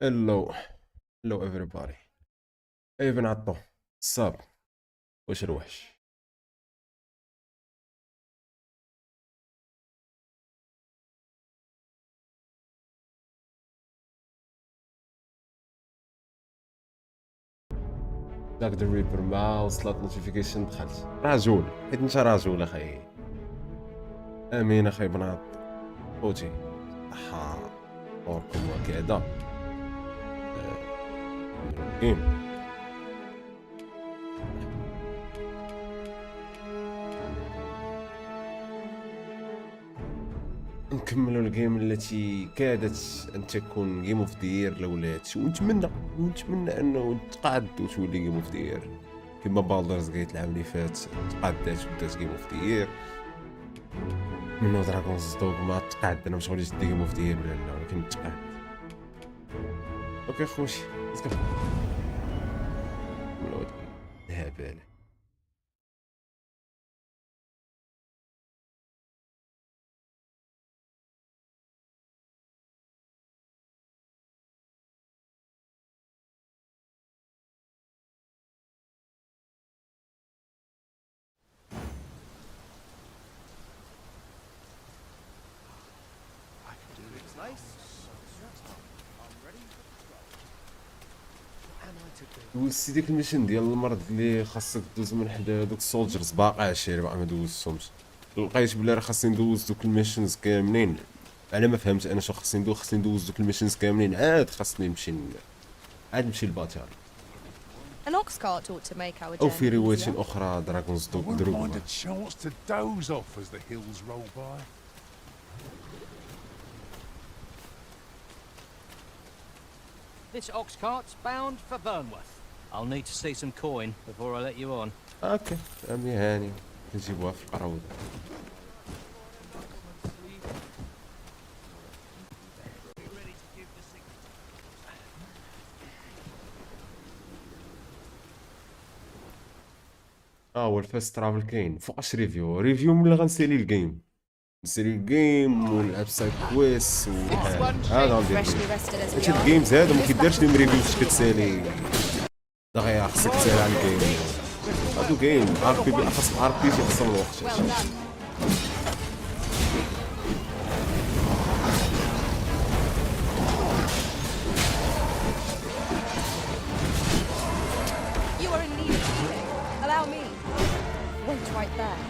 Hello, hello everybody. ايه بنعطو الصاب واش الوحش. داك ذا ريبر ما وصلت نوتيفيكيشن دخلت راجول حيت انت راجول اخي. امين اخي بنعط خوتي صحة دوركم وكذا الجيم. نكملوا الجيم التي كادت ان تكون جيم اوف دير لولات، ونتمنى انه تقعد وتولي جيم اوف دير كما بالدرز جيت العام اللي فات تقعدات ودات جيم اوف دير. منو دراجونز دوغما تقعد، انا مش غادي ندي جيم اوف دير ولا لا، ولكن تقعد. اوكي خوشي اسكت ملود الهبال. دوزتي ديك الميشن ديال المرض اللي خاصك دوز من حدا دوك السولجرز، باقي عشيري باقي ما دوزتهمش. لقيت بلي راه خاصني ندوز دوك الميشنز كاملين، على ما فهمت انا شنو خاصني ندوز دوك الميشنز كاملين، عاد خاصني نمشي للباتال او في روايات اخرى دراجونز دوغما. This ox cart's bound for Burnworth. I'll need to see some coin before I let you on. اوكي امي هاني نجيبوها في القروض. هو الفاست ترافل كاين فوقاش ريفيو ملي غنسالي الجيم، نسالي الجيم ونلعب سايد كويس هذا غندير حيت الجيمز هادو ما كيديرش لهم ريفيو باش كتسالي دغيا خصك تسالي على الجيم. هادو جيم ار بي بالاخص ار بي جي خصهم الوقت. You are in need of healing. Allow me. Wait right there.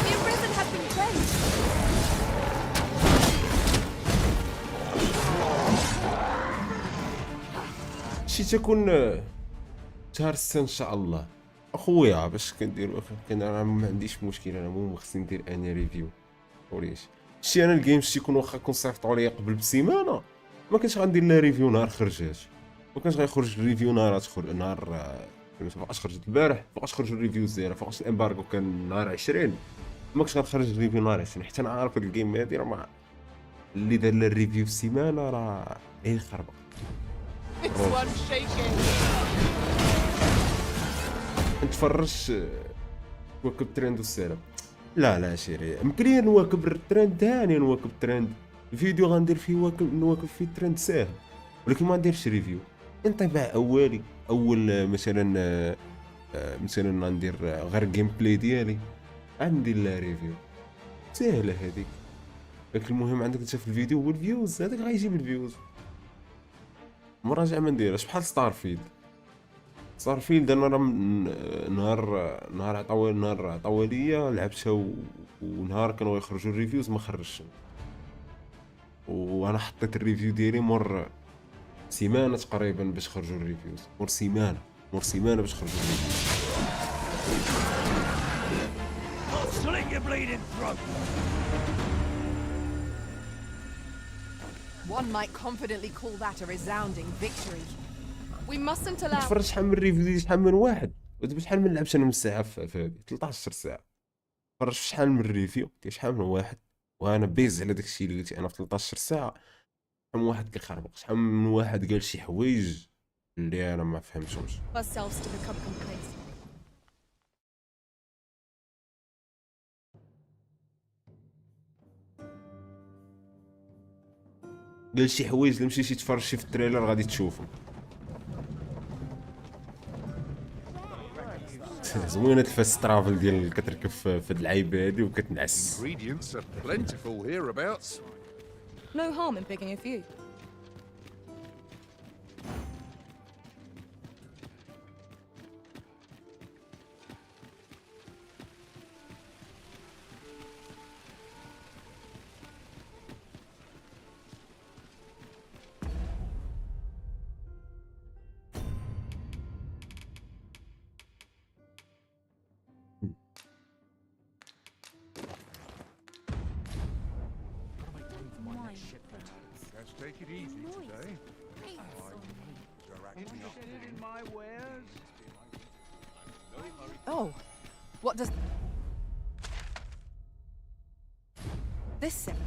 The arisen have been cleansed. شي تكون شهر 6 ان شاء الله اخويا باش كنديروا انا ما عنديش مشكل، انا المهم خصني ندير انا ريفيو. وليش شتي انا الجيم تيكون واخا كون صيفطوا لي قبل بسيمانه ما كنتش غندير لها ريفيو نهار خرجات، ما كانش غيخرج الريفيو نهار فوقاش خرجت البارح، فوقاش خرج الريفيو ديالها، فوقاش الامبارغو كان نهار 20 ما كنتش غنخرج الريفيو نهار 20 حتى انا عارف هاد الجيم هادي راه اللي دار لها الريفيو في سيمانه راه اي خربق. نتفرج نواكب ترند والسلام. لا شيري يمكن لي نواكب الترند ثاني، نواكب الترند الفيديو غندير فيه نواكب فيه الترند ساهل، ولكن ما نديرش ريفيو. انطباع اولي اول مثلا غندير غير جيم بلاي ديالي غندير لا ريفيو ساهله هذيك. لكن المهم عندك انت في الفيديو هو الفيوز، هذاك غيجيب الفيوز. مراجعه ما نديرهاش بحال ستارفيلد انا راه نهار عطاو ليا لعبتها ونهار كانوا يخرجوا الريفيوز ما خرجتش، وانا حطيت الريفيو ديالي مر سيمانه تقريبا باش خرجوا الريفيوز، مر سيمانه باش خرجوا الريفيوز. One might confidently call that a resounding victory. We mustn't allow. تفرج شحال من ريفيو ديال شحال من واحد، ودابا شحال من لعبت انا من الساعه في هذه 13 ساعه، تفرج شحال من ريفيو ديال شحال من واحد، وانا بيز على داكشي اللي قلت انا في 13 ساعه. شحال من واحد كيخربق، شحال من واحد قال شي حوايج اللي انا ما فهمتهمش. ourselves to become complacent. قال شي حوايج اللي مشيتي تفرج في التريلر غادي تشوفهم. زوينه الفاست ترافل ديال اللي كتركب في اللعيبه هادي وكتنعس. Ingredients are plentiful hereabouts. No harm in picking a few. Let's take it easy today. Oh, what does this say?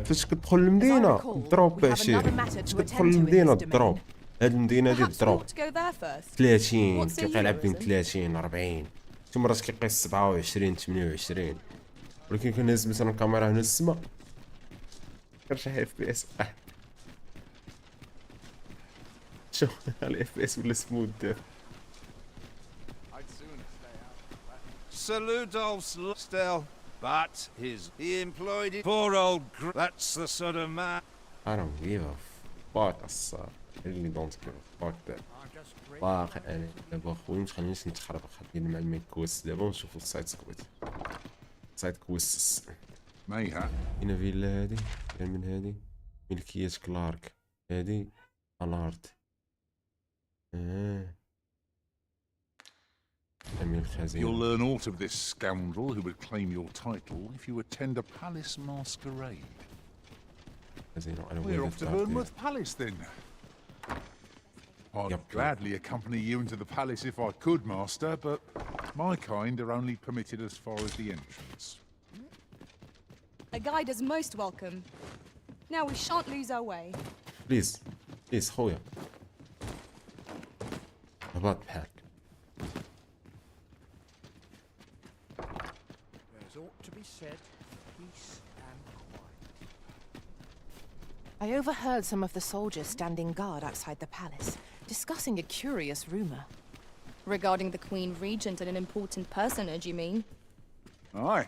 فاش كتدخل المدينه الدروب عشيري، فاش كتدخل المدينه الدروب، هاد المدينه هادي Perhaps we الدروب ought to go there first. 30 What's the كيوقع لعب euro, بين is it? 30 40 شي مرات كيقيس 27 28، ولكن كنهز مثلا الكاميرا هنا السما كنرجع اف بي اس. شوف الاف بي اس ولا سموث دابا. Sir Ludolf's still, but he employed it. Poor old that's the sort of man. I don't give a fuck الصار اللي دونت كيف فاك دابا. واقع انا دابا خويا متخلينيش نتخربق، خليني مع الميك كويس دابا ونشوفو السايت سكويت. سايت كويس Mayhap. هنا فيلا هادي غير من هادي ملكية كلارك، هادي الارت امين You'll الخزينة. learn aught of this scoundrel who would claim your title if you attend a palace masquerade. We're off to Vernworth Palace then. I'd Yep. gladly accompany you into the palace if I could, Master, but my kind are only permitted as far as the entrance. A guide is most welcome. Now we shan't lose our way. بليز خويا هبط بحالك. There's ought to be said, peace and quiet. I overheard some of the soldiers standing guard outside the palace, discussing a curious rumor. Regarding the Queen Regent and an important personage, you mean? Aye.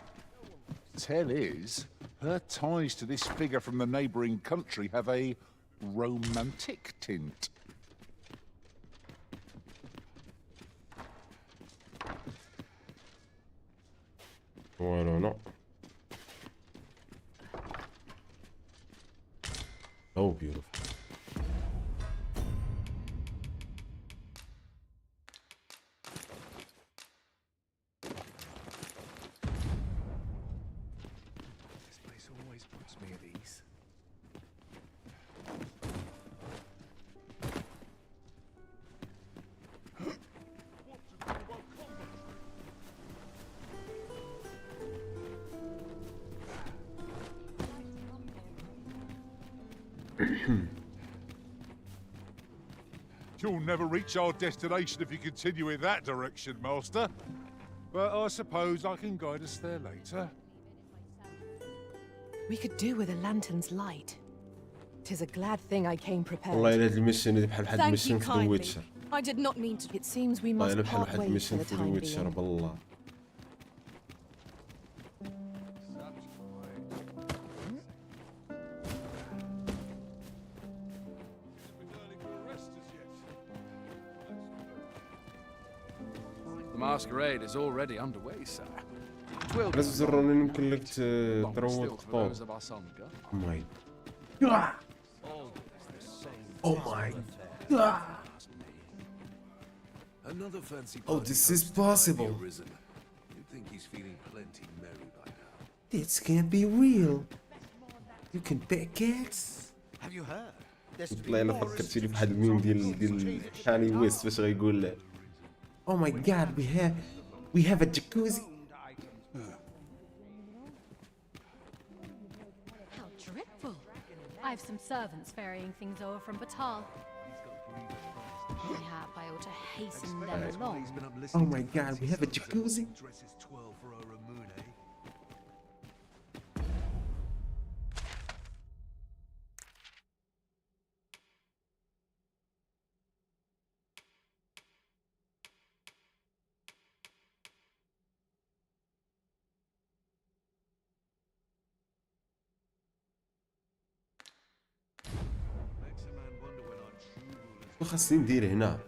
Tell is, her ties to this figure from the neighbouring country have a romantic tint. Voilà, non. Oh, beautiful. This place always puts me at ease. You'll never reach our destination if you continue in that direction, Master. But I suppose I can guide us there later. We could do with a lantern's light. 'Tis a glad thing I came prepared. والله إلا هاد الميشن هادي بحال واحد Thank you الميشن في ذا kindly. ويتشر. I did not mean to. It seems we والله must إلا بحال part واحد ways for الميشن the في ذا time ويتشر being. بالله. The masquerade is already underway, sir. 'Twill be لازم زروني يمكن لك long تروض still for خطوط. those of us on guard. Oh my. Another fancy Oh, party this is host finally possible. arisen. You'd think he's feeling plenty merry by now. This can't be real. You can bet cats. Have you heard? There's to be والله إلا more فكرتيني بواحد الميم ديال كاني ويست فاش غيقول Oh my god, we have a jacuzzi. How dreadful. I have some servants ferrying things over from Batal. Mayhap I ought to hasten them along. He's been up Oh listening my to god, we have a jacuzzi. dresses 12 for our moon, eh? Makes a man wonder when our true rulers خاصني ندير هنا.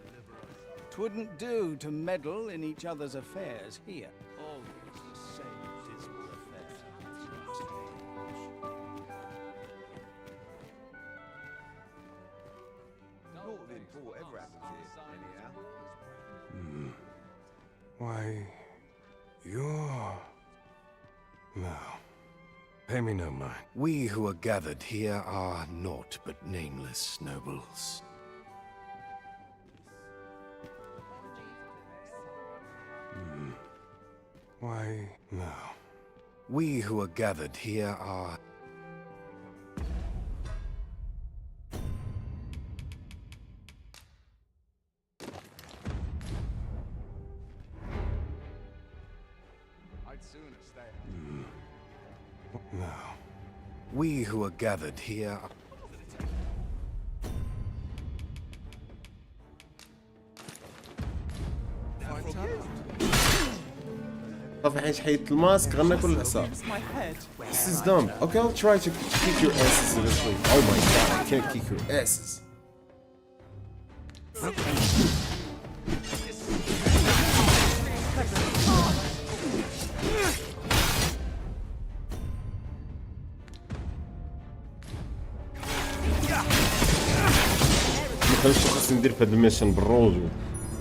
Twouldn't do to meddle in each other's affairs here. Always the same dismal affair. Nothing poor ever happens here, anyhow. Why, you're... No. Pay me no mind. We who are gathered here are naught but nameless nobles. Why, no. We who are gathered here are... I'd sooner stay. No. We who are gathered here are... طبعا حيت حيدت الماسك غناكل العصا. This is dumb. Okay, I'll try to kick your asses eventually. Oh my god, I can't kick your asses. ما فهمتش خاصني ندير في هاد الميشن بالروج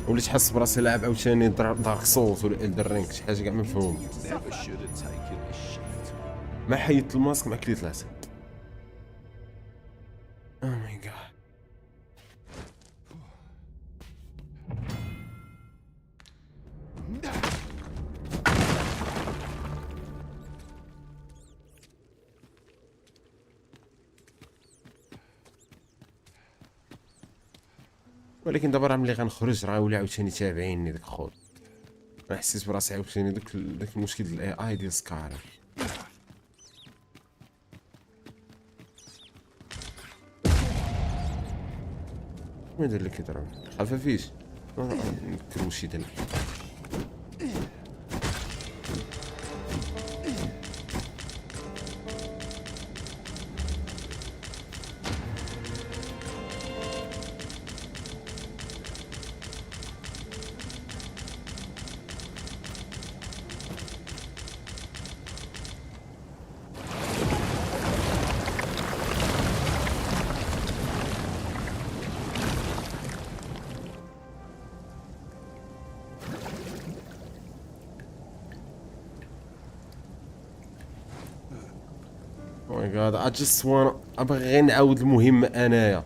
وليت حاس براسي لاعب عاوتاني دارك سولز ولا إلدر رينج شي حاجه كاع ما مفهوم. Never should have taken a shift. ما حيدت الماسك ما كليت العصا. او ماي جاد. ولكن دابا راه ملي غنخرج راه ولاو عاوتاني تابعيني داك خوت. انا حسيت براسي عاوتاني داك المشكل ديال الاي اي ديال سكار. وين هذا اللي كيضرب خلفه فيش نذكر وشي دابا. Oh my god, I just wanna ابغي غير نعاود المهمة انايا.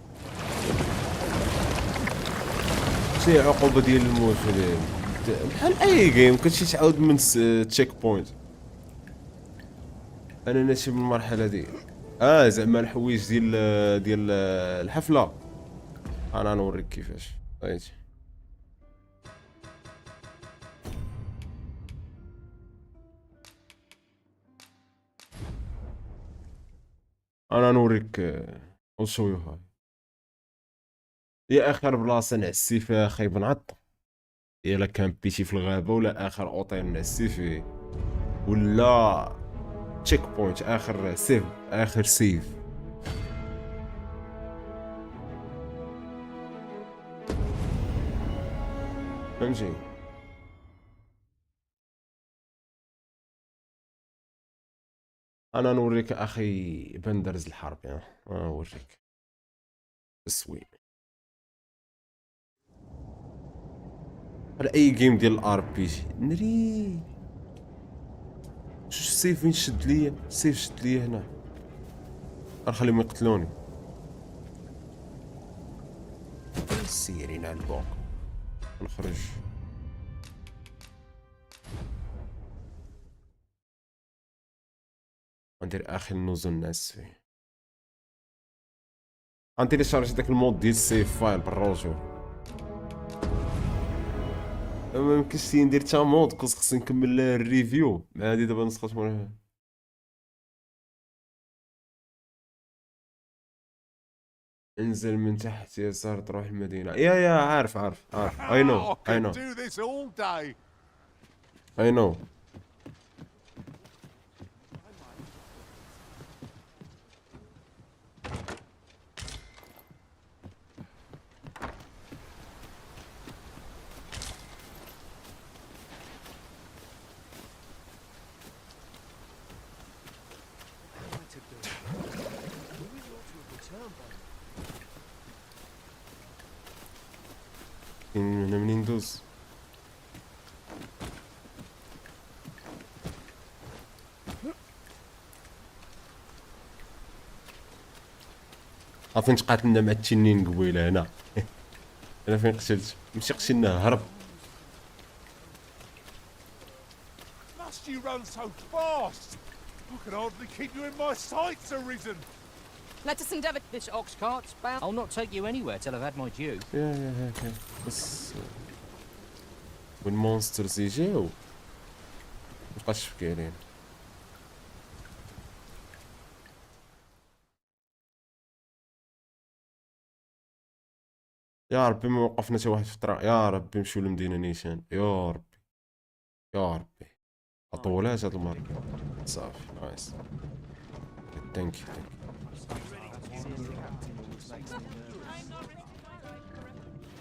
شنو هي العقوبة ديال الموت بحال اي جيم كتمشي تعاود من تشيك بوينت. انا ناسي من المرحلة دي. زعما الحوايج ديال الحفلة. انا نوريك كيفاش. صايتي. انا نوريك وشويوها. هي اخر بلاصه نعسي فيها خايب نعط، الا كان بيتي في الغابه، ولا اخر اوطيل نعسي فيه، ولا تشيك بوينت اخر سيف. فهمتي؟ انا نوريك اخي بندرز الحرب يعني. نوريك تسوي على اي جيم ديال الار بي جي. نري شو السيف وين شد ليا؟ السيف شد ليا هنا. نخليهم يقتلوني. سيرين على البوق نخرج. ندير اخر النزول ناس فيه. غنتيلي شارج داك المود ديال السيف فايل بالرجوع. ميمكنش ندير تا مود، خصني نكمل الريفيو مع هادي دابا نسخة موراها. انزل من تحت يسار تروح المدينة. يا عارف I know هنا منين ندوز؟ فين تقاتلنا مع التنين قبيله هنا. انا فين قتلت؟ ماشي قتلناه، هرب. Must you run so fast? I can hardly keep you in my sights, Arisen. Let us endeavour. This ox cart's bound. I'll not take you anywhere till I've had my due. يا بس والمونسترز يجيو مبقاش فكايرين. يا ربي ما وقفنا حتى واحد في الطريق. يا ربي نمشيو لمدينة نيشان. يا ربي طولات هاد المرة. صافي نايس. ثانك يو.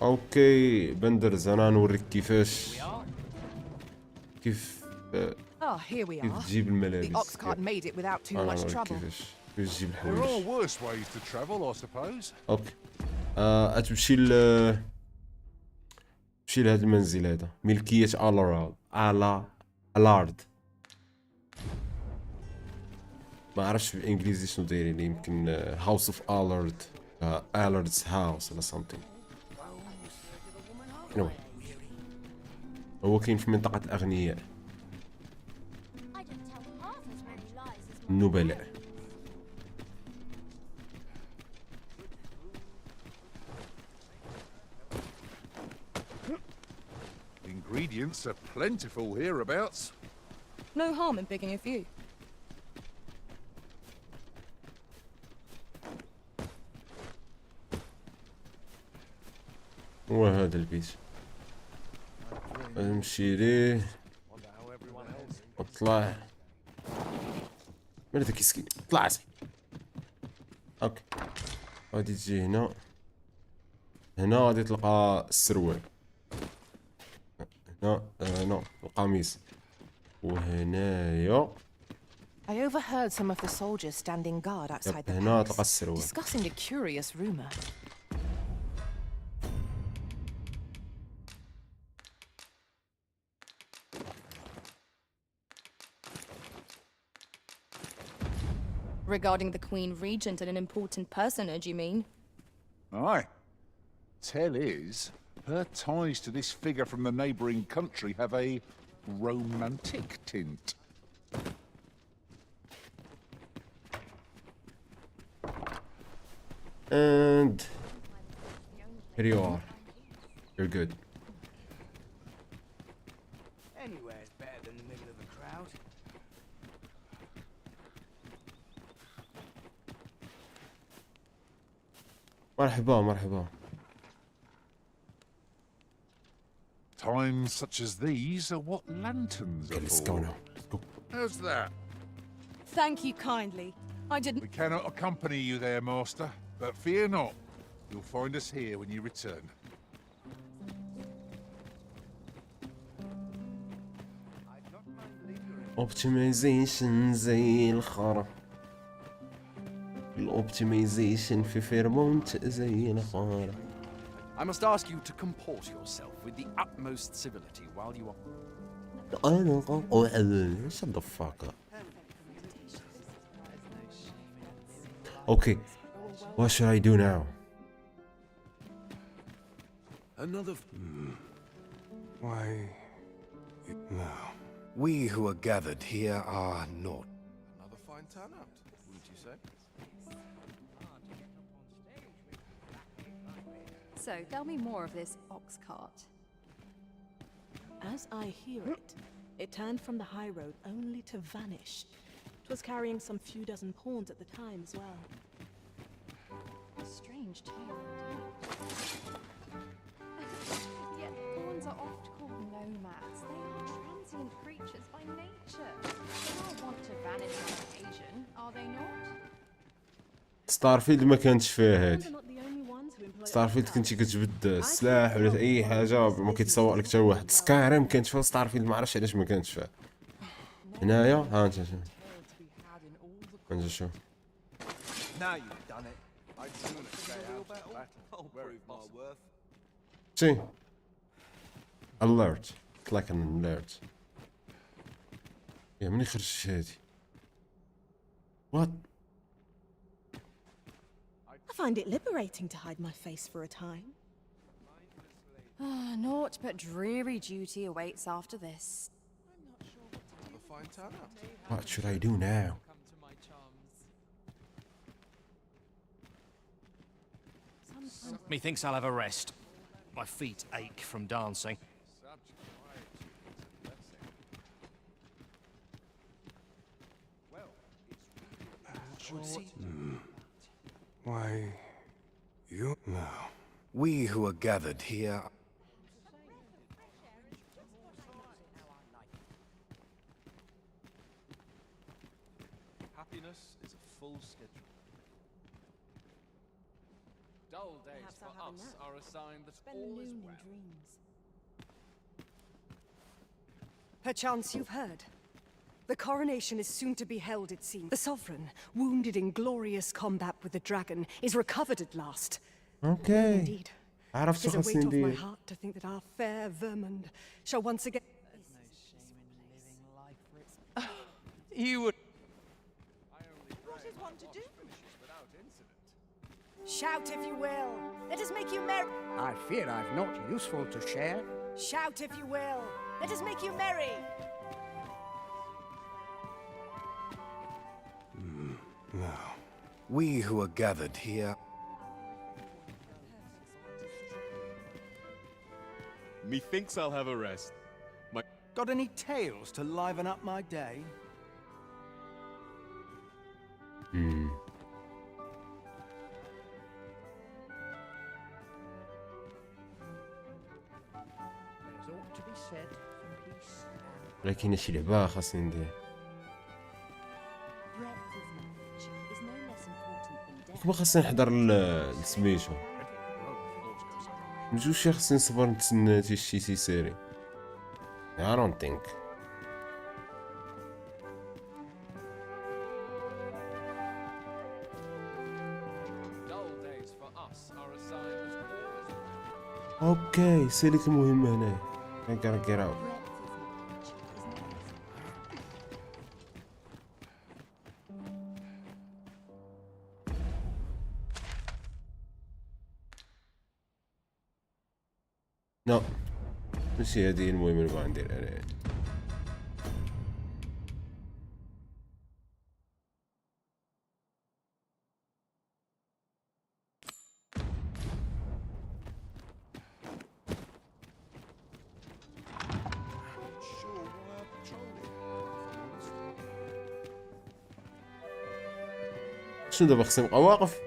اوكي بندرز، انا نوريك كيفاش كيف here we are. تجيب الملابس. The ox cart made it without too much trouble. كيفاش تجيب There are الحوايج. worse ways to travel, I suppose. اوكي تمشي لهاد المنزل هذا، ملكية الارض. ما عرفتش بالانجليزي شنو دايرين، يمكن هاوس اوف الارد Allard's house ولا something. anyway هو كاين في منطقة الأغنياء النبلاء. Ingredients are plentiful hereabouts. No harm in picking a few. هو هذا البيت نمشي ليه اطلع. مالا داك يسكين طلعت. اوكي غادي تجي هنا. هنا غادي تلقى السروال. هنا القميص. وهنايا I overheard some of the soldiers standing guard outside the هنا palace, تلقى السروال. discussing a curious rumor. Regarding the Queen Regent and an important personage, you mean? Aye. Tell is, her ties to this figure from the neighbouring country have a romantic tint. And here you are. You're good. Anywhere's better than the middle of a crowd. مرحبا مرحبا. Times such as these are what lanterns are Let's for. go now. Let's go. How's that? Thank you kindly. I didn't. We cannot accompany you there, Master, but fear not. You'll find us here when you return. Optimization زي الخرا. الoptimization في فيرمونت زي الخرا. I must ask you to comport yourself with the utmost civility while you are. Shut the fuck up. Okay, what should I do now? Another. Why? No. We who are gathered here are not. Another fine turnout, wouldn't you say? So, tell me more of this ox cart. As I hear it, it turned from the high road only to vanish. It was carrying some few dozen pawns at the time as well. A strange tale indeed. Yet pawns are oft called nomads. They are transient creatures by nature. They all want to vanish on occasion, are they not? ستارفيلد ما كانتش فيها Pawns هادي. are not the only ones who employ ستارفيلد كنتي كتجبد السلاح ولا اي حاجه ما كيتصور لك حتى واحد. سكايريم كانت فيها ستارفيلد ما عرفتش علاش ما كانتش فيها. هنايا ها انت شوف. انت شوف. Now you've done it. I'd sooner stay out of battle. I'll prove my worth. See? Alert. It's like an alert. يا مني خرجت هادي. What? I find it liberating to hide my face for a time. Naught but dreary duty awaits after this. Another fine turnout. What should I do now? Methinks I'll have a rest. My feet ache from dancing. Why? You? No. We who are gathered here. Happiness is a full schedule. Dull days Perhaps for I'll have a us nap. are a sign that Spend the all noon is in well. dreams. Perchance you've heard. The coronation is soon to be held, it seems. The sovereign, wounded in glorious combat with the dragon, is recovered at last. Okay. Indeed. عرفت شو It is a خاصني weight off my ندير. heart to think that our fair Vermund shall once again. You would. What is one to do? Shout if you will. Let us make you merry. I fear I've not useful to share. Shout if you will. Let us make you merry. Now, we who are gathered here. Methinks I'll have a rest. Got any tales to liven up my day? There's ought to be said for peace and ولكن شي لعبة خاصني ندير. كيما خاصني نحضر لسميتو. مجوش خاصني نصبر نتسنى شي سيري. I don't think. اوكي سالك المهم هنا. I gotta get out. No. ماشي هذه المهمة اللي بغا ندير انا. شنو دابا خصني نبقى واقف؟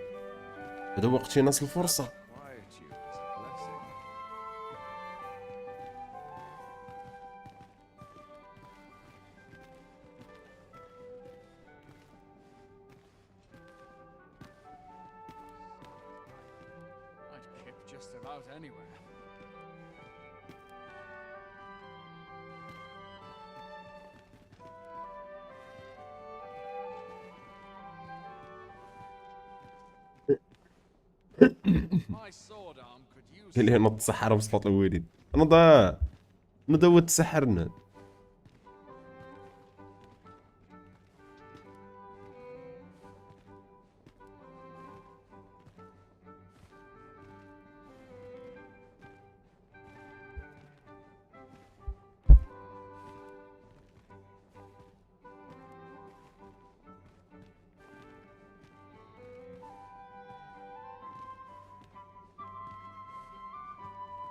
هذا وقتي ناصل الفرصة. Just about anywhere. My sword arm could use. قال لي نط سحر بصفات الوالد. نضا وتسحرنا.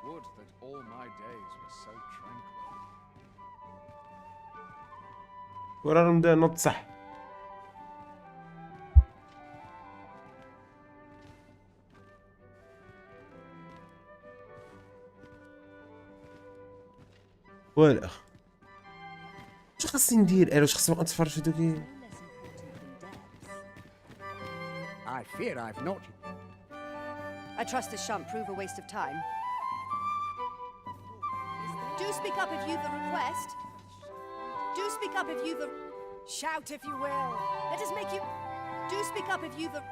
Would that all my days were so tranquil. ورا نبدا نط صح. ولا واش خاصني ندير؟ انا واش خاصني نبقى نتفرج في دوك؟ I fear I've not. I trust this shan't prove a waste of time. Do speak up if you've a request. Do speak up if you've a... Shout if you will. Let us make you... Do speak up if you've a...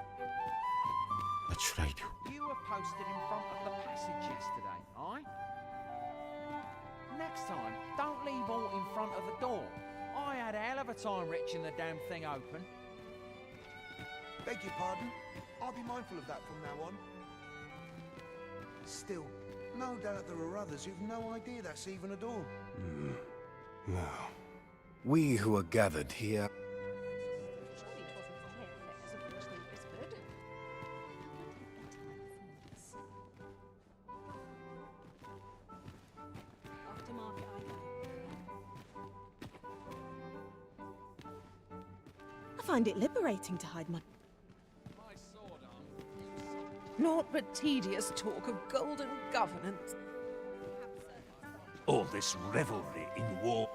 What should I do? You were posted in front of the passage yesterday, aye? Next time, don't leave all in front of the door. I had a hell of a time wrenching the damn thing open. Beg your pardon? I'll be mindful of that from now on. Still, no doubt there are others who've no idea that's even a door. Now, we who are gathered here. I find it liberating to hide my... Naught but tedious talk of golden governance. All this revelry in war.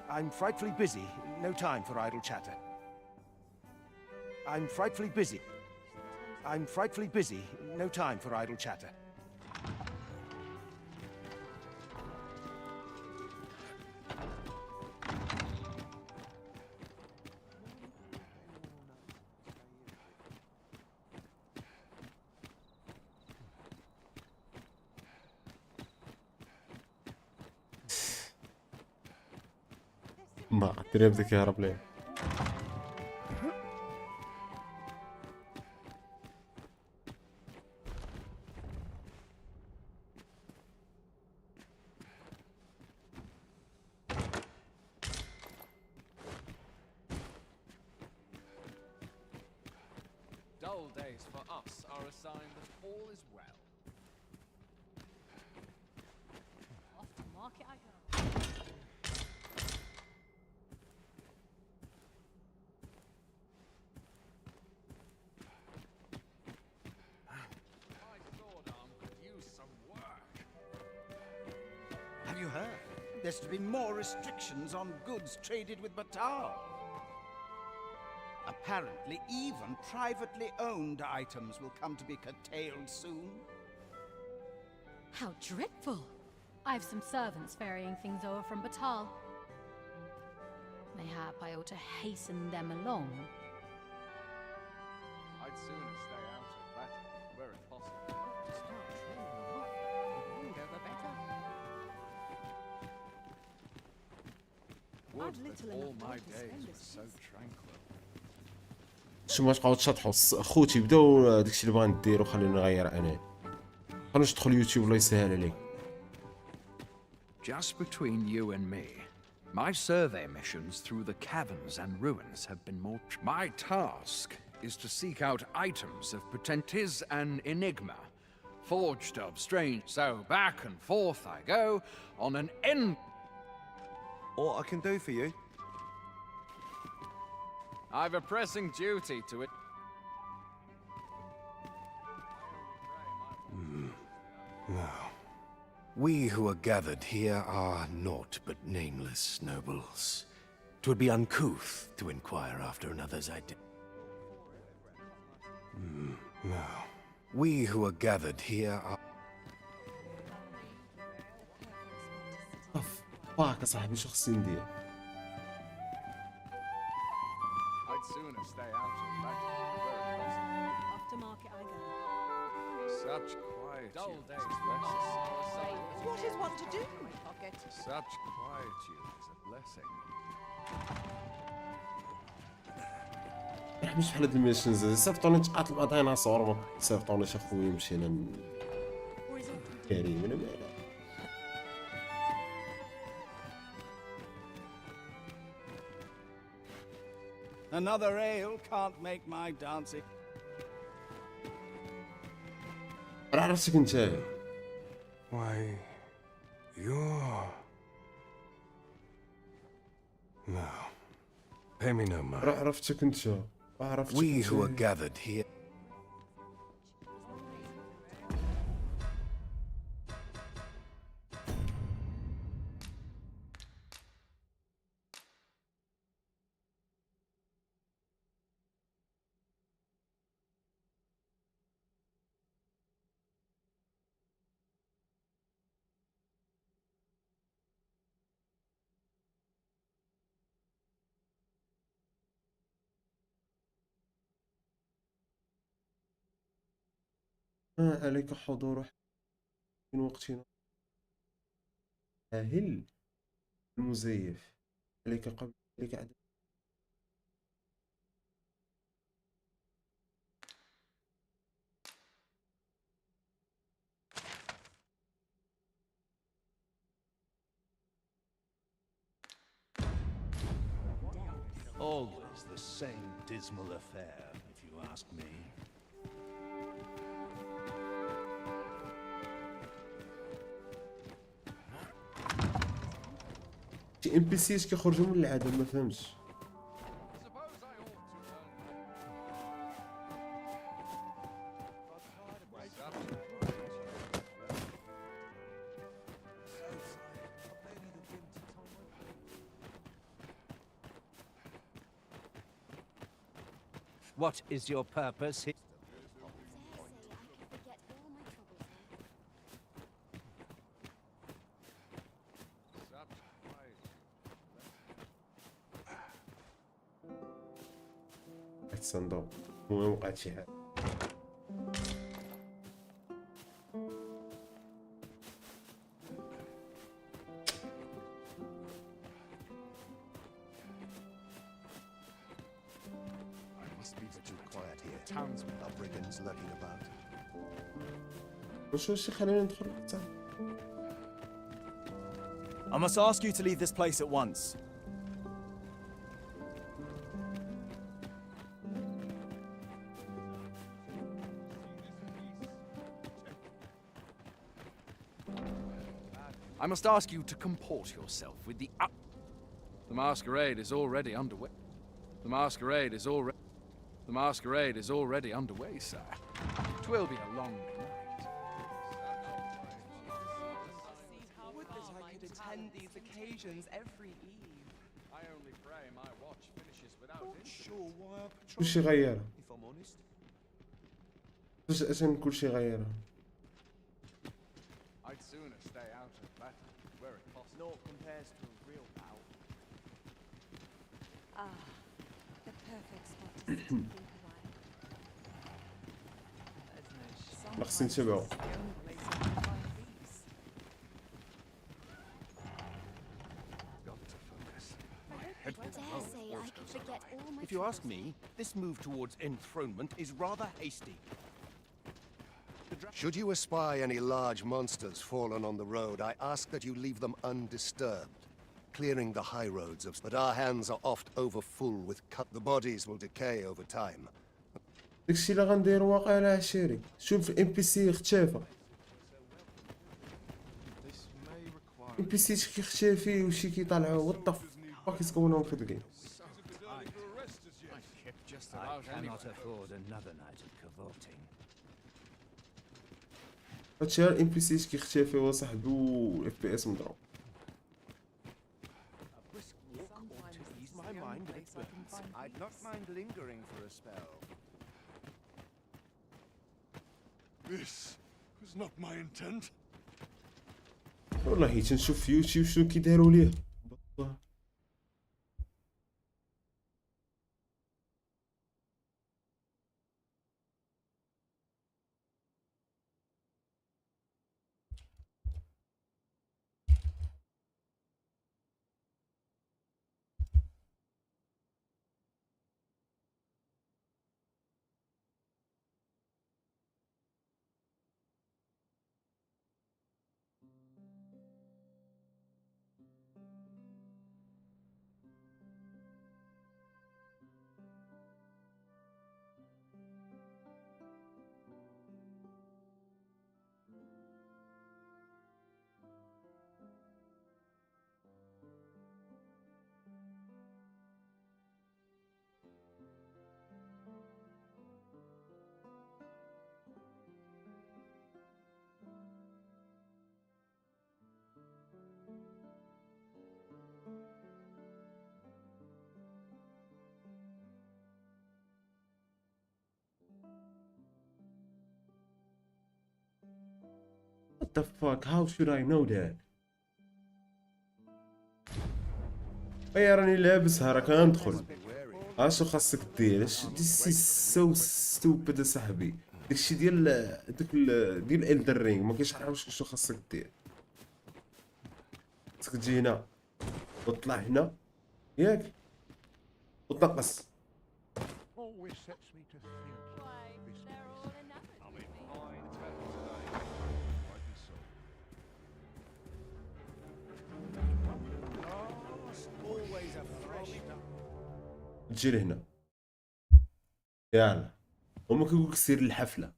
I'm frightfully busy. No time for idle chatter. I'm frightfully busy. I'm frightfully busy. No time for idle chatter. ما تريبتك يا رب ليه Dull days for us are a sign that all is well. Off to market I go. My sword arm could use some work. Have you heard? There's to be more restrictions on goods traded with Batal. Apparently, even privately owned items will come to be curtailed soon. How dreadful! I've some servants ferrying things over from Batal. Mayhap I ought to hasten them along. I'd sooner stay out of battle, were it possible. The longer the better. Would I've little that all enough my time to days spend were as so peace. tranquil. شو ما تبقاو تشطحوا خوتي بداو داكشي اللي باغي نديرو خليني نغير انا خلينا ندخل يوتيوب الله يسهل عليك. Just between you and me, my survey missions through the caverns and ruins have been more... My task is to seek out items of Tis an enigma, forged of strange... So back and forth I go, on an end... What I can do for you? I've a pressing duty to it. Now, we who are gathered here are naught but nameless nobles. 'Twould be uncouth to inquire after another's identity. Now, we who are gathered here are... باك صاحبي شو خصني ندير؟ I'd sooner stay out of battle, were it possible. Off to market I go. Such quietude. Dull days Just for watch us yourself. are a sign that What is one to do in my pocket? Such quietude is a blessing. راه مش بحال هاد الميشنز صيفطوني نتقاتل مع ديناصور ما صيفطونيش اخويا مشينا كريم انا مالي. Another ale can't make my dancing. راه عرفتك نتايا. Why, you're... No. Pay me no mind. راه عرفتك انت. عرفتك We who are انت. gathered here... عليك حضور من وقتنا هل المزيف عليك قبل عليك عدم. Always the same dismal affair, if you ask me. شي ام بي سيز كيخرجوا من العدم ما فهمتش. What is your purpose here? الصندوق المهم وقعت شي حاجه. Townsmen are brigands lurking about. واش خلينا ندخل حتى I must ask you to leave this place at once. I must ask you to comport yourself with the The masquerade is already underway. The masquerade is already underway, sir. 'Twill be a long night. Would that I could attend these occasions every eve. I only pray my watch finishes without Sure why I patrol, كلشي غيرها. if I'm honest. فجأة كلشي غيرها. I'd sooner stay out of battle where it possible. Naught compares to a real bout. Ah, the perfect spot to sit and think a while. لا خصني نتبعو. If you ask me, this move towards enthronement is rather hasty. Should you espy any large monsters fallen on the road, I ask that you leave them undisturbed, clearing the high roads of... But our hands are oft overfull with cut. The bodies will decay over time. داكشي اللي غنديرو واقيلا عشيري. شوف ام بي سي اختفى. ام بي سي كيختفي وشي كيطلعوا. What the fuck is going on في الجيم؟ I cannot afford another night of cavorting. هادشي غير ام بي سي كيختفي وصاحبي و اف بي اس مضروب. Ease my mind of its burdens. I'd not mind lingering for a spell. This was not my intent. والله تنشوف في يوتيوب شنو كيداروا ليه. What the fuck? How should I know that? اي راني لابسها راك غندخل. اشو خاصك دير؟ This is so stupid صاحبي. داكشي ديال ديال الدر رينغ ما كيشرحوش شنو خاصك دير. خاصك تجي هنا وتطلع هنا ياك وتنقص. Always sets me to think. Always a fresh تجي لهنا يلا هما كيقولك سير للحفلة.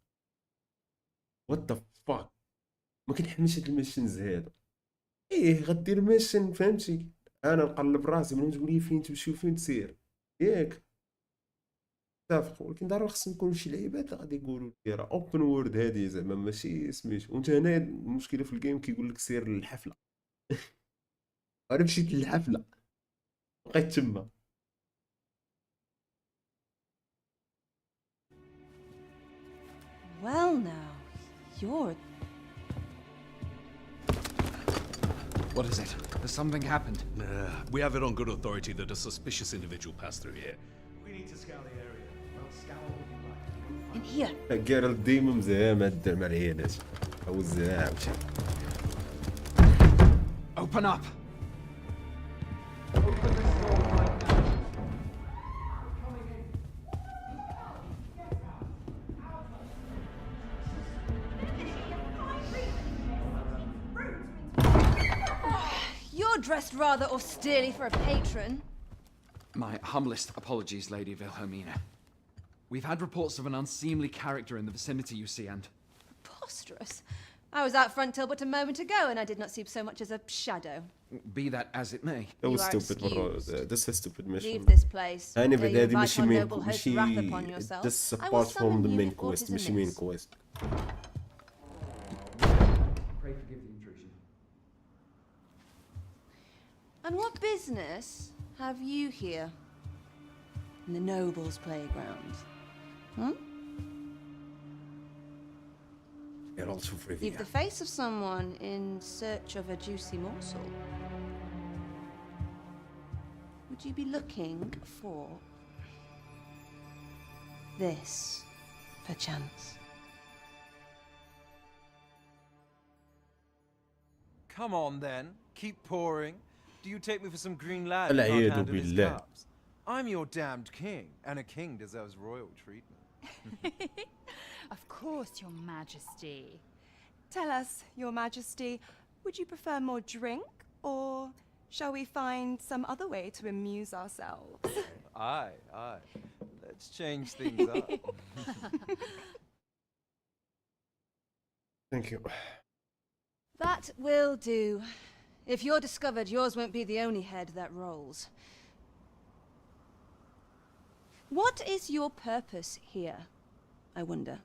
وات ذا فاك ما كنحملش هاد الميشنز هادو. ايه غدير ميشن فهمتي. انا نقلب راسي من تقول لي فين تمشي وفين تسير ياك اتفق. ولكن ضروري خصنا نكونوا شي لعيبات غادي يقولوا لي راه اوبن وورد هادي زعما ماشي سميتو. وانت هنا المشكله في الجيم كيقول لك سير للحفله. انا مشيت للحفله بقيت تما. Well now, you're... What is it? Has something happened? We have it on good authority that a suspicious individual passed through here. We need to scour the area. Well, scour what you like. In here. جيرالد ديما مزيان هاد مع العيالات او زعما. Open up! You're dressed rather austerely for a patron. My humblest apologies, Lady Wilhelmina. We've had reports of an unseemly character in the vicinity, you see, and... Preposterous. I was out front till but a moment ago, and I did not see so much as a shadow. Be that as it may. That was You are stupid مرة. excused. That's a stupid mission. Leave this place. أنا Dare you بعد هذه invite ماشي our main noble host ماشي wrath upon yourself? this I will apart from summon the you main if aught quest is ماشي main amiss. quest. Pray forgive the intrusion. And what business have you here? In the nobles' playground? Hmm? You're also free. You've the face of someone in search of a juicy morsel. Would you be looking for this, perchance? Come on then, keep pouring. Do you take me for some green lad who العياذ can't handle his بالله. cups? I'm your damned king, and a king deserves royal treatment. Of course, Your Majesty. Tell us, Your Majesty, would you prefer more drink, or shall we find some other way to amuse ourselves? Aye, aye. Let's change things up. Thank you. That will do. If you're discovered, yours won't be the only head that rolls. What is your purpose here, I wonder?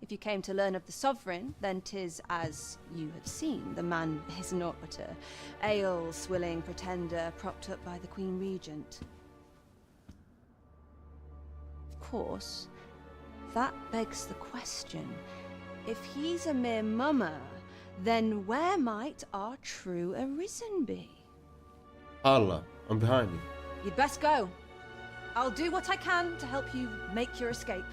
If you came to learn of the Sovereign, then 'tis as you have seen. The man is naught but a ale-swilling pretender propped up by the Queen Regent. Of course, that begs the question. If he's a mere mummer, then where might our true arisen be? Allah, I'm behind you. You'd best go. I'll do what I can to help you make your escape.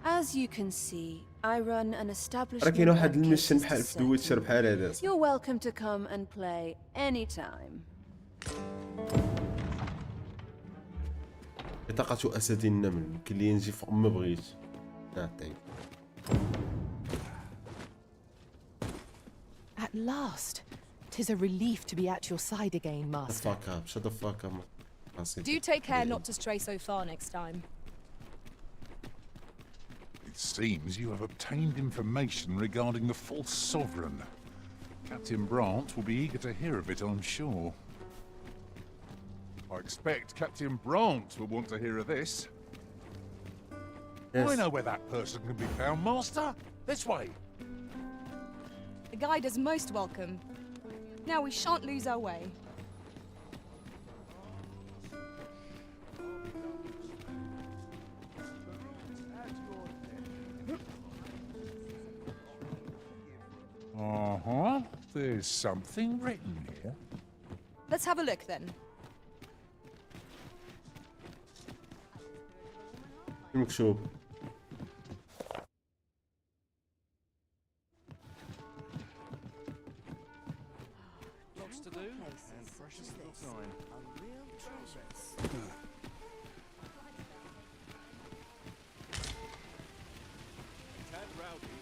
As you can see, I run an راه establishment كاين واحد of الميشن cases بحال to في دويتشر settle. بحال هذا. You're welcome to come and play anytime. بطاقة أسد النمل كاين اللي ينجي فوق ما بغيت. طيب. At last, 'tis a relief to be at your side again, Shut the Master. fuck up. Shut the fuck up. Do take care not to stray so far next time. It seems you have obtained information regarding the false sovereign. Captain Brandt will be eager to hear of it, I'm sure. I expect Captain Brandt will want to hear of this. Yes. I know where that person can be found, Master. This way. The guide is most welcome. Now we shan't lose our way. Uh-huh. There's something written here. Let's have a look then. مكتوب. Lots to do, and precious little time. Real treasures. Tad rowdy.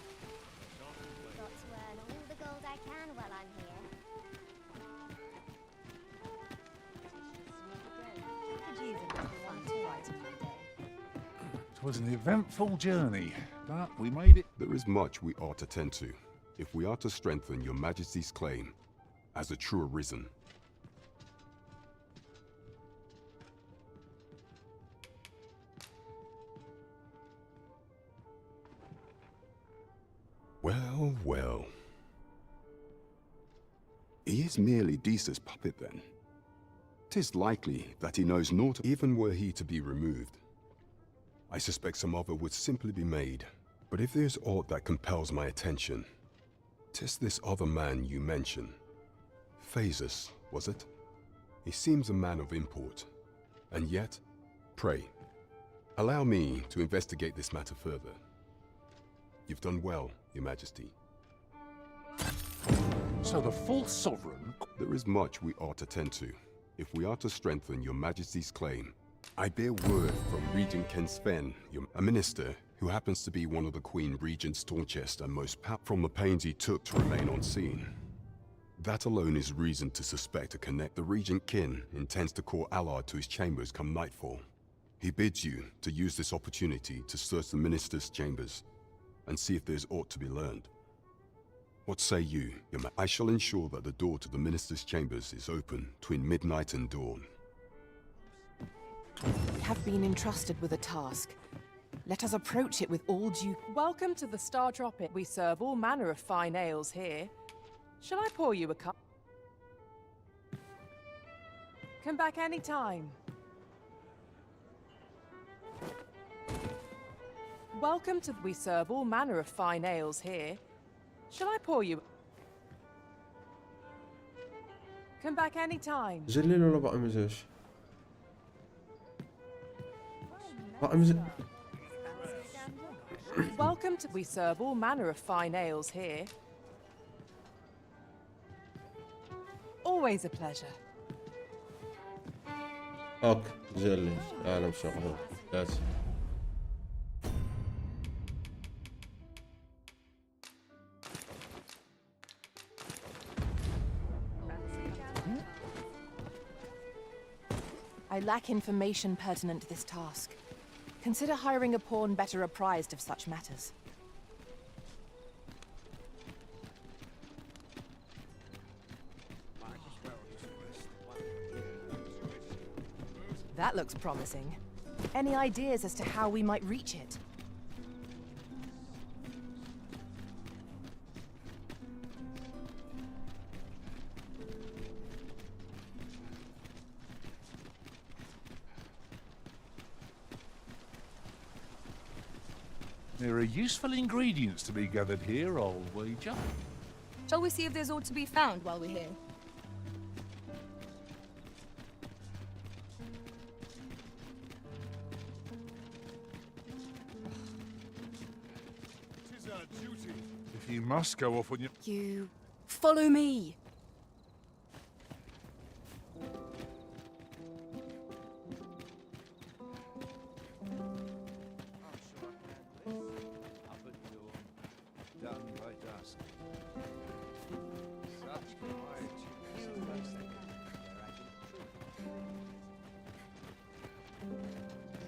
Got to earn all the gold I can while I'm here. Could use a little fun to brighten my day. It was an eventful journey, but we made it. There is much we ought to tend to, if we are to strengthen your Majesty's claim as a true arisen. Well, well. He is merely Desa's puppet then. 'Tis likely that he knows naught, even were he to be removed. I suspect some other would simply be made, but if there's aught that compels my attention, 'tis this other man you mention. Phasus, was it? He seems a man of import, and yet, pray, allow me to investigate this matter further. You've done well, Your Majesty. So the false sovereign... There is much we ought to tend to, if we are to strengthen Your Majesty's claim. I bear word from Regent Ken Sven, a minister who happens to be one of the Queen Regent's staunchest and most from the pains he took to remain on scene. That alone is reason to suspect a connect. The Regent Kin intends to call Allard to his chambers come nightfall. He bids you to use this opportunity to search the Minister's chambers and see if there's aught to be learned. What say you, Your Ma- I shall ensure that the door to the Minister's chambers is open between midnight and dawn. We have been entrusted with a task. Let us approach it with all due... Welcome to the Star Tropic. We serve all manner of fine ales here. Shall I pour you a cup? Come back any time. Welcome to... We serve all manner of fine ales here. Shall I pour you? Come back any time. جلل ولا بقى مزاج؟ بقى مزاج. Welcome to... We serve all manner of fine ales here. Always a pleasure. اوك جلل عالم شغله لازم. I lack information pertinent to this task. Consider hiring a pawn better apprised of such matters. That looks promising. Any ideas as to how we might reach it? There are useful ingredients to be gathered here, I'll wager. Shall we see if there's aught to be found while we're here? Tis our duty. If you must go off on your... You... follow me!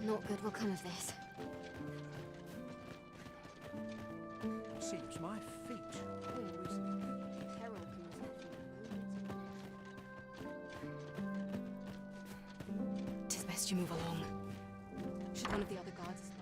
Not good will come of this. Seems my feet. Tis best you move along. Should one of the other guards spy?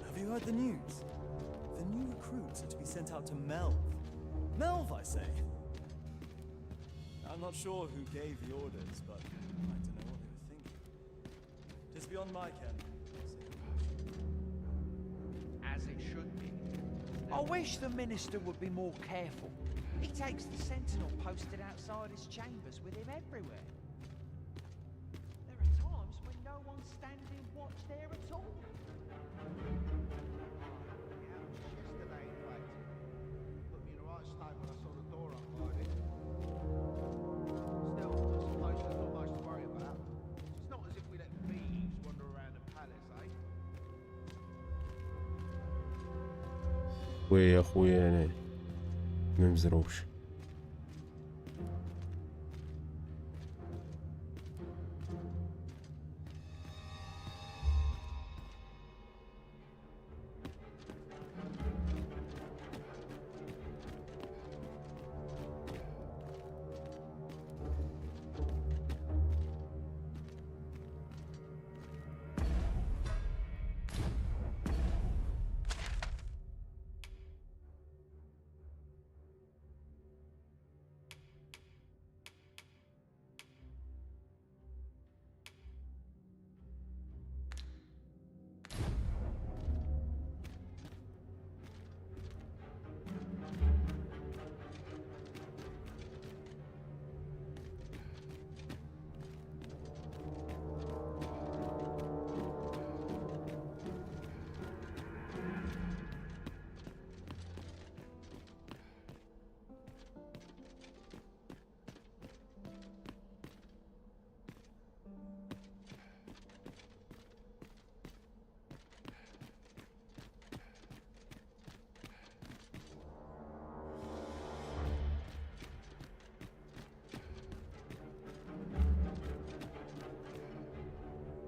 Have you heard the news? The new recruits are to be sent out to Melv. Melv, I say! I'm not sure who gave the orders, but I don't know what they were thinking. It is beyond my ken. As it should be. I wish the Minister would be more careful. He takes the sentinel posted outside his chambers with him everywhere. There are times when no one's standing watch there at all. ويا اخويا انا ما مزروبش.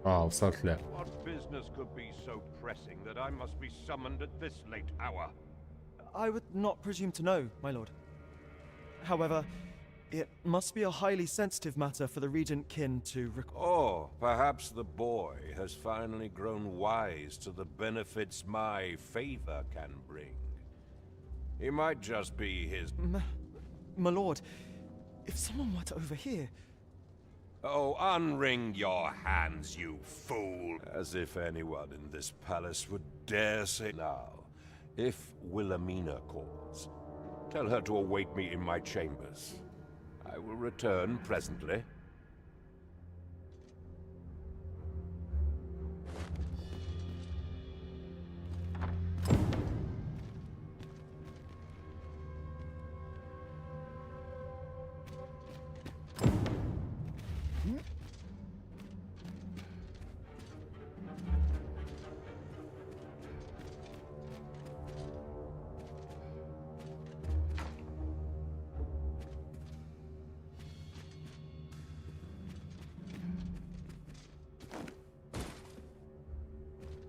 وصلت له. What business could be so pressing that I must be summoned at this late hour? I would not presume to know, my lord. However, it must be a highly sensitive matter for the regent kin to Oh, perhaps the boy has finally grown wise to the benefits my favor can bring. He might just be his... My lord, if someone were to overhear... Oh, unwring your hands, you fool! As if anyone in this palace would dare say now. If Wilhelmina calls, tell her to await me in my chambers. I will return presently.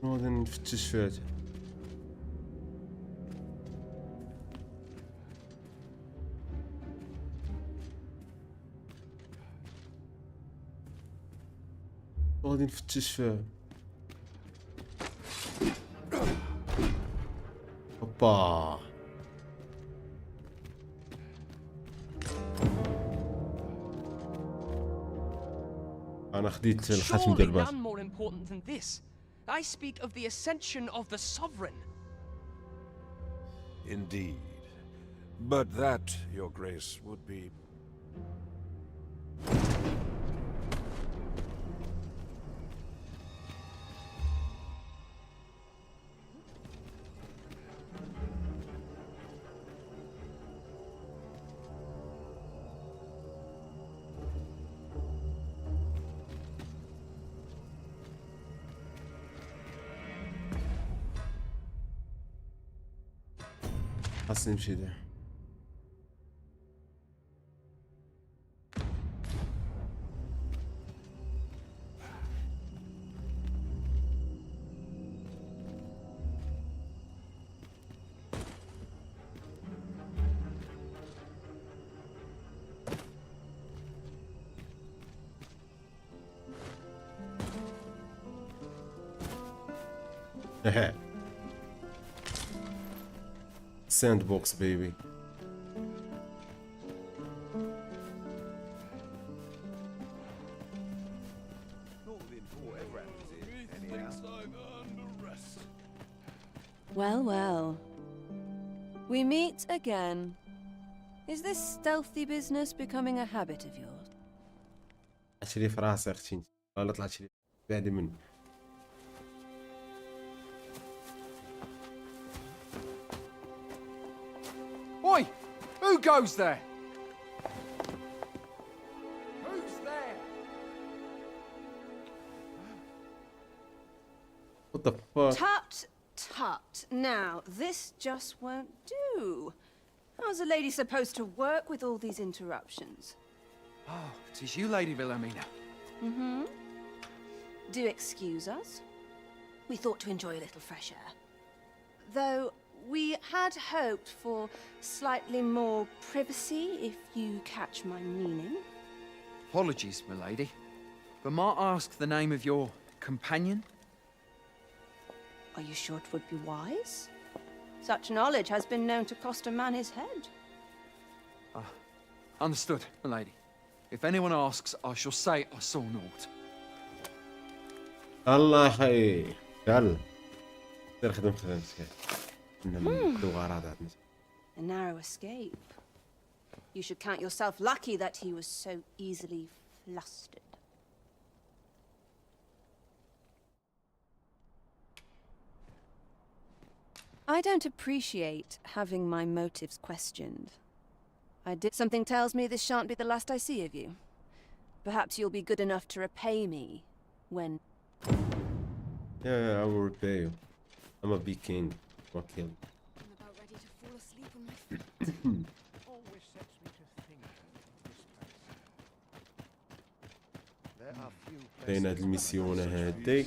غادي نفتش فات. غادي نفتش فات. اوبا انا خديت الخاتم ديال الباس. none more important than this. I speak of the ascension of the sovereign. Indeed. But that, Your Grace, would be... خاصني نمشي ده. Sandbox, baby. Well, well. We meet again. Is this stealthy business becoming a habit of yours? طلعت لي في راسي اختي انت. والله طلعت لي بعدي مني. Oi! Who goes there? Who's there? What the fuck? Tut, tut. Now, this just won't do. How's a lady supposed to work with all these interruptions? Oh, it is you, Lady Wilhelmina. Mm-hmm. Do excuse us. We thought to enjoy a little fresh air. Though we had hoped for slightly more privacy, if you catch my meaning. Apologies, milady. But might I ask the name of your companion? Are you sure it would be wise? Such knowledge has been known to cost a man his head. Understood, milady. If anyone asks, I shall say I saw naught. الله خي. يلا. دير خدم خدمتك. ندو غراضات. A narrow escape. You should count yourself lucky that he was so easily flustered. I don't appreciate having my motives questioned. Something tells me this shan't be the last I see of you. Perhaps you'll be good enough to repay me when... Yeah, I will repay you. I'm a big king. I'll kill you. I'm about ready to fall asleep on my feet. Always sets me to think of this place. كاين هاد الميسيون هادي.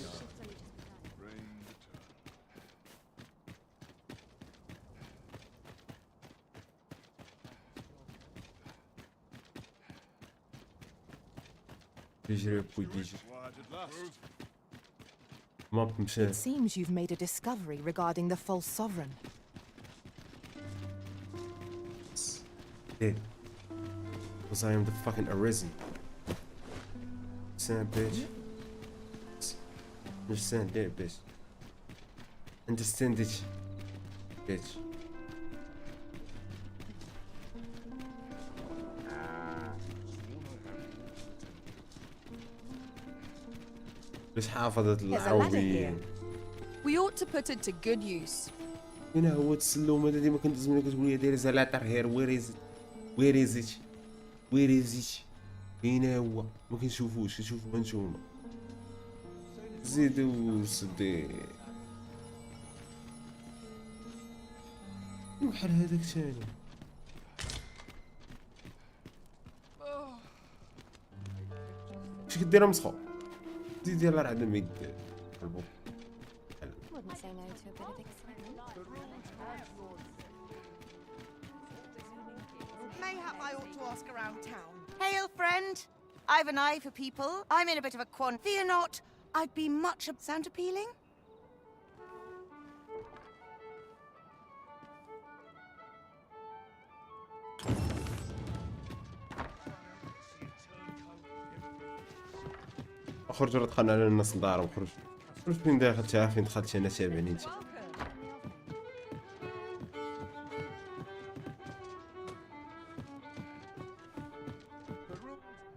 تجربة وديجي ماب مشى. It seems you've made a discovery regarding the false sovereign. Dead. Because I am the fucking arisen. Understand, bitch? Understand that, bitch? Understand it, bitch? باش حافظت العربية. We ought to put it to good use. هنا هو التسلم هذا ديما كندوز ملي كتقول لي داير زعلاتر هير وير از هنا هو ما كنشوفوش كنشوفو نتوما زيدو سدي بحال هذاك ثاني. اش كدير مسخو زيد يلاه راه عندنا ما يدير البوط. Wouldn't say no to a bit of excitement. Mayhap I ought to ask around town. Hail, friend. I've an eye for people. I'm in a bit of a quandary. Fear not. I'd be much sound appealing. خرج ولا دخلنا على الناس لدار وخرج فين داخل فين دخلت انا تابعني انت.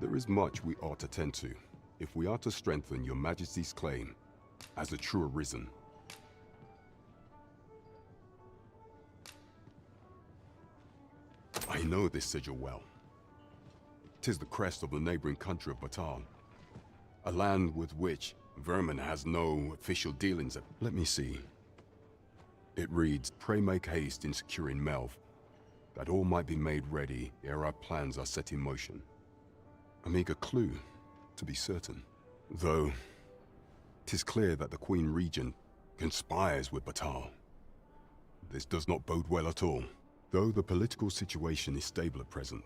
There is much we ought to tend to if we are to strengthen your Majesty's claim as a true arisen. I know this sigil well. 'Tis the crest of the neighboring country of Batal, a land with which Vermin has no official dealings. Let me see. It reads, "Pray make haste in securing Melv, that all might be made ready ere our plans are set in motion." A meager clue, to be certain. Though, 'tis clear that the Queen Regent conspires with Batal. This does not bode well at all. Though the political situation is stable at present,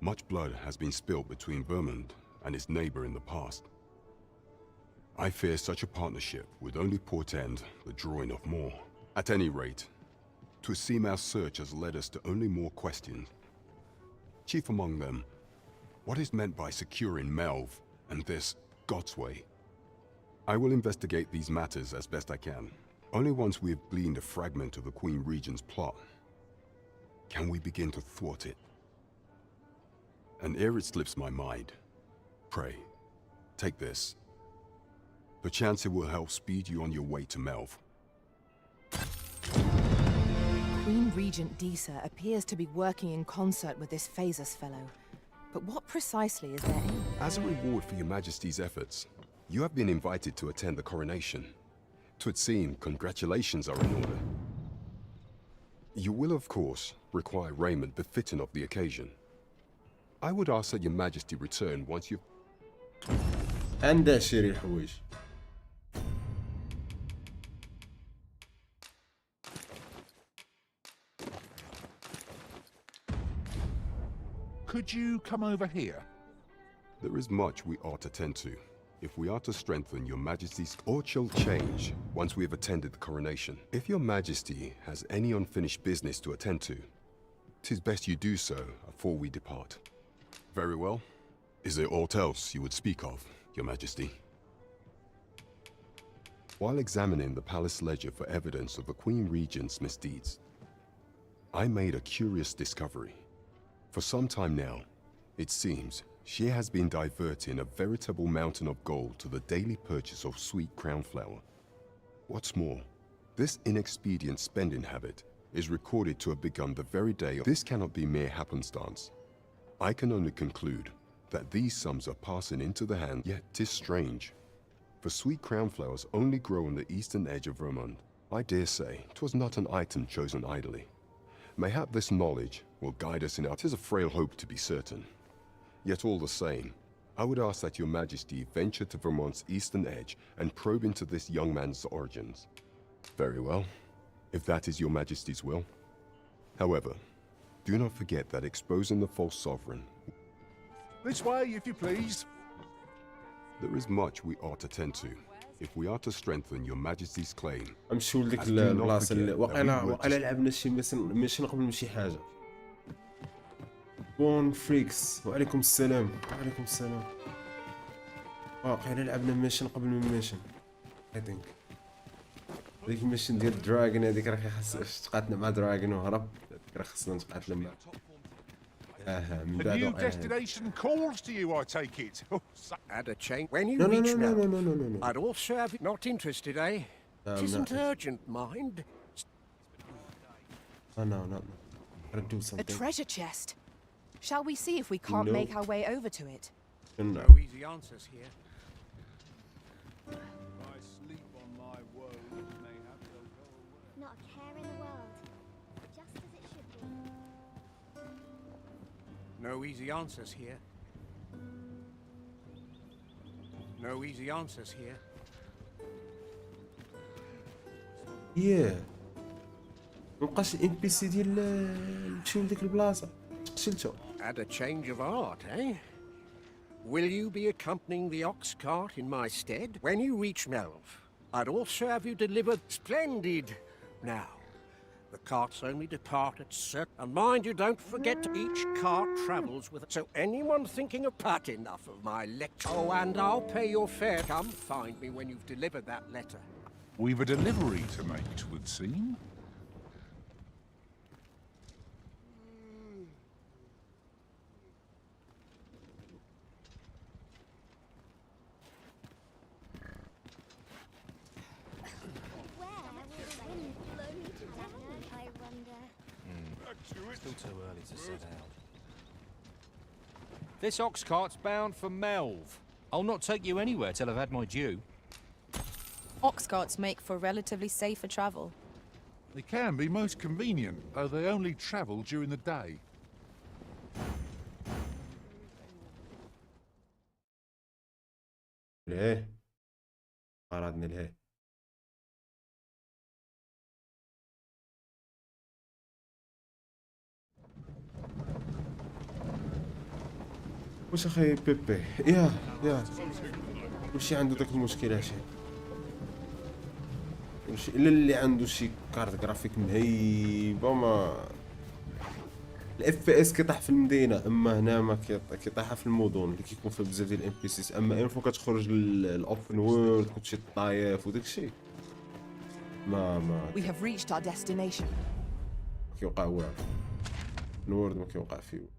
much blood has been spilled between Vermund and its neighbor in the past. I fear such a partnership would only portend the drawing of more. At any rate, 'twould seem our search has led us to only more questions. Chief among them, what is meant by securing Melv and this Godsway? I will investigate these matters as best I can. Only once we have gleaned a fragment of the Queen Regent's plot can we begin to thwart it. And ere it slips my mind, pray, take this. Perchance it will help speed you on your way to Melv. Queen Regent Disa appears to be working in concert with this Phasus fellow. But what precisely is their aim? As a reward for your Majesty's efforts, you have been invited to attend the coronation. 'Twould seem congratulations are in order. You will, of course, require raiment befitting of the occasion. I would ask that your Majesty return once you've... عندها شري الحوايج. Could you come over here? There is much we ought to tend to if we are to strengthen your Majesty's... Or shall change once we have attended the coronation. If your Majesty has any unfinished business to attend to, 'tis best you do so afore we depart. Very well. Is there aught else you would speak of, your Majesty? While examining the palace ledger for evidence of the Queen Regent's misdeeds, I made a curious discovery. For some time now, it seems she has been diverting a veritable mountain of gold to the daily purchase of sweet crown flower. What's more, this inexpedient spending habit is recorded to have begun the very day. This cannot be mere happenstance. I can only conclude that these sums are passing into the hand, yet 'tis strange. For sweet crown flowers only grow on the eastern edge of Vermund. I dare say 'twas not an item chosen idly. Mayhap this knowledge will guide us in our... 'Tis a frail hope to be certain. Yet all the same, I would ask that your majesty venture to Vermont's eastern edge and probe into this young man's origins. Very well, if that is your majesty's will. However, do not forget that exposing the false sovereign... This way, if you please. There is much we ought to tend to, if we are to strengthen your majesty's claim. نمشيو لديك البلاصه اللي وقيلا لعبنا شي ميشن قبل من شي حاجه. بون فريكس وعليكم السلام. وعليكم السلام. وقيلا لعبنا ميشن قبل من ميشن. I think. ديك الميشن ديال دراجون هذيك راه خاص تقاتلنا مع دراجون وهرب. راه خاصنا نتقاتلوا معاه. من بعد A new destination calls to you, I take it. Add a change when you No, reach now. no. I'd also have it not interested, eh? It isn't urgent, mind. Oh no. Gotta do A something. treasure chest. Shall we see if we can't No. make our way over to it? No. No easy answers here. I sleep on my woes, mayhap they'll go away. Not a care in the world. Just as it should be. No easy answers here. No easy answers here. Yeah. مبقاش الام بي سي ديال نمشيو لديك البلاصه. قتلته. Add a change of art, eh? Will you be accompanying the ox cart in my stead? When you reach Melv, I'd also have you deliver splendid. Now, the carts only depart at certain... And mind you, don't forget each cart travels with... So anyone thinking of part enough of my lecture... Oh, and I'll pay your fare. Come find me when you've delivered that letter. We've a delivery to make, 'twould seem. Still too early to set out. This ox cart's bound for Melv. I'll not take you anywhere till I've had my due. Ox carts make for relatively safer travel. They can be most convenient, though they only travel during the day. ليه أرادني ليه. واش اخي بيبي يا كلشي عنده داك المشكله شي كلشي الا اللي عنده شي كارت جرافيك مهيبه ما الاف بي اس كيطيح في المدينه اما هنا ما كيطيح في المدن اللي كيكون فيها بزاف ديال الام بي سيس اما اين فوا كتخرج للاوبن وورلد كتمشي طايف وداك الشيء ما We have reached our destination. كيوقع والو الورد ما كيوقع فيه.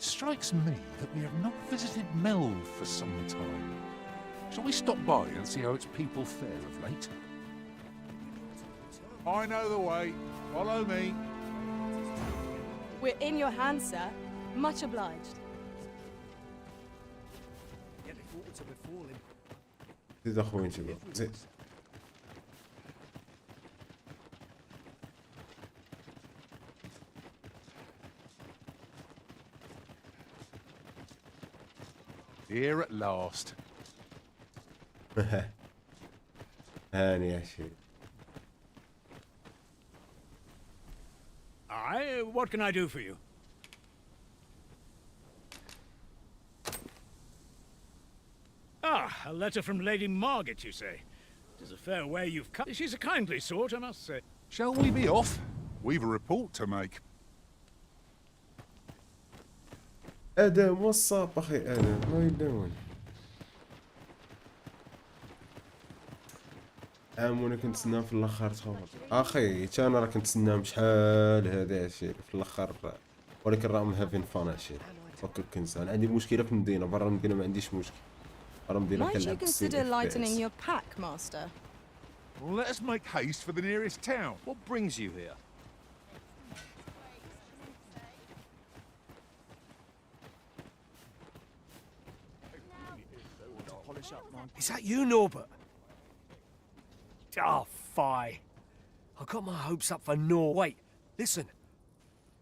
It strikes me that we have not visited Melv for some time. Shall we stop by and see how its people fare of late? I know the way. Follow me. We're in your hands, sir. Much obliged. زيد اخويا انتبه زيد. Here at last. هاني يا شيخ. What can I do for you? Ah, a letter from Lady Margaret, you say? It is a fair way you've come. She's a kindly sort, I must say. Shall we be off? We've a report to make. ادم وصاپ اخي ادم ما يدون وانا كنتسناهم في الاخر تصور اخي حتى انا راه كنتسناهم بشحال هذا الشيء في الاخر ولكن راهم هافين فان هادشي فك كنسى انا عندي مشكله في المدينه برا المدينه ما عنديش مشكل برا المدينه Might you كنلعب consider lightening your pack, Master? Well, let us make haste for the nearest town. What brings you here? Is that you, Norbert? Oh, fie. I got my hopes up for Nor. Wait, listen.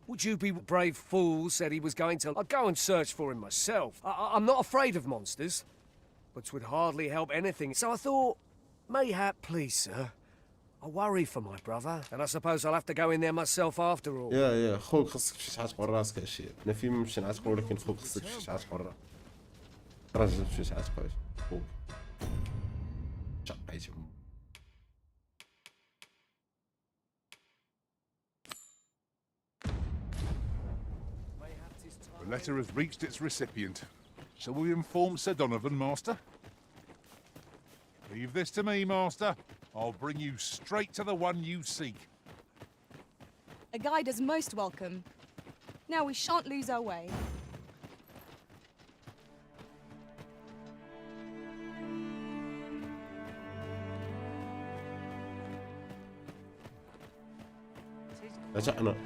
Would you be brave fool said he was going to... I'd go and search for him myself. I'm not afraid of monsters, but 'twould hardly help anything. So I thought, mayhap, please, sir. I worry for my brother, and I suppose I'll have to go in there myself after all. يا خوك خصك تمشي تعاتق راسك هادشي. انا فين ما نمشي نعاتق ولكن خوك خصك تمشي تعاتق برا. راجل تمشي تعاتق خوك. شقيتهم. The letter has reached its recipient. Shall we inform Sir Donovan, Master? Leave this to me, Master. I'll bring you straight to the one you seek. A guide is most welcome. Now we shan't lose our way. رجعنا.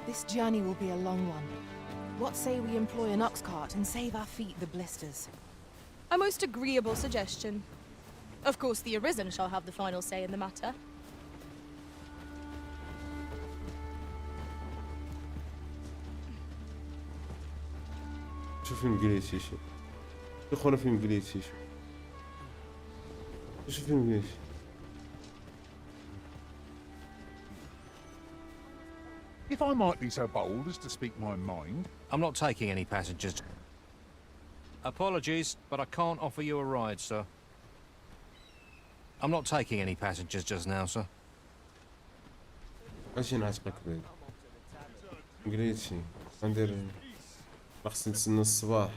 This journey will be a long one. What say we employ an ox cart and save our feet the blisters? A most agreeable suggestion. Of course, the Arisen shall have the final say in the matter. شوف فيلم انجليزي شو اخونا فيلم انجليزي شو فيلم انجليزي If I might be so bold as to speak my mind... I'm not taking any passengers. Apologies, but I can't offer you a ride, sir. I'm not taking any passengers just now, sir. اجي نعتقك بعد انجليزي غندير خصني نتسنى الصباح.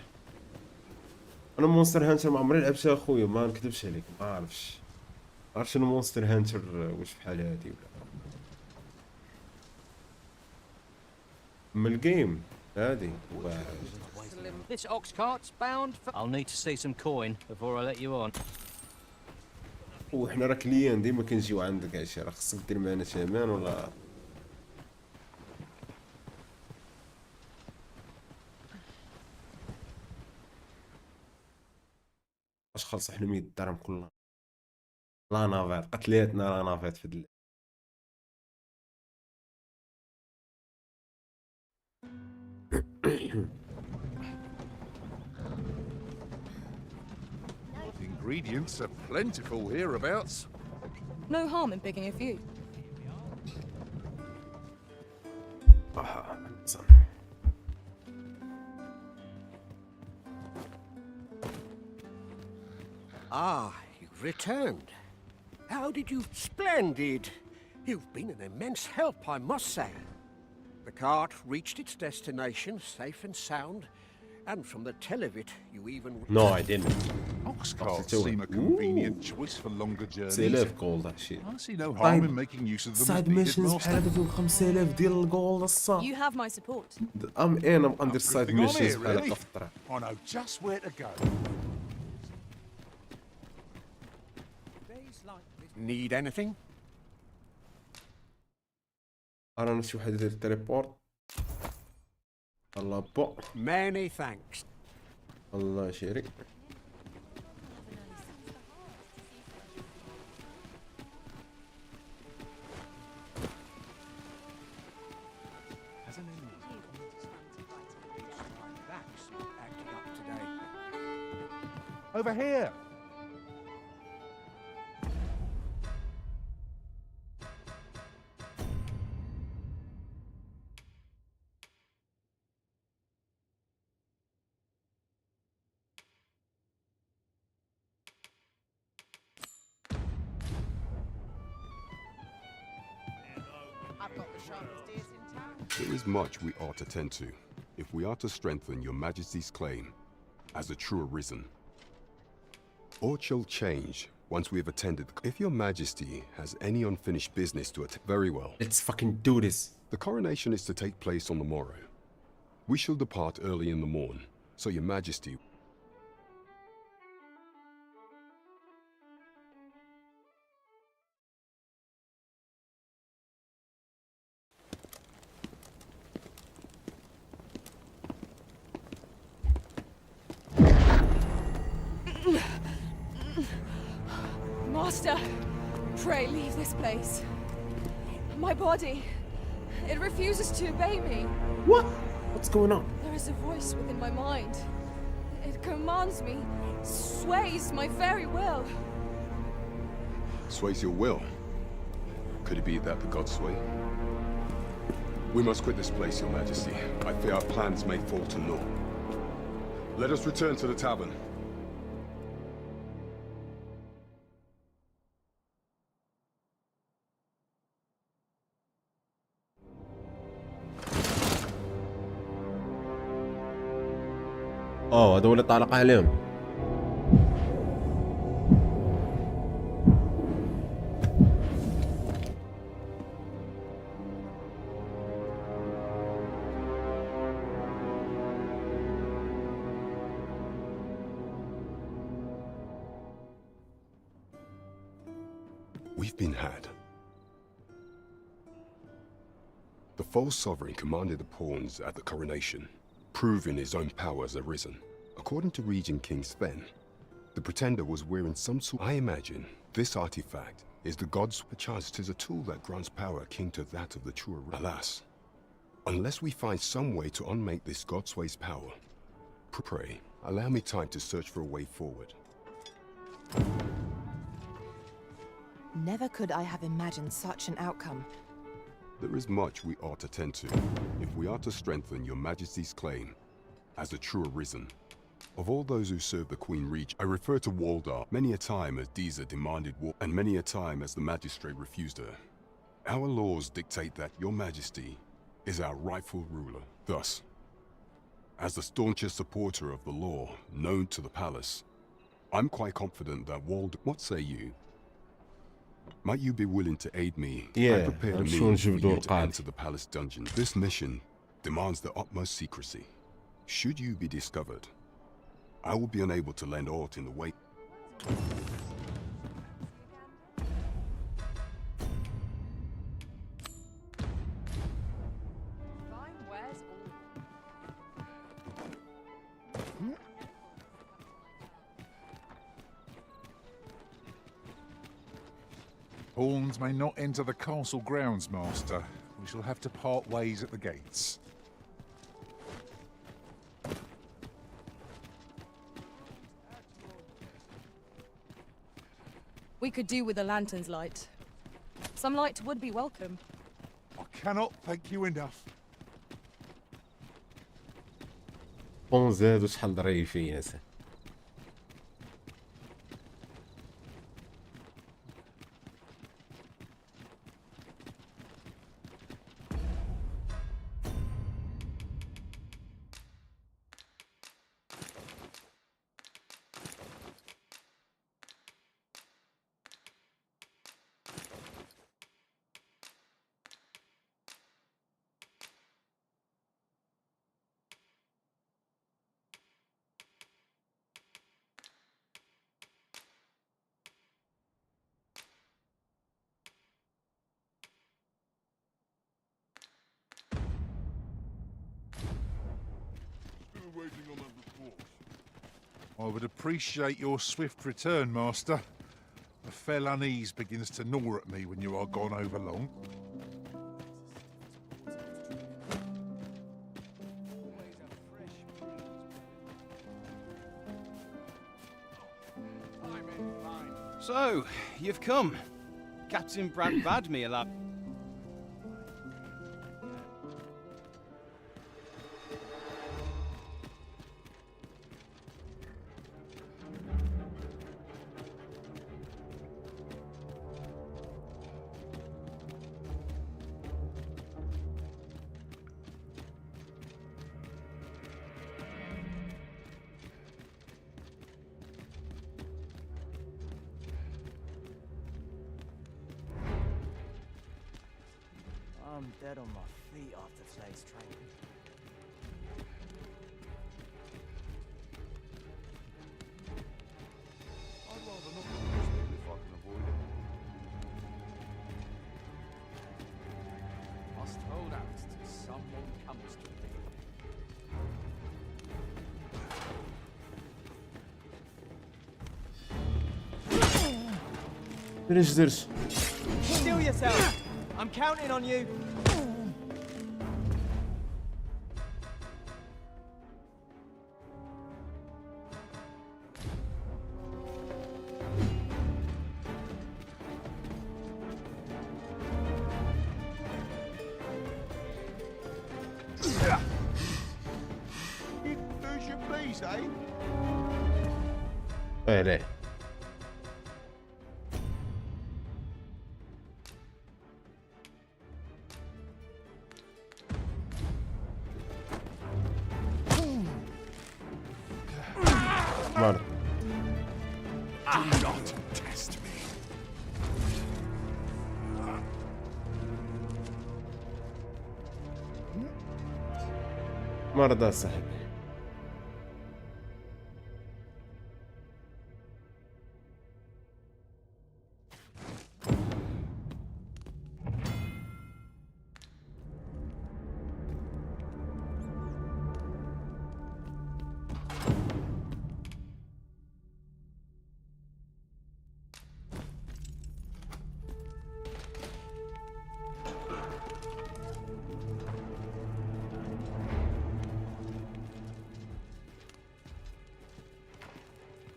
انا مونستر هانتر ما عمري لعبتها اخويا ما نكذبش عليك ما عرفتش شنو مونستر هانتر واش بحال هادي ولا اما الجيم هادي This ox cart's bound for... I'll need to see some coin before I let you on. وحنا راه كليان ديما كنجيو عندك عشي راه خصك دير معنا ثمن ولا اش خلص حنا 100 درهم كل لا نافيت قتليتنا لا نافيت في الليل. Ingredients are plentiful hereabouts. No harm in picking a few. Ah, you've returned. How did you... Splendid! You've been an immense help, I must say. The cart reached its destination safe and sound, and from the tell of it, you even... No, I didn't. Ox carts seem a convenient choice for longer journeys. 5000 gold هادشي. I see no harm in making use of them as side needed, missions Master. بحال هادو فيهم 5000 ديال الجولد الصا. You have my support. انا نبقى ندير سايد Drifting on ميشنز here, بحال really. هكا في الطريق. I know just where to go. Need anything? انا شي واحد يدير التليبورت. الله بو. Many thanks. الله شيري. Over here. There is much we ought to tend to, if we are to strengthen your Majesty's claim as a true Arisen. Aught shall change once we have attended. If your Majesty has any unfinished business to attend, very well. Let's fucking do this. The coronation is to take place on the morrow. We shall depart early in the morn, so your majesty... Master, pray leave this place. My body, it refuses to obey me. What? What's going on? There is a voice within my mind. It commands me, sways my very will. Sways your will? Could it be that the gods sway? We must quit this place, your majesty. I fear our plans may fall to naught. Let us return to the tavern. هذا هو اللي طالق عليهم. We've been had. The false sovereign commanded the pawns at the coronation, proving his own power has arisen. According to Regent King Sven, the pretender was wearing some sort... I imagine this artifact is the gods. Perchance 'tis a tool that grants power akin to that of the true. Alas, unless we find some way to unmake this godsway's power, pray, allow me time to search for a way forward. Never could I have imagined such an outcome. There is much we ought to tend to, if we are to strengthen your majesty's claim as the true arisen. Of all those who serve the Queen Regent, I refer to Waldar many a time as Disa demanded war, and many a time as the magistrate refused her. Our laws dictate that your majesty is our rightful ruler. Thus, as the staunchest supporter of the law known to the palace, I'm quite confident that what say you? Might you be willing to aid me? Yeah, I prepared a means for you to enter the palace dungeon. This mission demands the utmost secrecy. Should you be discovered, I will be unable to lend aught in the wake. Pawns may not enter the castle grounds, Master. We shall have to part ways at the gates. We could do with a lantern's light. Some light would be welcome. I cannot thank you enough. بون زادو شحال ظريفين يا سا. I would appreciate your swift return, Master. A fell unease begins to gnaw at me when you are gone over long. So, you've come. Captain Brad bade me allow. I'm dead on my feet after today's training. علاش درت؟ Steel yourself. I'm counting on you. Lose your please, eh? لا مرض. Do not test me. مرضى صاحبي.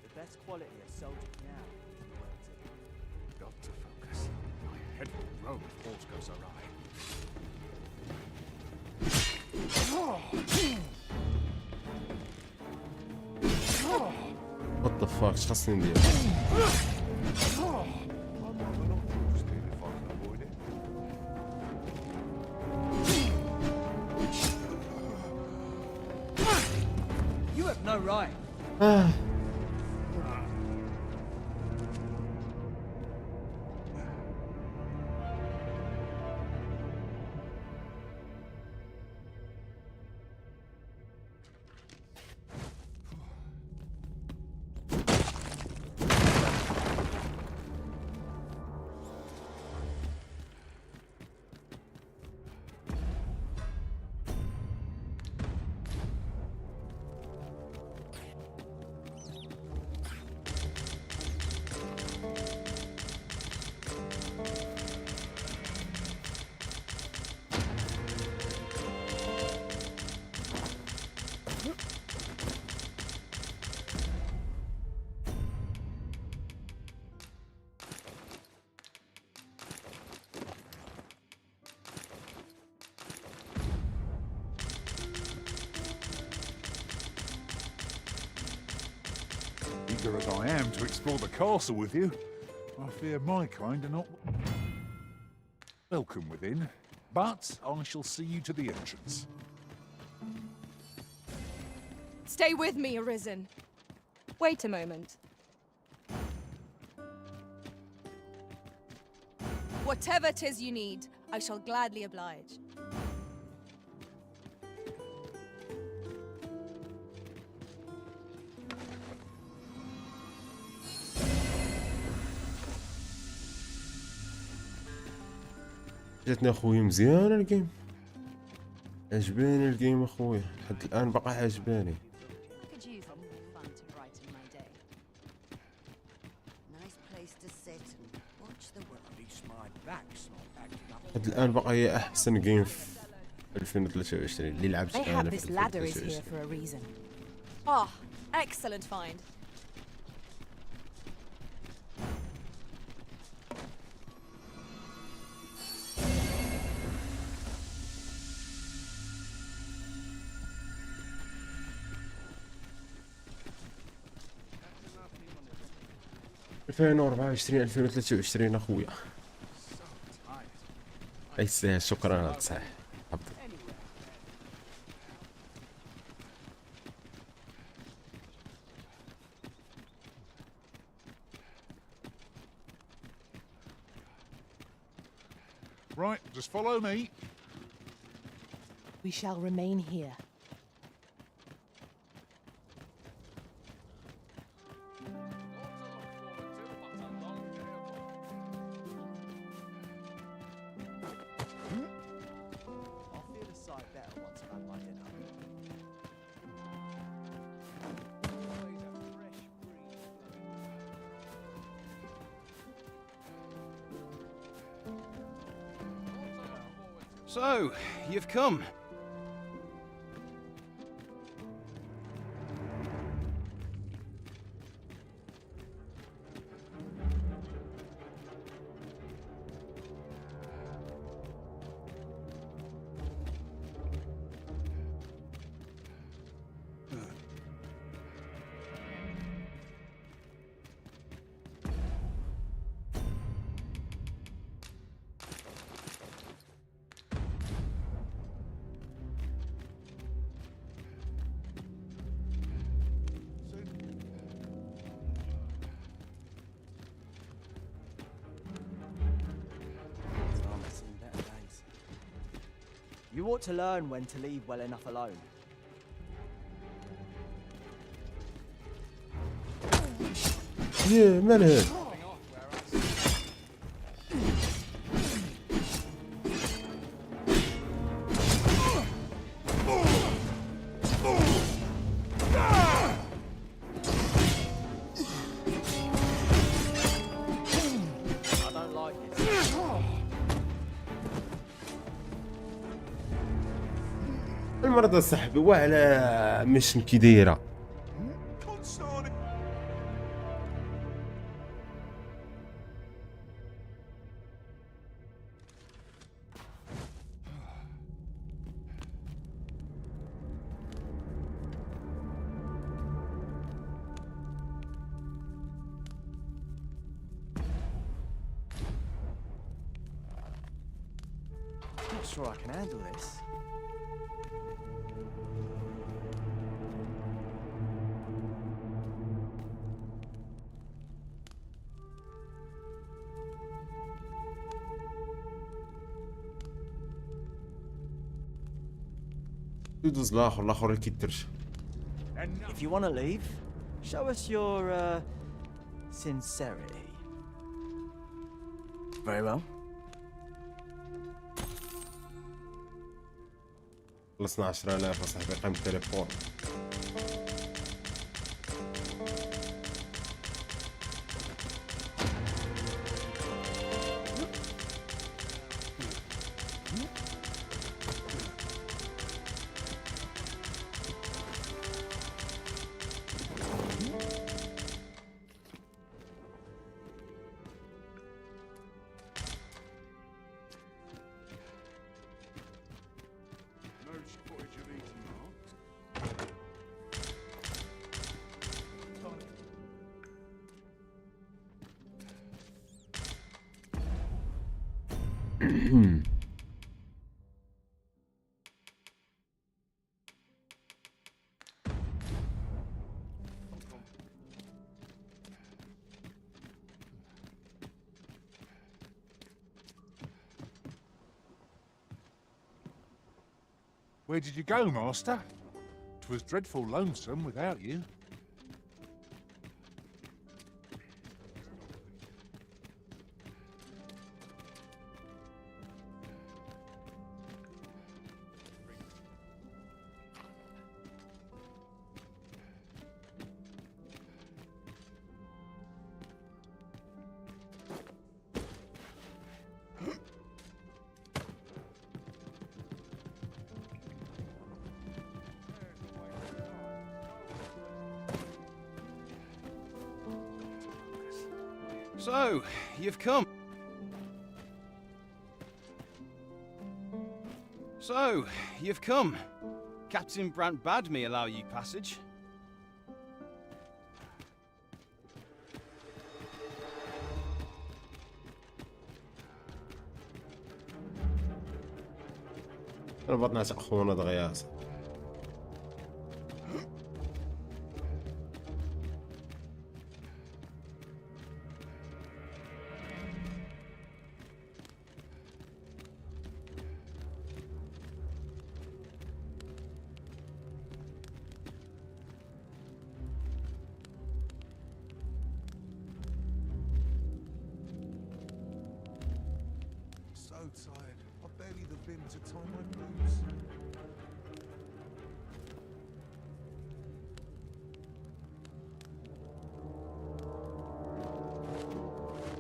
The best quality is sold now. Got to focus. My head will roll if balls goes awry. What the fuck خاصني ندير؟ You have no right. Eager as I am to explore the castle with you, I fear my kind are not welcome within, but I shall see you to the entrance. Stay with me, Arisen. Wait a moment. Whatever 'tis you need, I shall gladly oblige. جاتني اخويا مزيان الجيم، عجباني الجيم اخويا، لحد الان باقا عجباني. Could use a more fun to brighten my day. Nice place to sit and watch the world. At least my back's not acting up. لحد الان باقا هي احسن جيم في 2023 اللي لعبت They have انا this في ladder is 2023. here for a reason. Ah, excellent find. ألفين وربعة وعشرين 2023 اخويا. يستاهل، شكرا صح. Right, just follow me. We shall remain here. I'll feel a sight better once I've had my dinner. So, you've come. You ought to learn when to leave well enough alone. ياه من هاد؟ I don't like it. المرضى صاحبي وعلى مشن كي دايره. Not sure I can handle this. يدوز الاخر الاخر كيدرش. If you want to leave, show us your sincerity. Very well. خلصنا 10000 اصاحبي قيمة التليفون. Where did you go, Master? 'Twas dreadful lonesome without you. So, you've come. So, you've come. Captain Brant bade me allow you passage. ربطنا اخونا دغياس. So tired. I've barely the vim to tie my boots.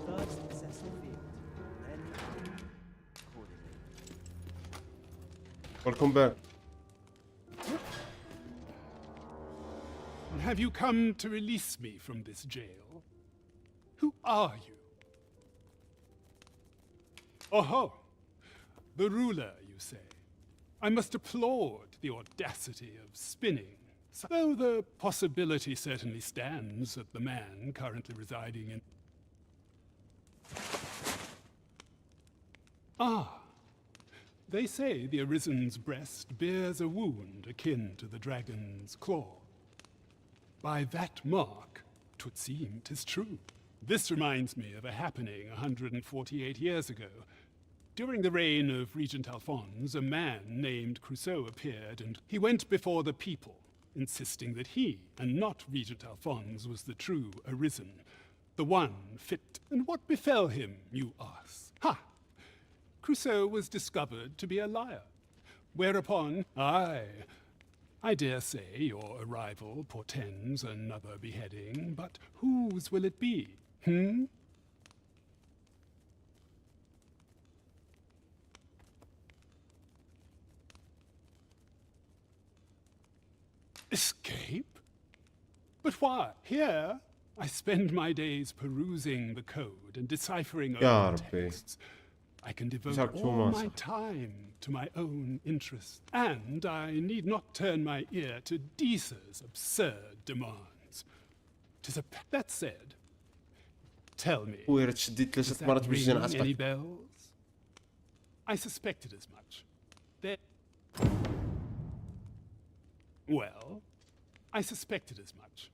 First, assess the field, then accordingly. Welcome back. Have you come to release me from this jail? Who are you? Oh, the ruler, you say. I must applaud the audacity of spinning. Though the possibility certainly stands that the man currently residing in... Ah, they say the Arisen's breast bears a wound akin to the dragon's claw. By that mark, 'twould seem 'tis true. This reminds me of a happening 148 years ago. During the reign of Regent Alphonse, a man named Crusoe appeared, and he went before the people, insisting that he, and not Regent Alphonse, was the true Arisen, the one fit. And what befell him, you ask? Ha! Crusoe was discovered to be a liar. Whereupon, I dare say your arrival portends another beheading, but whose will it be, Escape? But why? Here, I spend my days perusing the code and deciphering old texts. I can devote all my time to my own interests, and I need not turn my ear to Disa's absurd demands. That said, tell me, does that ring any bells? I suspected as much. Well, I suspected as much.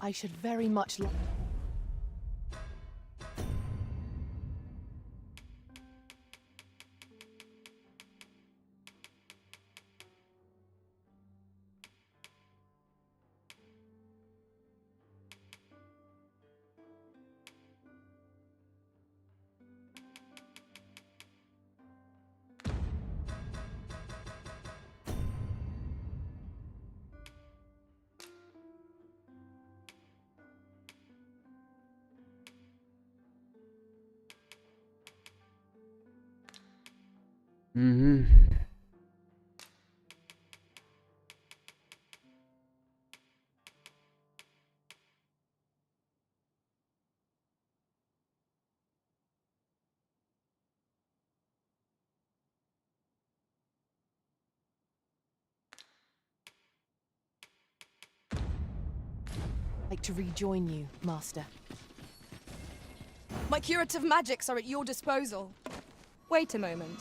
I should very much like... like to rejoin you, Master. My curative magics are at your disposal. Wait a moment.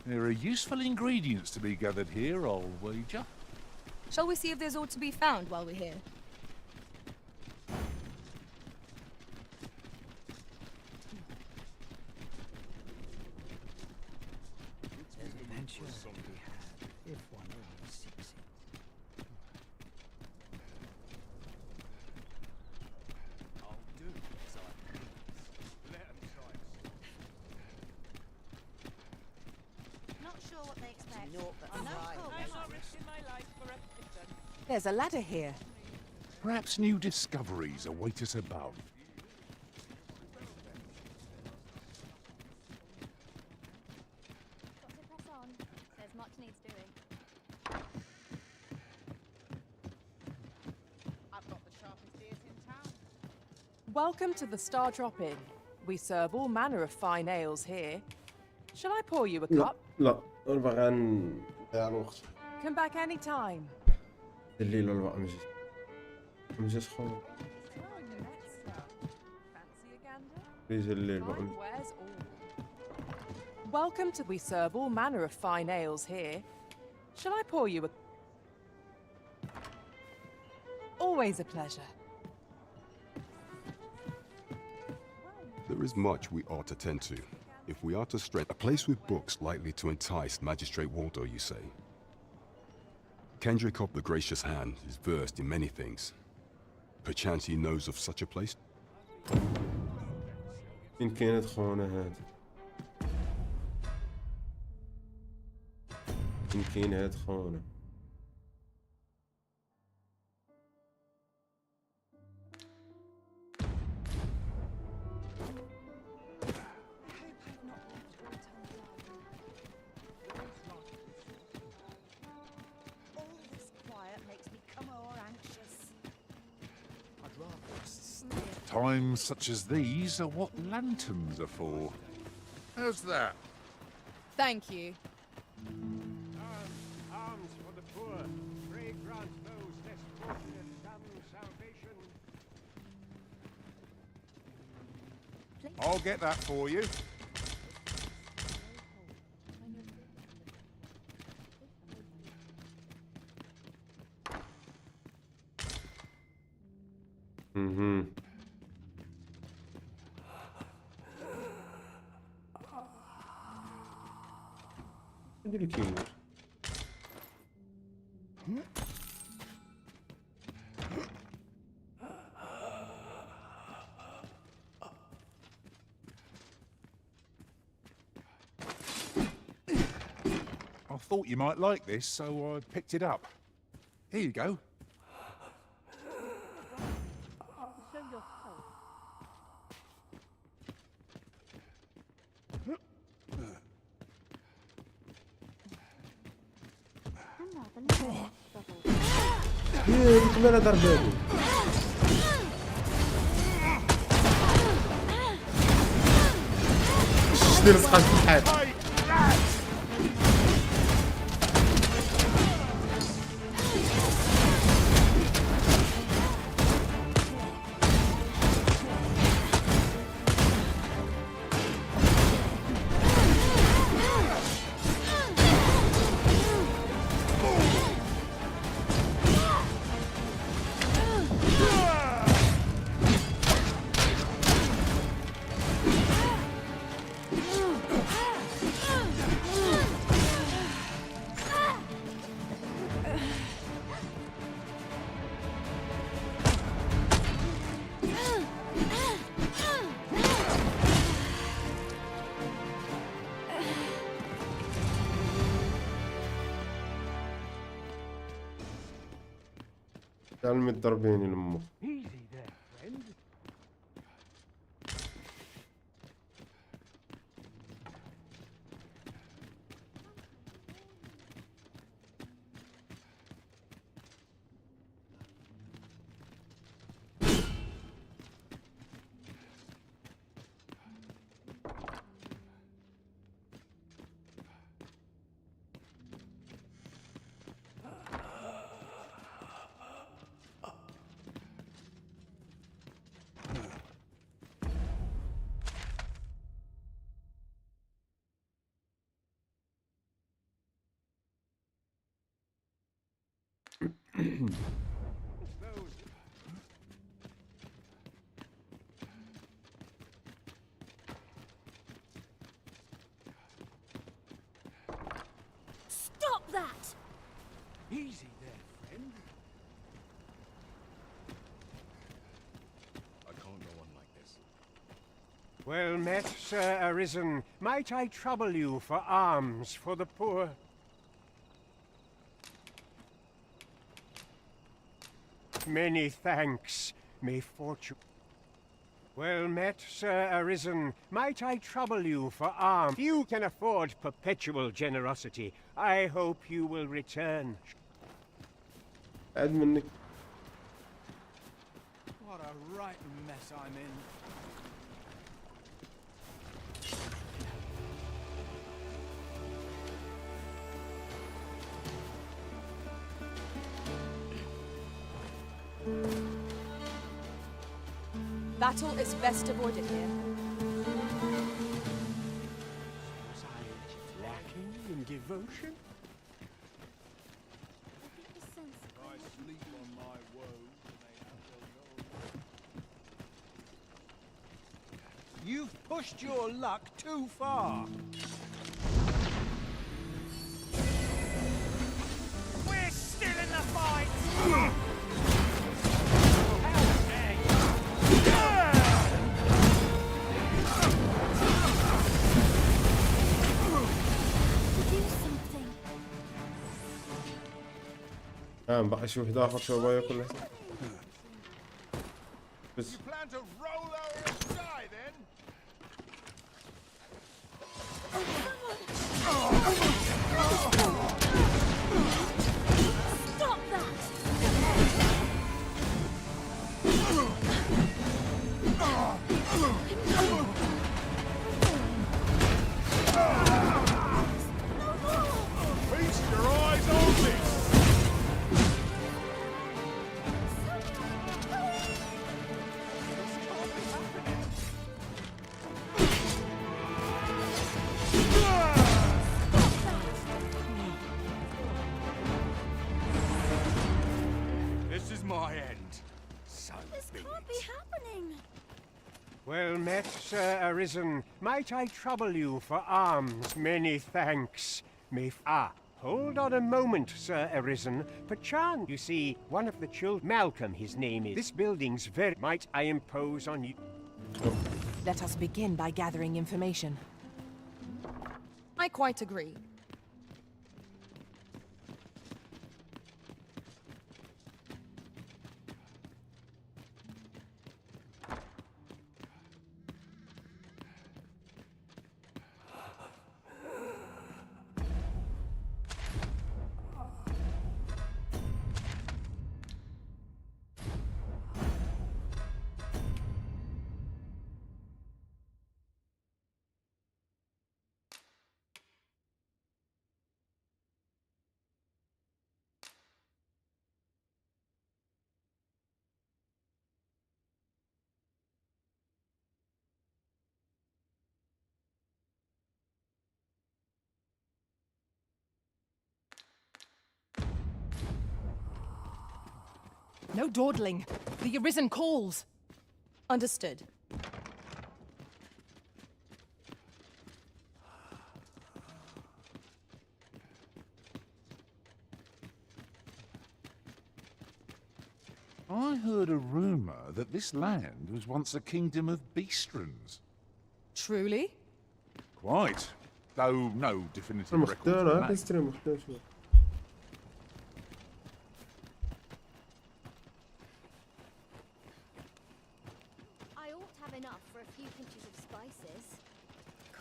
There are useful ingredients to be gathered here, I'll wager. Shall we see if there's aught to be found while we're here? There's a ladder here. Perhaps new discoveries await us above. Got to press on. There's much needs doing. I've got the sharpest ears in town. Welcome to the Star Drop Inn. We serve all manner of fine ales here. Shall I pour you a لا cup? لا انا باغي نضيع الوقت. Come back any time. الليل والبقى ما جاش خويا. يجي الليل بقى. Welcome to. We serve all manner of fine ales here. Shall I pour you a? Always a pleasure. There is much we ought to tend to. If we are to strengthen a place with books likely to entice Magistrate Waldo, you say. Kendrick of the Gracious Hand is versed in many things. Perchance he knows of such a place? فين كاينات خونا هاد؟ فين كاين هاد خونا؟ Times such as these are what lanterns are for. How's that? Thank you. Arms for the poor. Pray grant those less fortunate some salvation. I'll get that for you. ندير لك يموت. I thought you might like this, so I picked it up. Here you go. نتمنا ضرباني. شنو لصقات في الحيط؟ قال متضربين لمو. Easy there, friend. Stop that! Easy there, friend. I can't go on like this. Well met, Sir Arisen. Might I trouble you for alms for the poor? Many thanks. May fortune... Well met, Sir Arisen. Might I trouble you for alms? You can afford perpetual generosity. I hope you will return. عاد منك. What a right mess I'm in. Battle is best avoided here. Was I lacking in devotion? I sleep on my woes, they have to know. You've pushed your luck too far. We're still in the fight! بقى شي وحده اخر شو باغي ياكل بس. You plan to roll over and die then? Stop that! Feast your eyes on this! This is my end. So This be can't it. be happening. Well met, Sir Arisen. Might I trouble you for alms? Many thanks. Hold on a moment, Sir Arisen. Perchance, you see, one of the children... Malcolm, his name is. This building's very... Might I impose on you... Let us begin by gathering information. I quite agree. No dawdling. The Arisen calls. Understood. I heard a rumour that this land was once a kingdom of beastrons. Truly? Quite. Though no definitive record. مختار كيستري مختار شو. I ought to have enough for a few pinches of spices.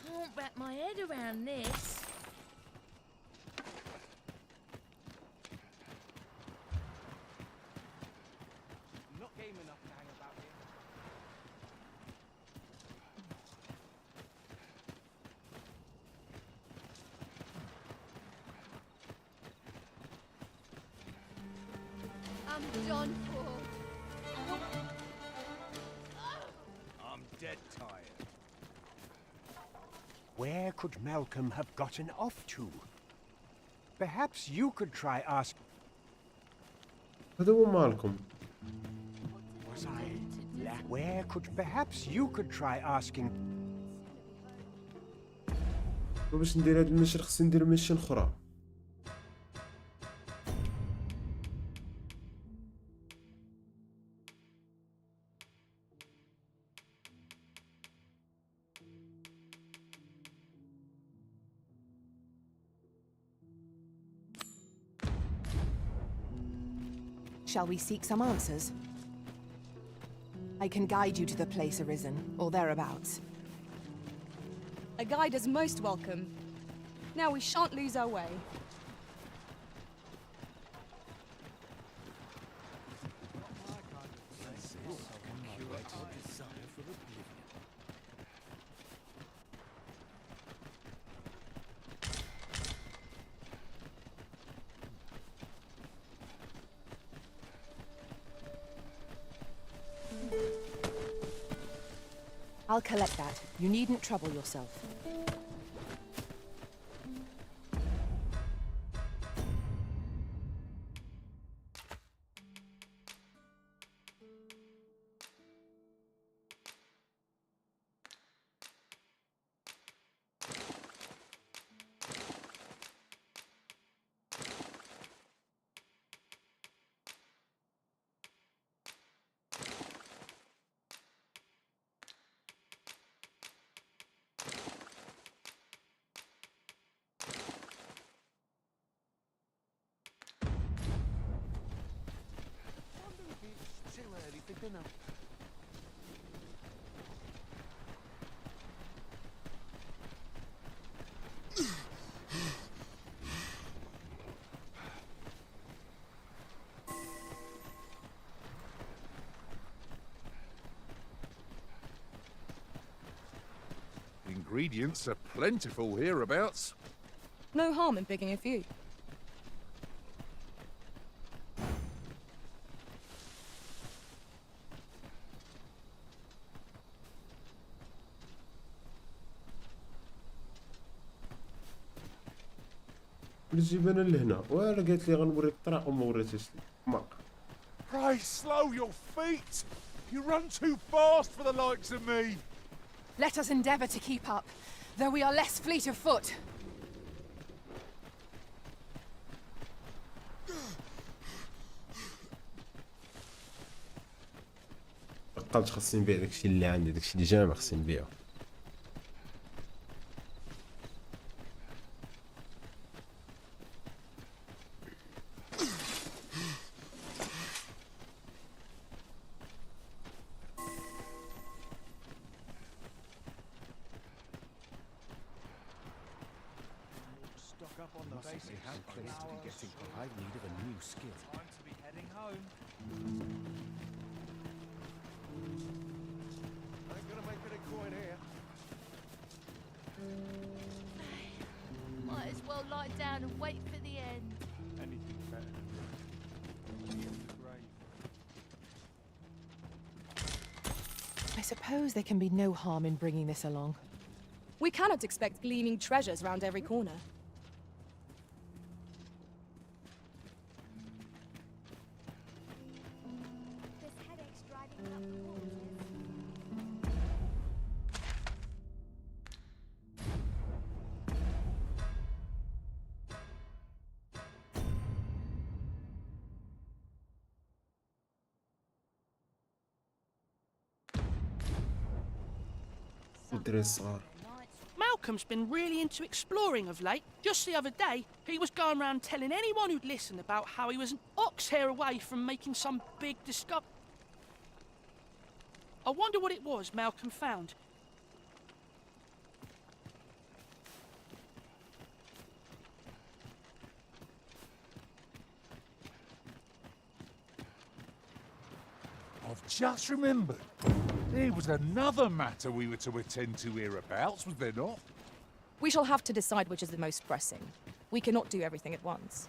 Can't wrap my head around this. Not game enough to hang about here. I'm done for. I'm dead tired. Where could Malcolm have gotten off to? Perhaps you could try ask... هذا هو مالكم. Was I... Where could... Perhaps you could try asking... باش ندير هاد المشي خصني ندير ميشن اخرى. Shall we seek some answers? I can guide you to the place arisen, or thereabouts. A guide is most welcome. Now we shan't lose our way. I'll collect that. You needn't trouble yourself. Ingredients are plentiful hereabouts. No harm in picking a few. الجبانة لهنا ولا قالت لي غنوريك الطريق وما وريتهاش لي ماق. Pray slow your feet. You run too fast for the likes of me. Let us endeavor to keep up, though we are less fleet of foot. بقالت خاصني نبيع داكشي اللي عندي، داكشي اللي جامع خاصني نبيعو. Might as well lie down and wait for the end. Anything better than the grave. I suppose there can be no harm in bringing this along. We cannot expect gleaming treasures round every corner. This headache's driving me up the walls. الدراري الصغار. Malcolm's been really into exploring of late. Just the other day, he was going around telling anyone who'd listen about how he was an ox hair away from making some big discovery. I wonder what it was Malcolm found. I've just remembered. There was another matter we were to attend to hereabouts, was there not? We shall have to decide which is the most pressing. We cannot do everything at once.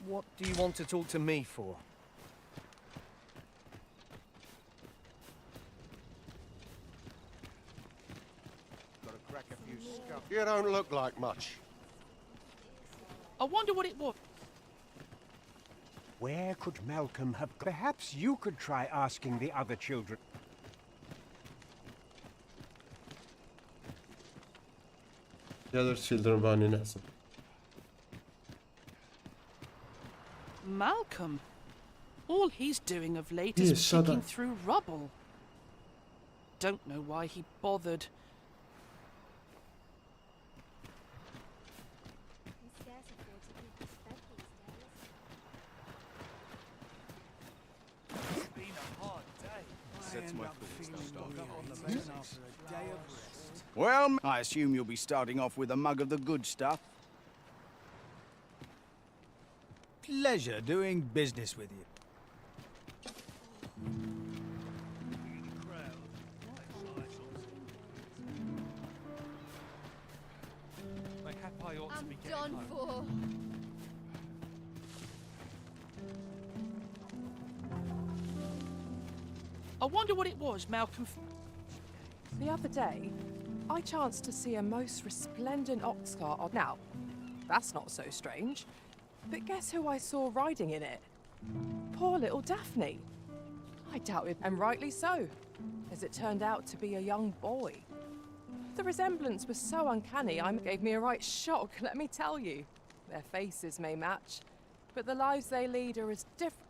What do you want to talk to me for? Gotta crack a few scuffs. You don't look like much. I wonder what it was. Where could Malcolm have gone? Perhaps you could try asking the other children. The other children باني نحسن. Malcolm. All he's doing of late Yes, is shut picking up. through rubble. Don't know why he bothered. Can scarce afford to keep this fed these days. Well, I assume you'll be starting off with a mug of the good stuff. Pleasure doing business with you. I'm done for. I wonder what it was Malcolm... The other day, I chanced to see a most resplendent ox cart on... Now, that's not so strange. But guess who I saw riding in it? Poor little Daphne. I doubted, and rightly so, as it turned out to be a young boy. The resemblance was so uncanny, it gave me a right shock, let me tell you. Their faces may match, but the lives they lead are as different.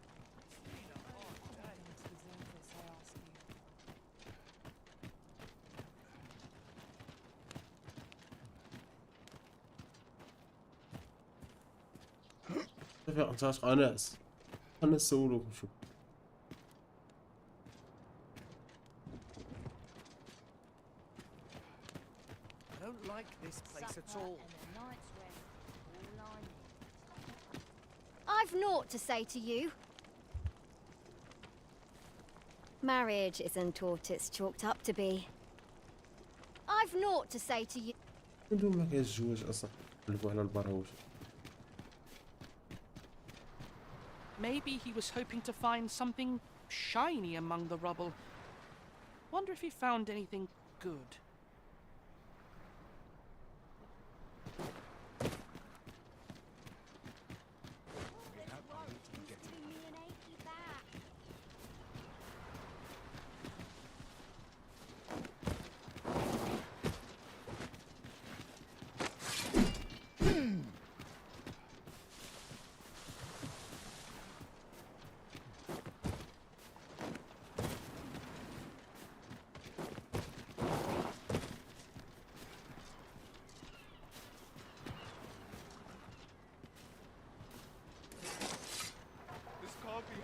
قناص نسولو نشوف. I don't like this place at all. I've naught to say to you. Marriage isn't what it's chalked up to be. I've naught to say to you. بدون ما كاين الزواج اصلا قلبوا على البراوج. Maybe he was hoping to find something shiny among the rubble. Wonder if he found anything good.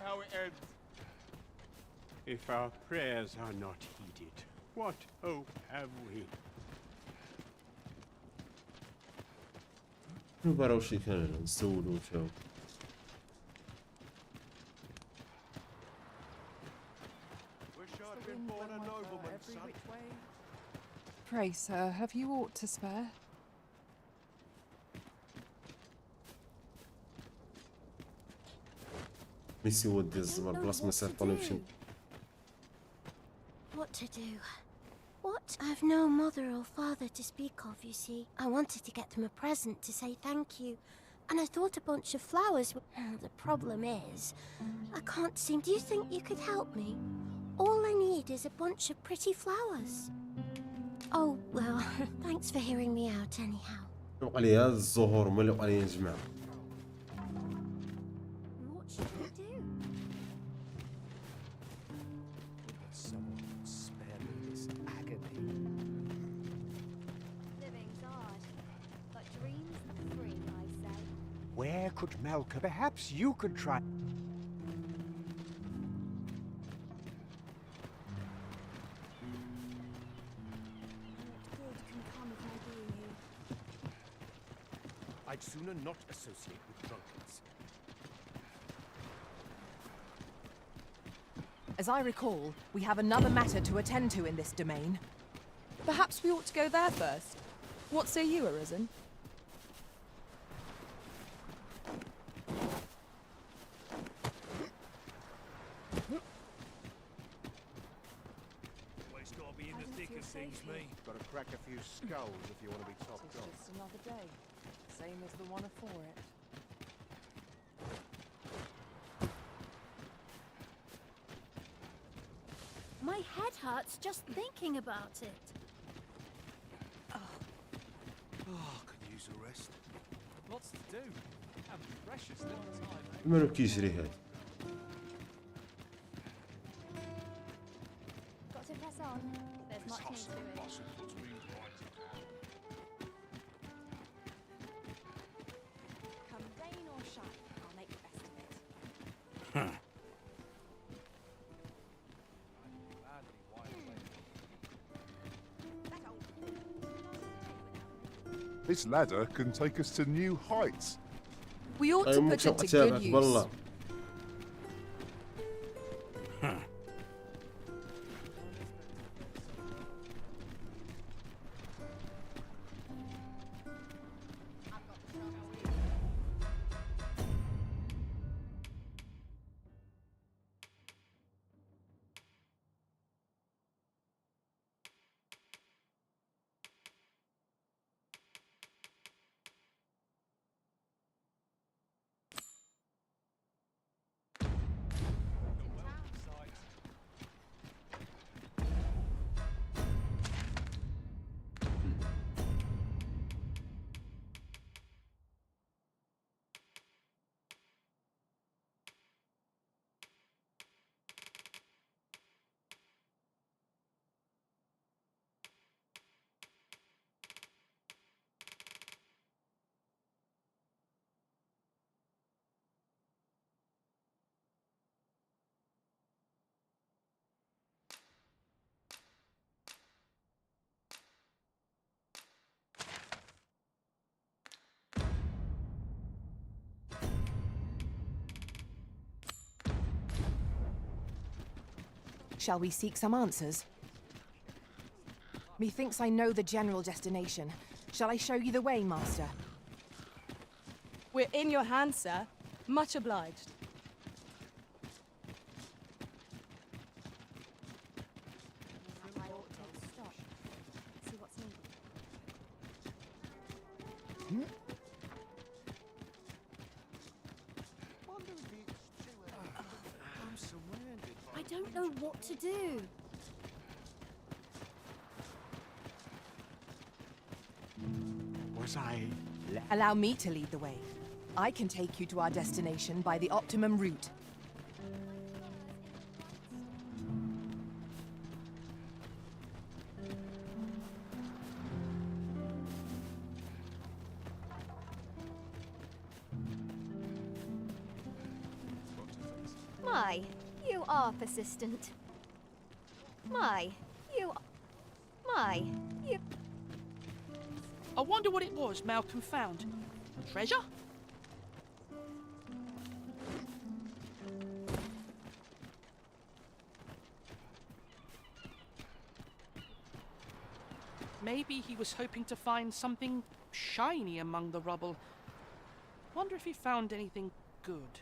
How it ends. If our prayers are not heeded, what hope have we? البراوج اللي كان نسولو فيهم. Wish I'd been born a nobleman, son. Pray, sir, have you aught to spare? ميسي ودي الزبر بلاص ما سيطلب شي. What to do? What? I've no mother or father to speak of, you see. I wanted to get them a present to say thank you. And I thought a bunch of flowers would... The problem is, I can't seem... Do you think you could help me? All I need is a bunch of pretty flowers. Oh, well, thanks for hearing me out anyhow. يبقى لي هذا الزهور ما يبقى لي نجمع. What should we do? Someone spare me this agony. Living's hard, but dreams are free, I say. Where could Malcolm? Perhaps you could try. I'd sooner not associate with drunkards. As I recall, we have another matter to attend to in this domain. Perhaps we ought to go there first. What say you, Arisen? Always gotta be in the thick of things, me. Got to crack a few skulls if you want to be top It's dog. just another day, same as the one afore it. My head hurts just thinking about it. Oh, could use a rest. Lots to do. Have a precious little time, eh? مالو كيجري هاد. Got to press on. There's much need to it. Come rain or shine, I'll make the best of it. This ladder can take us to new heights. We ought to put it to good use. والله. Shall we seek some answers? Methinks I know the general destination. Shall I show you the way, Master? We're in your hands, sir. Much obliged. I don't know what to do. Was I... Allow me to lead the way. I can take you to our destination by the optimum route. My, you are persistent. My, you... I wonder what it was Malcolm found. Treasure? Maybe he was hoping to find something shiny among the rubble. Wonder if he found anything good.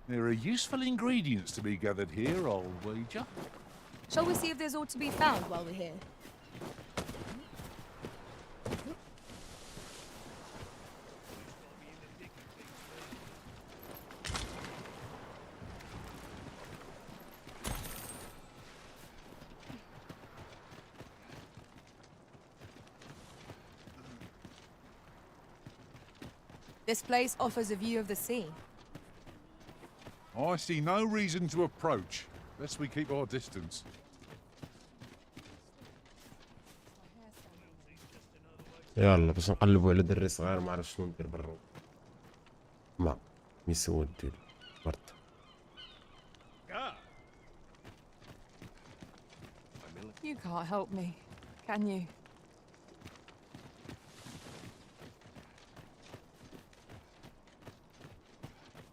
There are useful ingredients to be gathered here, I'll wager. Shall we see if there's aught to be found while we're here? This place offers a view of the sea. I see no reason to approach, lest we keep our distance. يلا باش نقلبوا على دري صغير ما عرف شنو ندير برا ما يسود ديال برد. You can't help me, can you?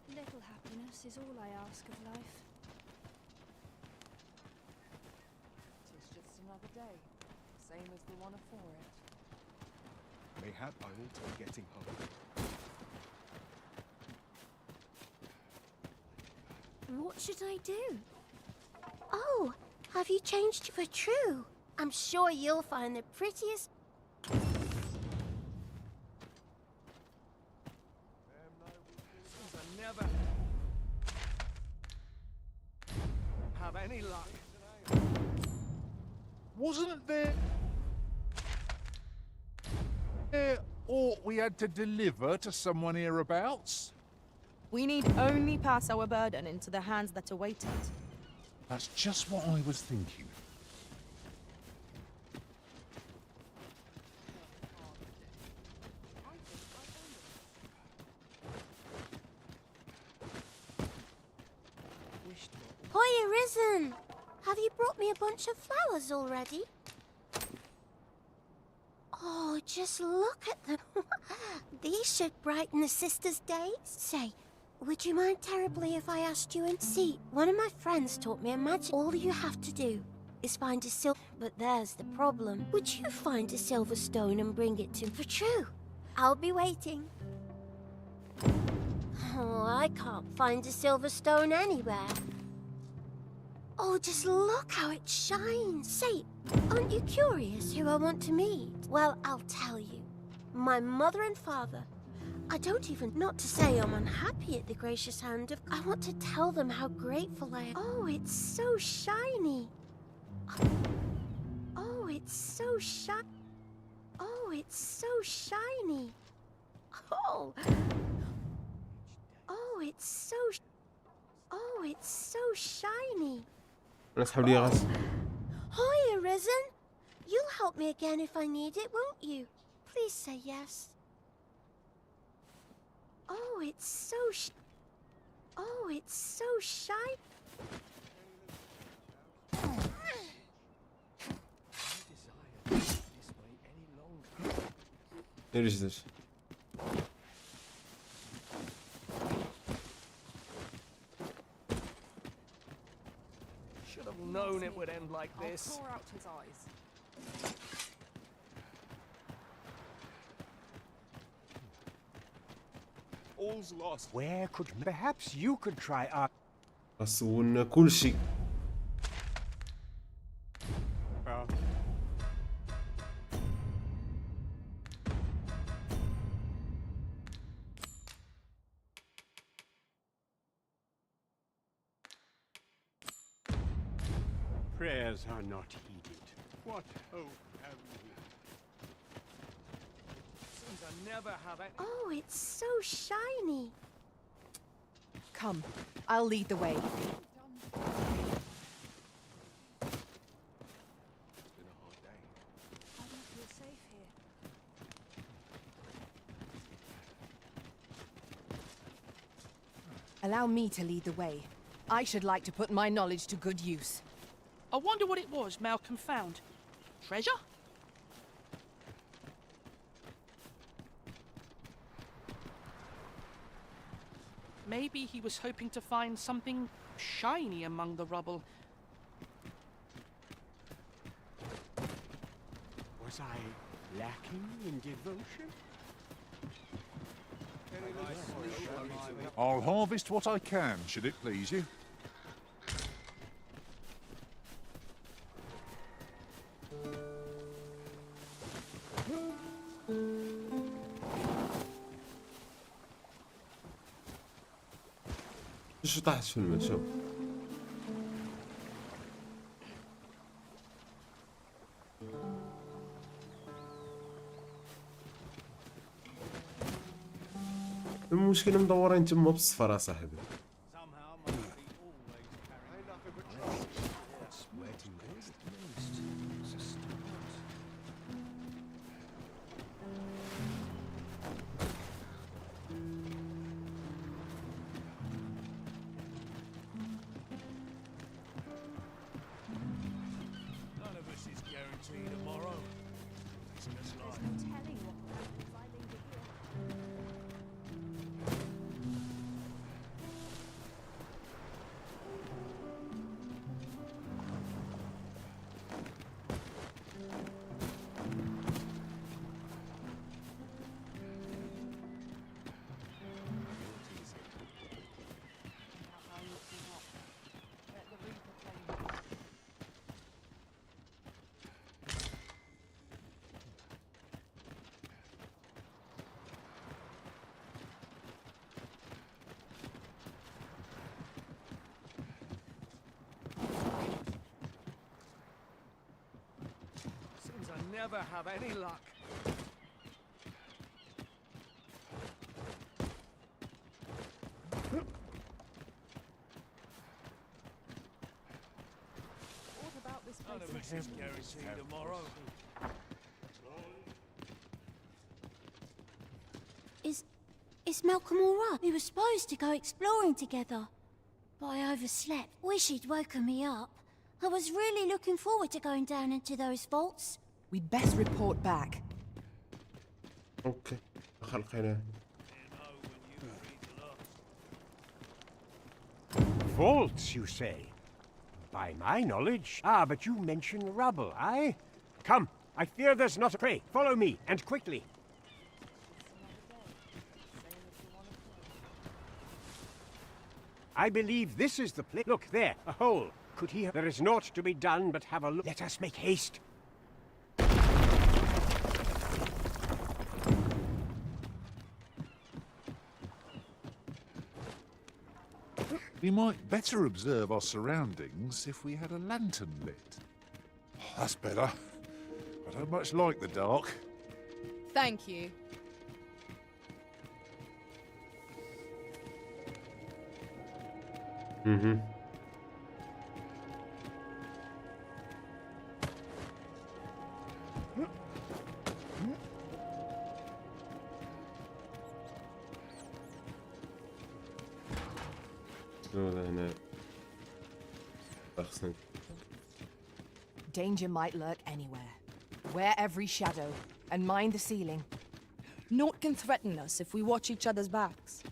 Little happiness is all I ask of life. It's just another day, same as the one afore it. Mayhap I ought to be getting home. What should I do? Oh, have you changed for true? I'm sure you'll find the prettiest... Never have any luck. Wasn't there aught we had to deliver to someone hereabouts? We need only pass our burden into the hands that await it. That's just what I was thinking. Hoy, Arisen! Have you brought me a bunch of flowers already? Oh, just look at them. These should brighten the sisters' days. Say, would you mind terribly if I asked you and see, one of my friends taught me a magic. All you have to do is find a silver. But there's the problem. Would you find a silver stone and bring it to for true? I'll be waiting. Oh, I can't find a silver stone anywhere. Oh, just look how it shines. Say, aren't you curious who I want to meet? Well, I'll tell you. My mother and father. I don't even, not to say I'm unhappy at the gracious hand of, I want to tell them how grateful I am. Oh, it's so shiny. Oh, it's so shiny. Oh, it's so shiny. Oh. Oh, it's so. Oh, it's so shiny. نسحب لي غاز. Hi, Arisen. You'll help me again if I need it, won't you? Please say yes. Oh, it's so oh, it's so shy. ايش ذا؟ Should have known it would end like this. I'll claw out his eyes. All's lost. Where could... Perhaps you could try our... غسولنا كل شيء. Prayers are not heeded. What hope have we? Seems I never have it. Oh, it's so shiny. Come, I'll lead the way. Allow me to lead the way. I should like to put my knowledge to good use. I wonder what it was Malcolm found. Treasure? Maybe he was hoping to find something shiny among the rubble. Was I lacking in devotion? I'll harvest what I can, should it please you. شو طاحت في الماء شوف. المشكلة مدورين تما بالصفر صاحبي. Never have any luck. What about this place? None of us is guaranteed tomorrow. Is Malcolm all right? We were supposed to go exploring together, but I overslept. Wish he'd woken me up. I was really looking forward to going down into those vaults. We'd best report back. اوكي خلقنا. Vaults, you say? By my knowledge. Ah, but you mention rubble, aye? Come, I fear there's not a prey. Follow me, and quickly. I believe this is the place. Look, there, a hole. Could he have... There is naught to be done but have a look. Let us make haste. We might better observe our surroundings if we had a lantern lit. That's better. I don't much like the dark. Thank you. Mm-hmm. Danger might lurk anywhere. Wear every shadow, and mind the ceiling. Naught can threaten us if we watch each other's backs.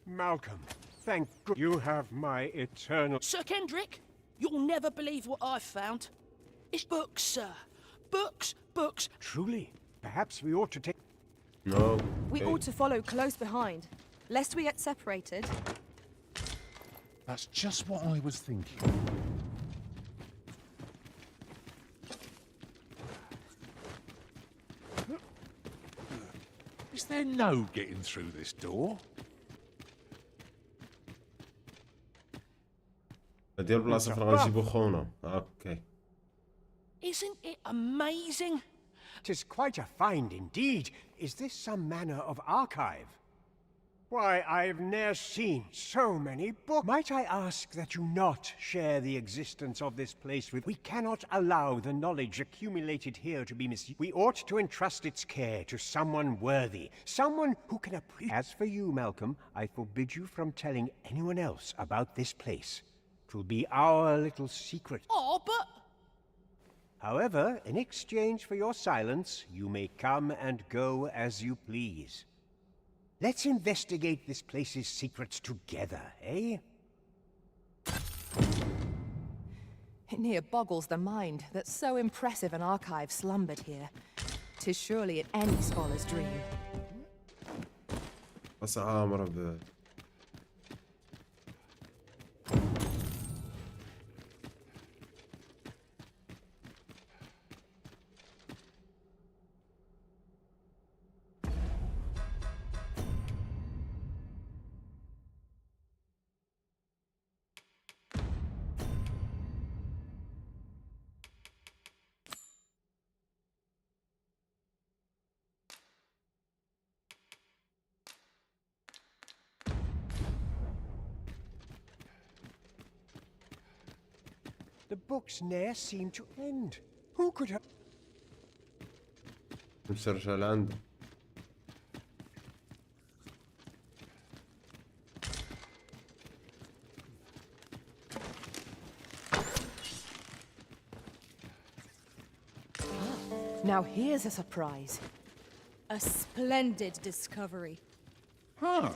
Malcolm, thank God you have my eternal... Sir Kendrick, you'll never believe what I've found. It's books, sir. Books, books. Truly? Perhaps we ought to take... No. We ought to follow close behind, lest we get separated. That's just what I was thinking. Is there no getting through this door? ديال بلاصة فين غنجيبو خونا. اوكي. Isn't it amazing? 'Tis quite a find indeed. Is this some manner of archive? Why, I've ne'er seen so many books. Might I ask that you not share the existence of this place with... We cannot allow the knowledge accumulated here to be misused. We ought to entrust its care to someone worthy, someone who can appreciate... As for you, Malcolm, I forbid you from telling anyone else about this place. 'Twill be our little secret. Oh, but... However, in exchange for your silence, you may come and go as you please. Let's investigate this place's secrets together, eh? It near boggles the mind that so impressive an archive slumbered here. 'Tis surely in any scholar's dream. بس عامر ب The books ne'er seem to end. Who could have... نسرش على عنده. Now here's a surprise. A splendid discovery. Huh.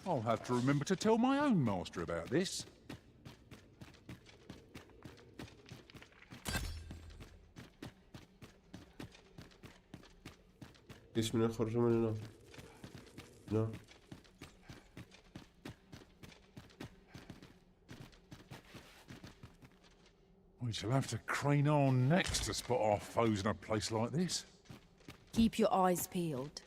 I'll have to remember to tell my own master about this. ليش من يخرجوا من هنا؟ لا. We shall have to crane our necks to spot our foes in a place like this. Keep your eyes peeled.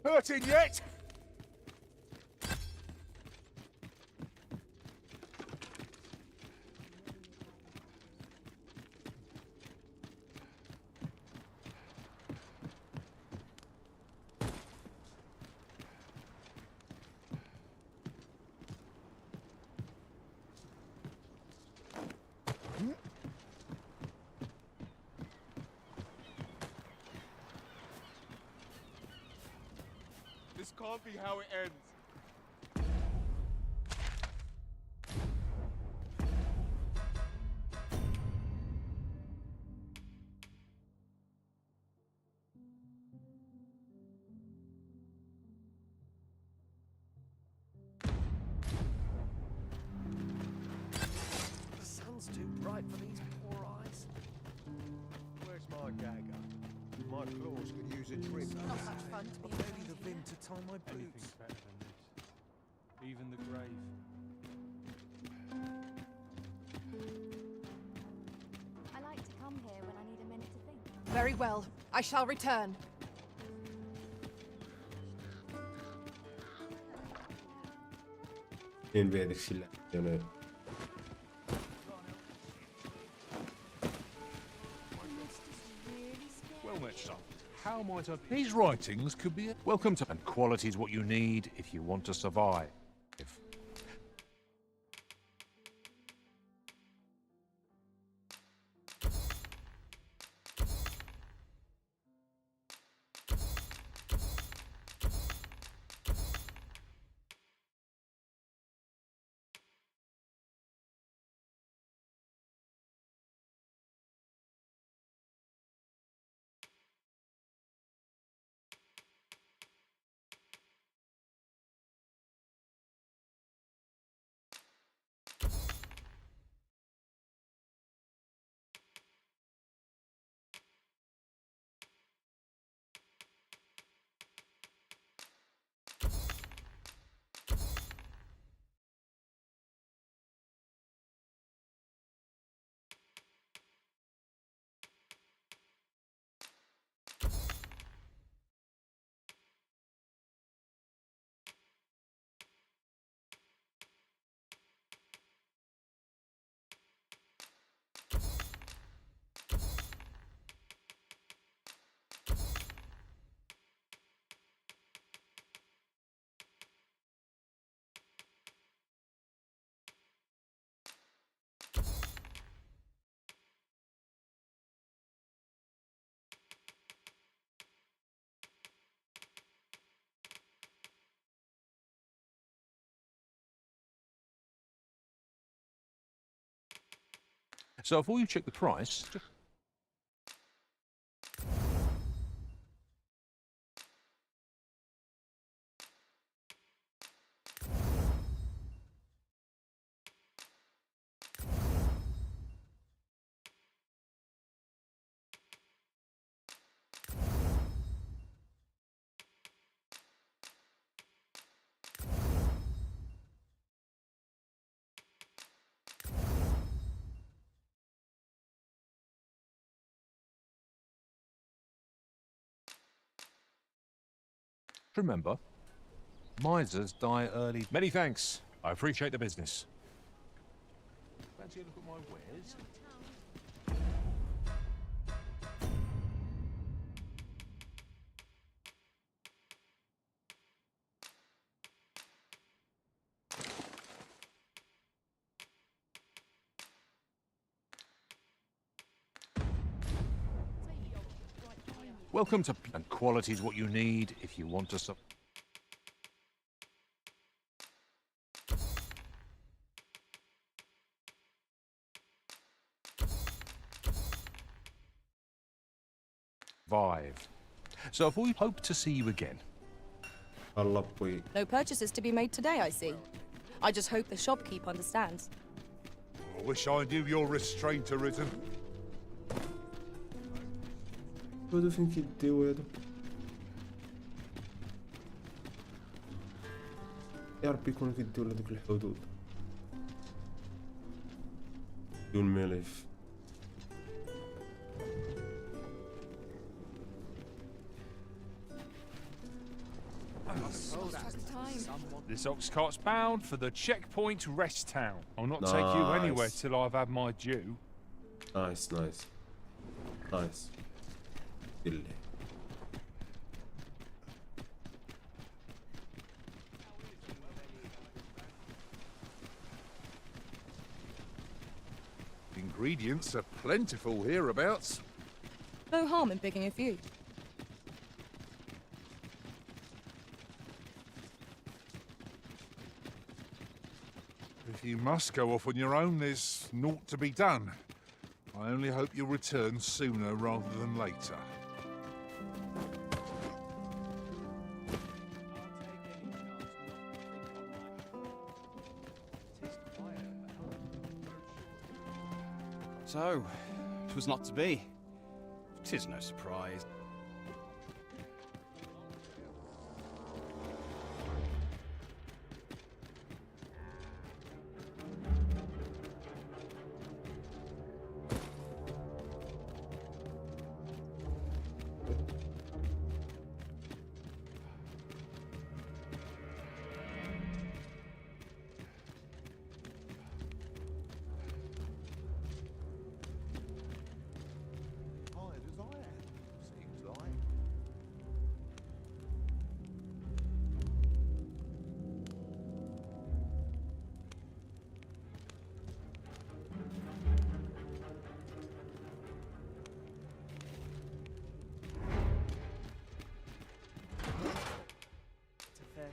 Hurting yet? can't be how it ends. The sun's too bright for these poor eyes. Where's my dagger? My claws could use a trim. Not much fun to be barely the vim to tie my boots. Anything's better than this. Even the grave. I like to come here when I need a minute to think. Very well. I shall return. فين بهذاك الشيء اللي انا Well met, son. How might I... His writings could be... Welcome to... And quality is what you need if you want to survive. So before you check the price... Remember, misers die early. Many thanks. I appreciate the business. Fancy a look at my wares? Welcome to... And quality is what you need if you want to... Survive. So if we hope to see you again. No purchases to be made today, I see. I just hope the shopkeep understands. I wish I knew your restraint, Arisen. هادو فين كيديو هادو يا ربي يكونوا كيديو لهادوك الحدود دون ملف This ox cart's bound for the checkpoint rest town. I'll not take you anywhere till I've had my due. Nice. بالله Ingredients are plentiful hereabouts. No harm in picking a few. If you must go off on your own, there's naught to be done. I only hope you'll return sooner rather than later. So, 'twas not to be. 'Tis no surprise.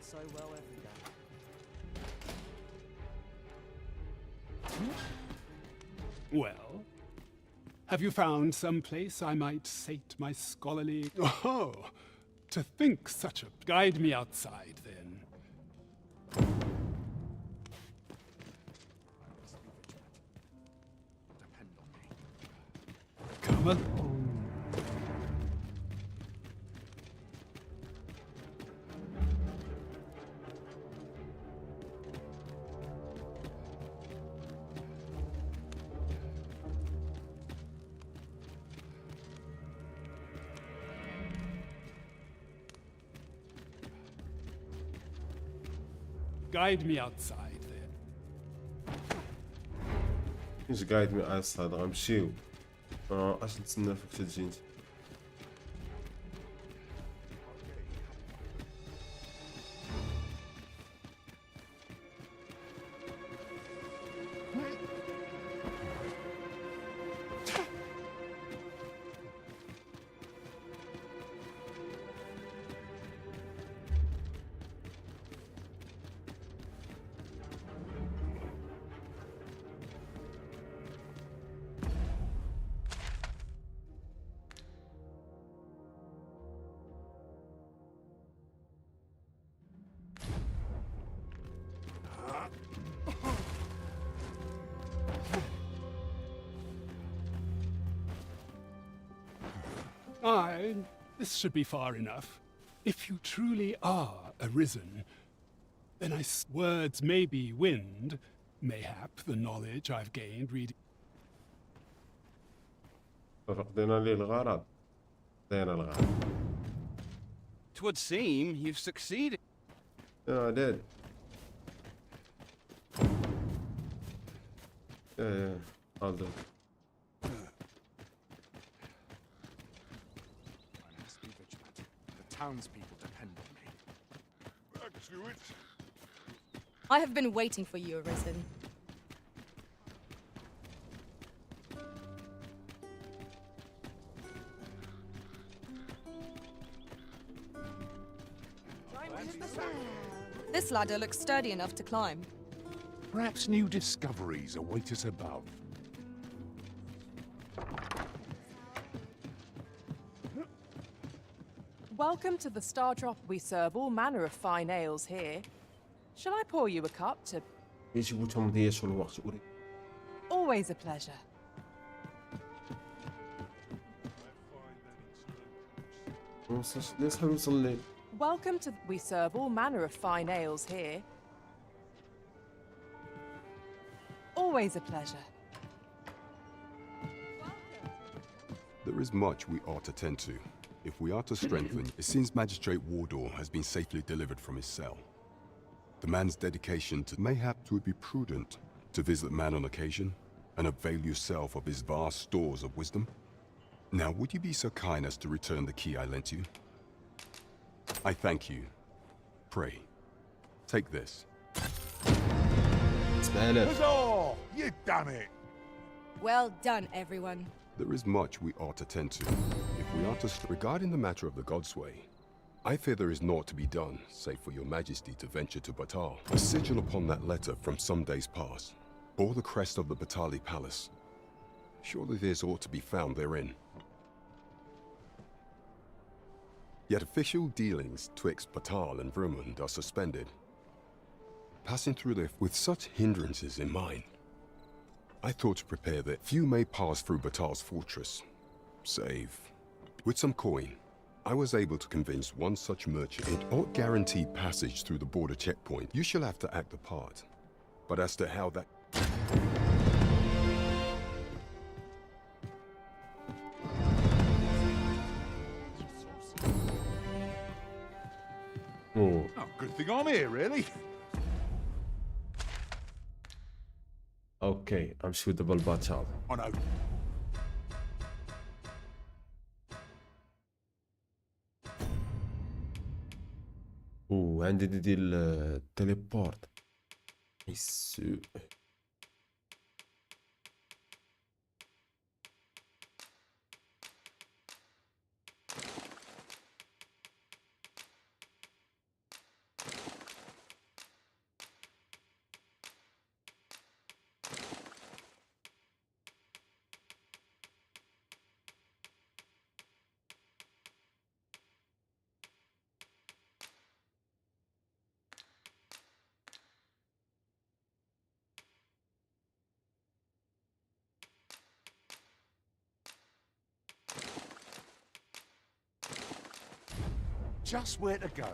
So well every day. Well, have you found some place I might sate my scholarly... Oh, to think such a... Guide me outside, then. Come along. Guide me outside, then. ايش قايد مي outside غنمشيو اش نتسنى فيك تجي انت This should be far enough. If you truly are arisen, then words may be wind, mayhap the knowledge I've gained reading. فقدنا لي الغرض دينا الغرض. 'Twould seem you've succeeded. I did. Yeah, I'll do. Townspeople depend on me. Back to it. I have been waiting for you, Arisen. This ladder looks sturdy enough to climb. Perhaps new discoveries await us above. Welcome to the Star Drop. We serve all manner of fine ales here. Shall I pour you a cup to... Always a pleasure. Welcome to... We serve all manner of fine ales here. Always a pleasure. There is much we ought to tend to. If we are to strengthen, it seems Magistrate Wardor has been safely delivered from his cell. The man's dedication to mayhap it would be prudent to visit the man on occasion and avail yourself of his vast stores of wisdom. Now, would you be so kind as to return the key I lent you? I thank you. Pray, take this. Huzzah! You've done it! Well done, everyone. There is much we ought to tend to. If we are to regarding the matter of the Godsway, I fear there is naught to be done, save for your majesty to venture to Batal. A sigil upon that letter from some days past bore the crest of the Batali Palace. Surely there's aught to be found therein. Yet official dealings twixt Batal and Vermund are suspended. Passing through there with such hindrances in mind, I thought to prepare that few may pass through Batal's fortress, save. With some coin, I was able to convince one such merchant it ought guaranteed passage through the border checkpoint. You shall have to act the part. But as to how that... Oh, good thing I'm here, really. اوكي امشيو دابا الباتال. I know. وعندي ديال التليبورت. يسو Just where to go.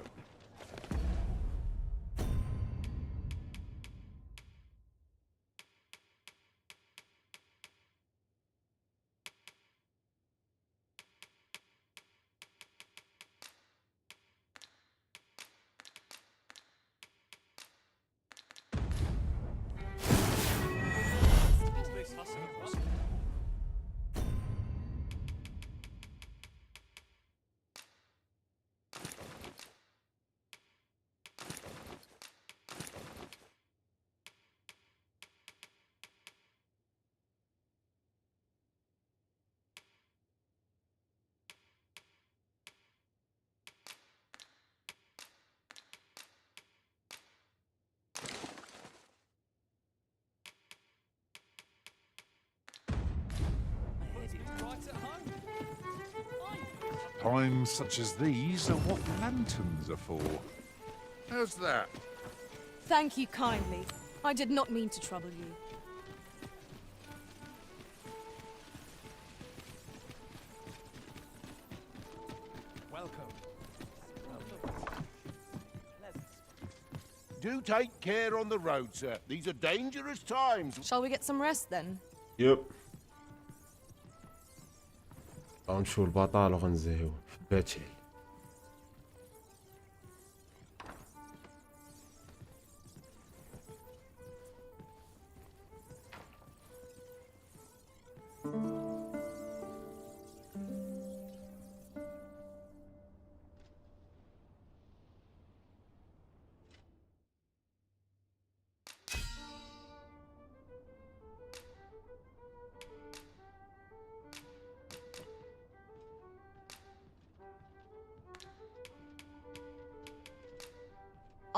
Times such as these are what lanterns are for. How's that? Thank you kindly. I did not mean to trouble you. Welcome. Do take care on the road, sir. These are dangerous times. Shall we get some rest then? يب غنمشيو البطال وغنزهيو في باتيل.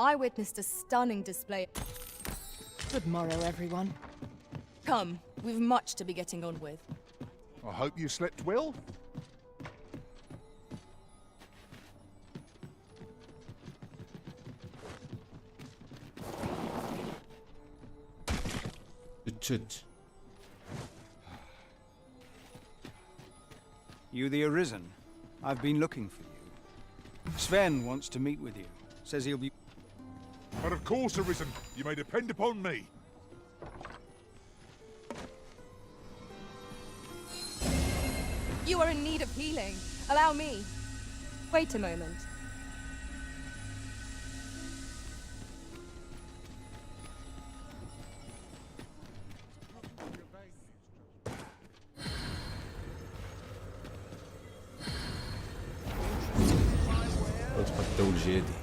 I witnessed a stunning display. Good morrow, everyone. Come, we've much to be getting on with. I hope you slept well. تشت. You the Arisen? I've been looking for you. Sven wants to meet with you. Says he'll be... But of course, Arisen. You may depend upon me. You are in need of healing. Allow me. Wait a moment. وتبداو الجهادي.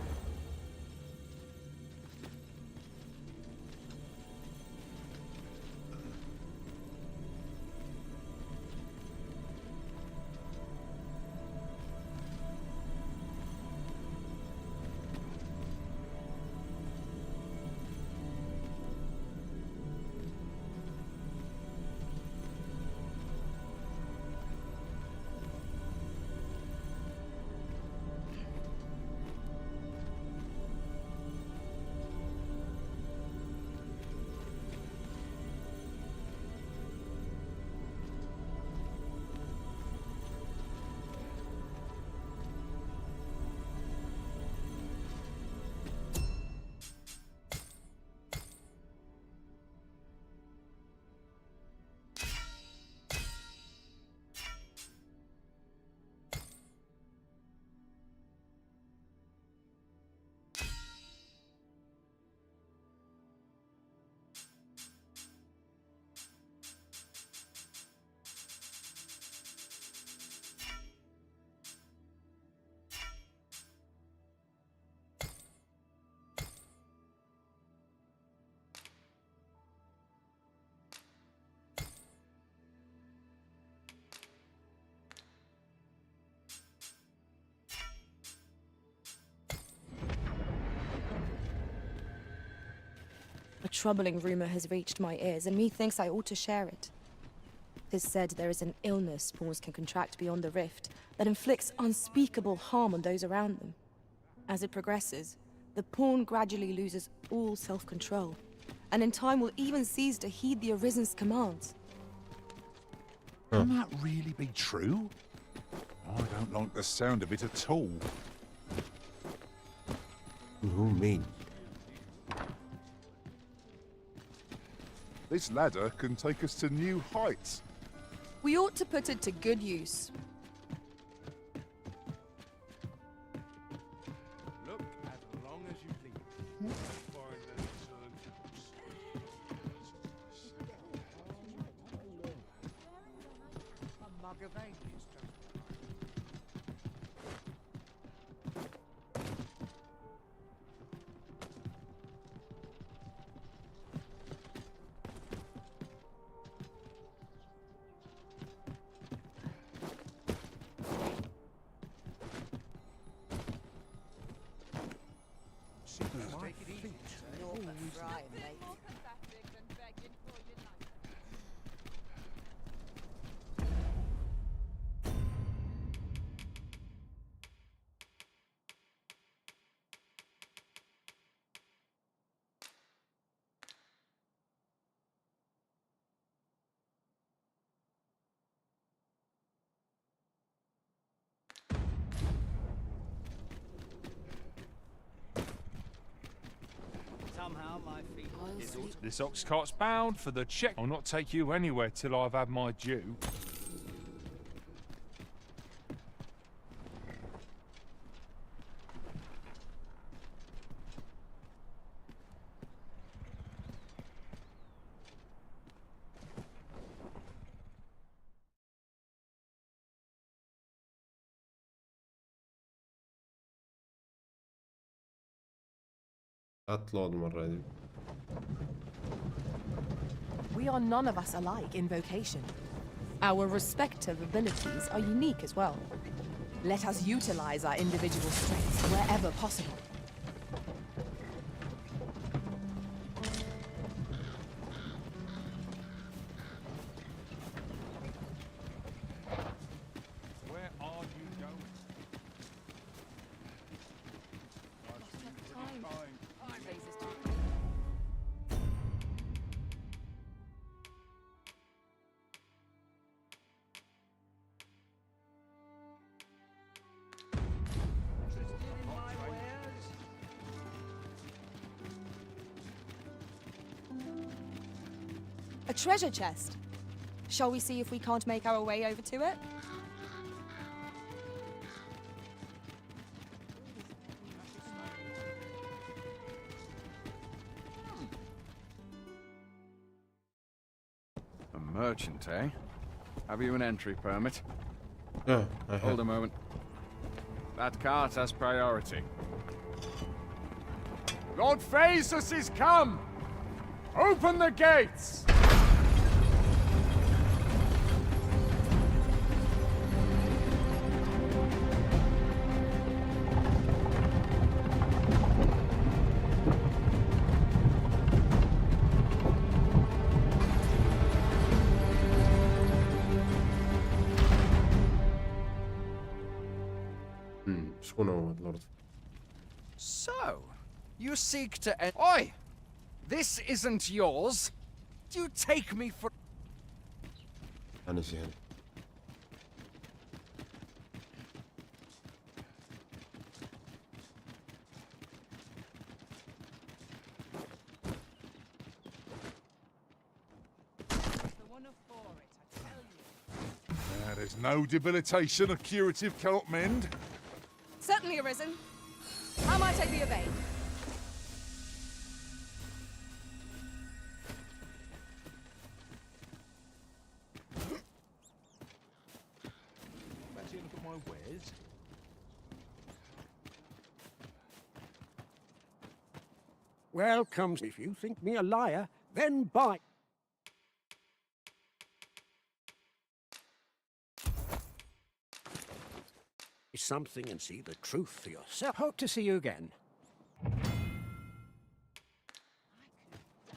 troubling rumor has reached my ears, and methinks I ought to share it. 'Tis said there is an illness pawns can contract beyond the rift that inflicts unspeakable harm on those around them. As it progresses, the pawn gradually loses all self-control, and in time will even cease to heed the Arisen's commands. Can that really be true? I don't like the sound of it at all. Who me? This ladder can take us to new heights. We ought to put it to good use. Look as long as you please. A mug of ale is just... Take it easy. Somehow my feet... This ox cart's bound for the check. I'll not take you anywhere till I've had my due. اطلع المرة دي. We are none of us alike in vocation. Our respective abilities are unique as well. Let us utilize our individual strengths wherever possible. Where are you going? A treasure chest. Shall we see if we can't make our way over to it? A merchant, eh? Have you an entry permit? Yeah, I have. Hold a moment. That cart has priority. Lord Phaesus is come! Open the gates! شكون هو هاد اللورد؟ So, you seek to end... Oi! This isn't yours. Do you take me for... أنا شي هنا. There's no debilitation a curative cannot mend. Certainly, Arisen. How might I be of aid? Fancy a look at my wares? Welcome. If you think me a liar, then bite. Something and see the truth for yourself. Hope to see you again.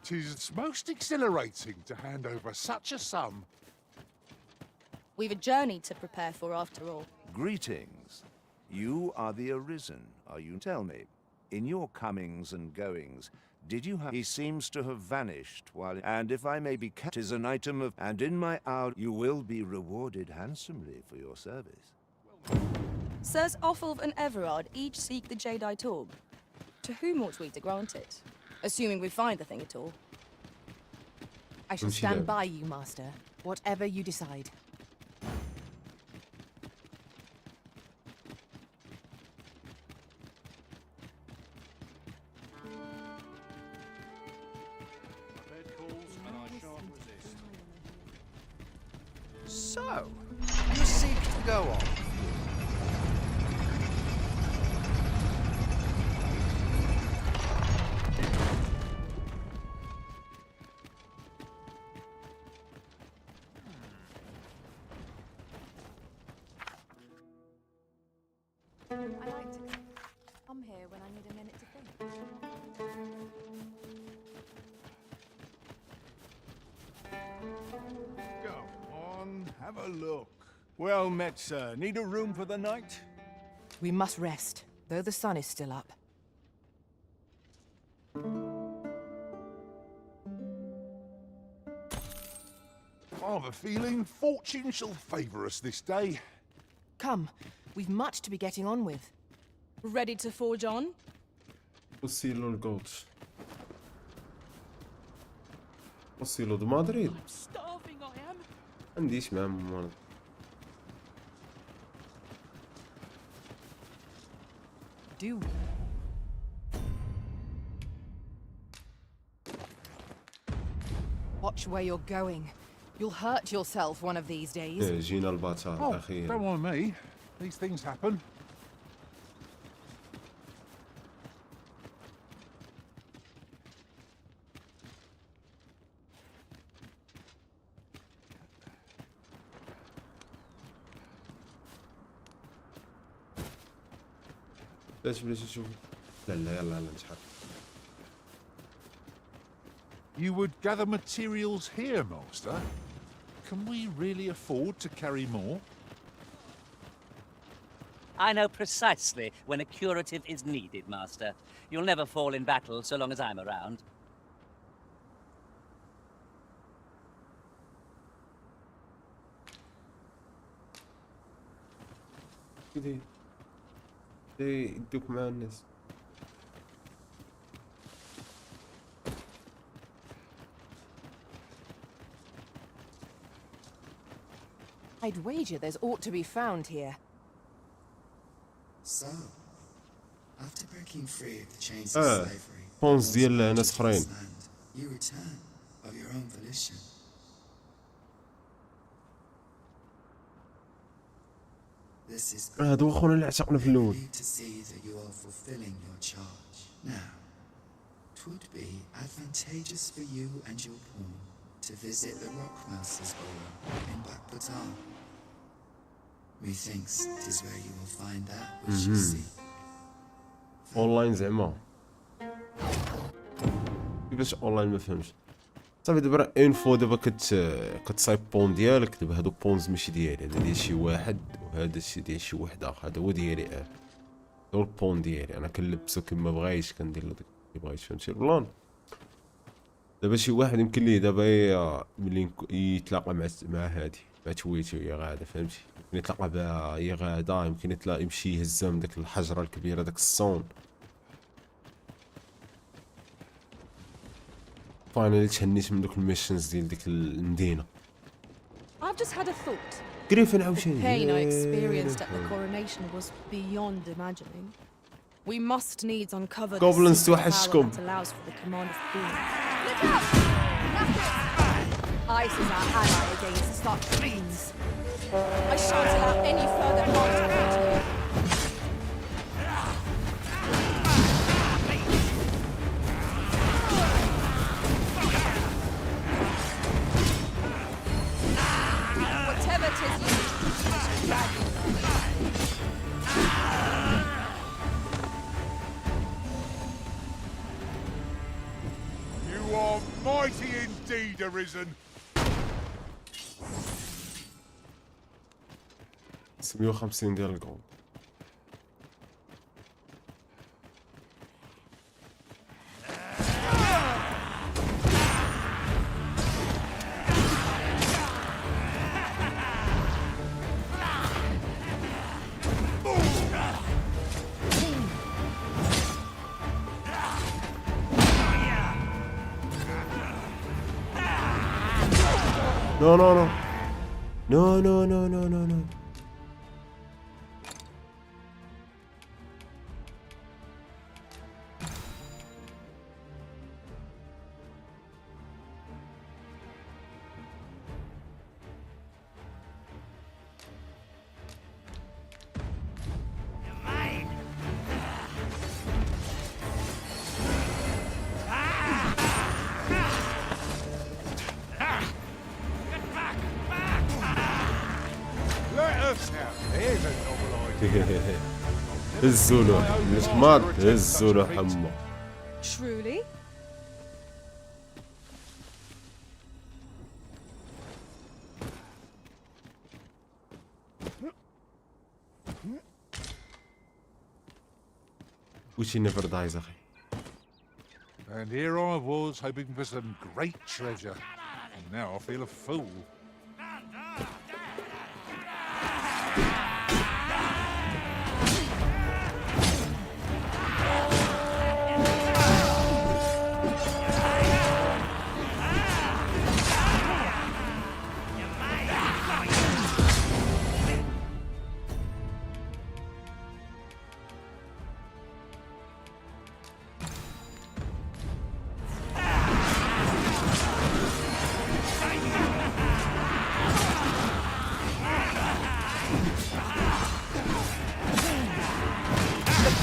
'Tis most exhilarating to hand over such a sum. We've a journey to prepare for after all. Greetings. You are the Arisen, are you? Tell me, in your comings and goings, did you have... He seems to have vanished while... And if I may be... 'Tis an item of... And in my hour, you will be rewarded handsomely for your service. Sirs Offulf and Everard each seek the Jadeite orb. To whom ought we to grant it? Assuming we find the thing at all. I shall stand by you, Master, whatever you decide. So, you seek to go on. I like to come here when I need a minute to think. Go on, have a look. Well met, sir. Need a room for the night? We must rest, though the sun is still up. I've a feeling fortune shall favour us this day. Come, we've much to be getting on with. Ready to forge on? وصيلو الجوتش. وصيلو دو مدريد. I'm starving, I am. عنديش معاهم مرض. Do. Watch where you're going. You'll hurt yourself one of these days. جينا البطل Oh, أخيرا. don't worry me. These things happen. بلاش نشوف. لا يلا نتحرك. You would gather materials here, Master? Can we really afford to carry more? I know precisely when a curative is needed, Master. You'll never fall in battle so long as I'm around. كده يدوك مع الناس. I'd wager there's aught to be found here. So, after breaking free of the chains of slavery, بونز ديال ناس اخرين. you return of your own volition. This is هادو خونا اللي عتقنا في الاول. to see that you are fulfilling your charge. Now, it would be advantageous for you and your pawn to visit the Rockmouse's Borough in Bakbatar. Methinks 'tis where you will find that which you seek. اونلاين زعما. كيفاش اونلاين ما فهمش. صافي دابا راه اون فوا دابا كتصايب بون ديالك دابا هادو بونز ماشي ديالي هذا ديال شي واحد وهذا الشيء ديال شي واحد اخر هذا هو ديالي هذا هو البون ديالي انا كنلبسو كيما بغيتش كندير له داك اللي بغيت فهمتي البلان دابا شي واحد يمكن ليه دابا ملي يتلاقى مع هادي مع تويتي وهي غاده فهمتي يمكن يتلاقى بها هي غاده يمكن يمشي يهزها من داك الحجره الكبيره داك الصون فاينالي تهنيت من دوك الميشنز ديال ديك المدينه. I've just had a thought. Griffin The pain I experienced at the coronation was beyond imagining. We must needs uncover the Goblins secret power توحشكم. that allows for the command of Queen. Ice is our ally against such fiends. I shan't allow any further harm to come to you. Whatever 'tis you, I shall drag you. You are mighty indeed, Arisen. 150 ديال الجولد. No, no, no. No, no, no, no, no, no. هزوا له الحمار، هزوا له حمو. Truly? Which he never dies, أخي. And here I was hoping for some great treasure. And now I feel a fool.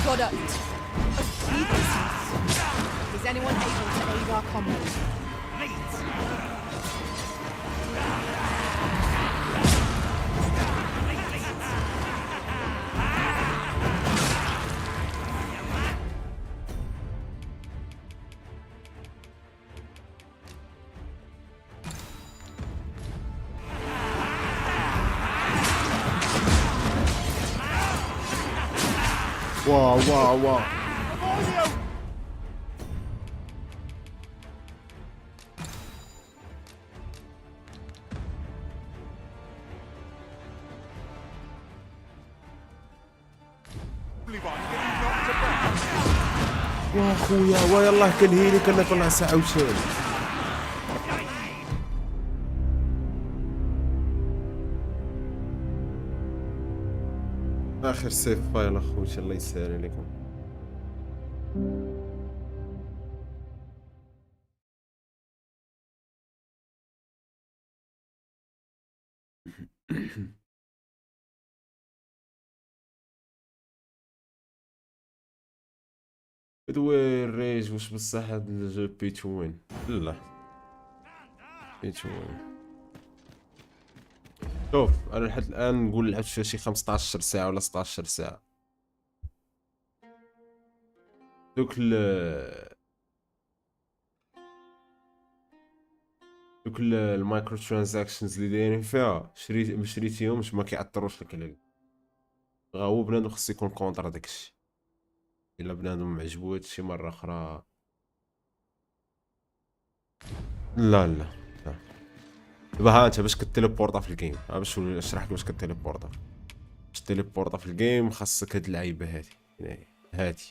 Product of weaknesses. Is anyone able to aid our comrade? واو واو واو. يا خويا ويلاه كنهيني كنطلع ساعة وشوي. اخر سيف فايل اخوتي الله يسهل عليكم. تطوير ريج واش بصح هاد الجو بي تو وين؟ لا بي تو وين. شوف انا لحد الان نقول لعبت فيها شي 15 ساعة ولا 16 ساعة. دوك المايكرو ترانزاكشنز اللي دايرين فيها ما شريتيهمش ما كيعطروش لك على هو بنادم خصو يكون كونطرا داكشي. الا بنادم معجبو هادشي مرة اخرى لا لا لا. دابا ها انت باش كتيليبورطا في الجيم، باش نشرح لك باش كتيليبورطا. باش تيليبورطا في الجيم خاصك هاد اللعيبه هادي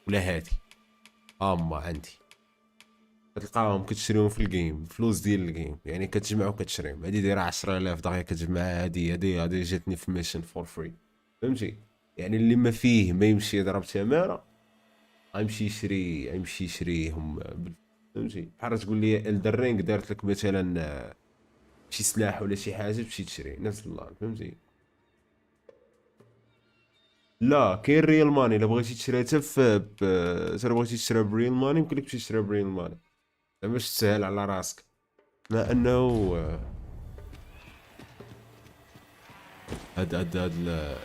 ولا هادي اما عندي كتلقاهم كتشريهم في الجيم فلوس ديال الجيم، يعني كتجمع وكتشريهم. هادي دايره 10000 دغيا كتجمع. هادي جاتني في ميشن فور فري، فهمتي؟ يعني اللي ما فيه ما يمشي يضرب تماره غيمشي يشريهم فهمتي؟ بحال تقول لي الدرينغ دارت لك مثلا شي سلاح ولا شي حاجه تمشي تشري نفس الله، فهمتي؟ لا كاين ريال ماني. الا بغيتي تشري حتى الا بغيتي تشري بريال ماني يمكن لك تمشي تشري بريال ماني باش تسهل على راسك. ما انه هاد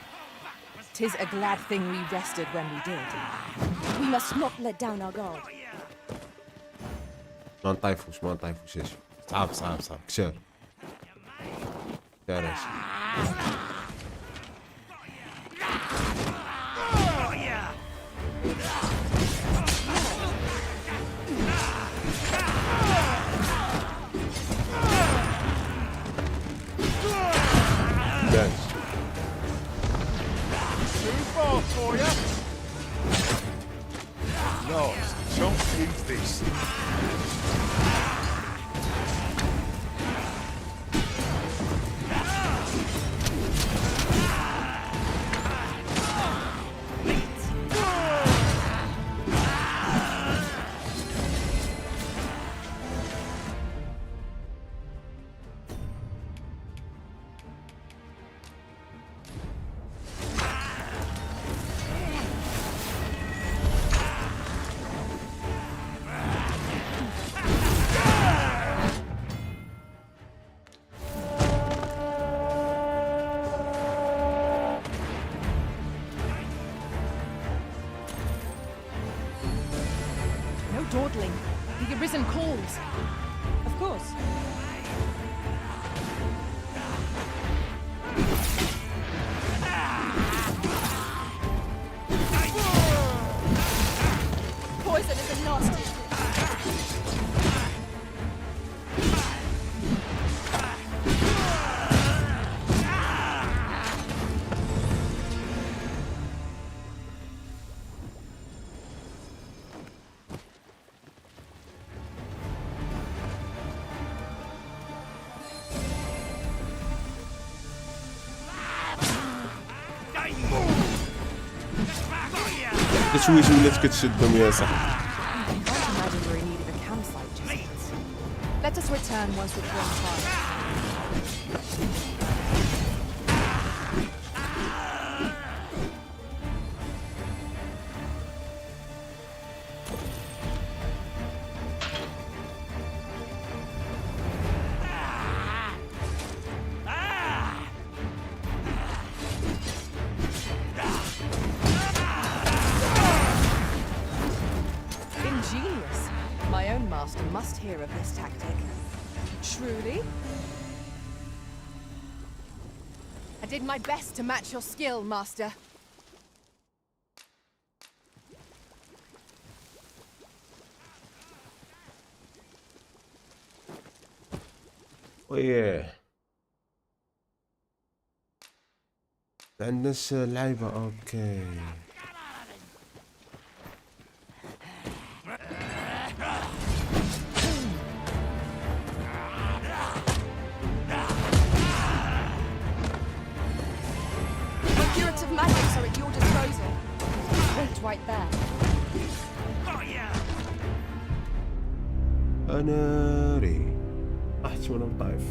Tis a glad thing we rested when we did. We must not let down our guard. ما نطيفوش اش صعب كشار كشار Too far for you. Last chance to use this. Dawdling. The Arisen calls. Of course. Poison is a nasty. شوي ولات كتشدهم يا صاحبي. Let us return once we've gone far. My own master must hear of this tactic. Truly? I did my best to match your skill, master. ويه عندنا لعبة. اوكي Magics are at your disposal. Wait right there. أنا ري رحت وأنا مطايف.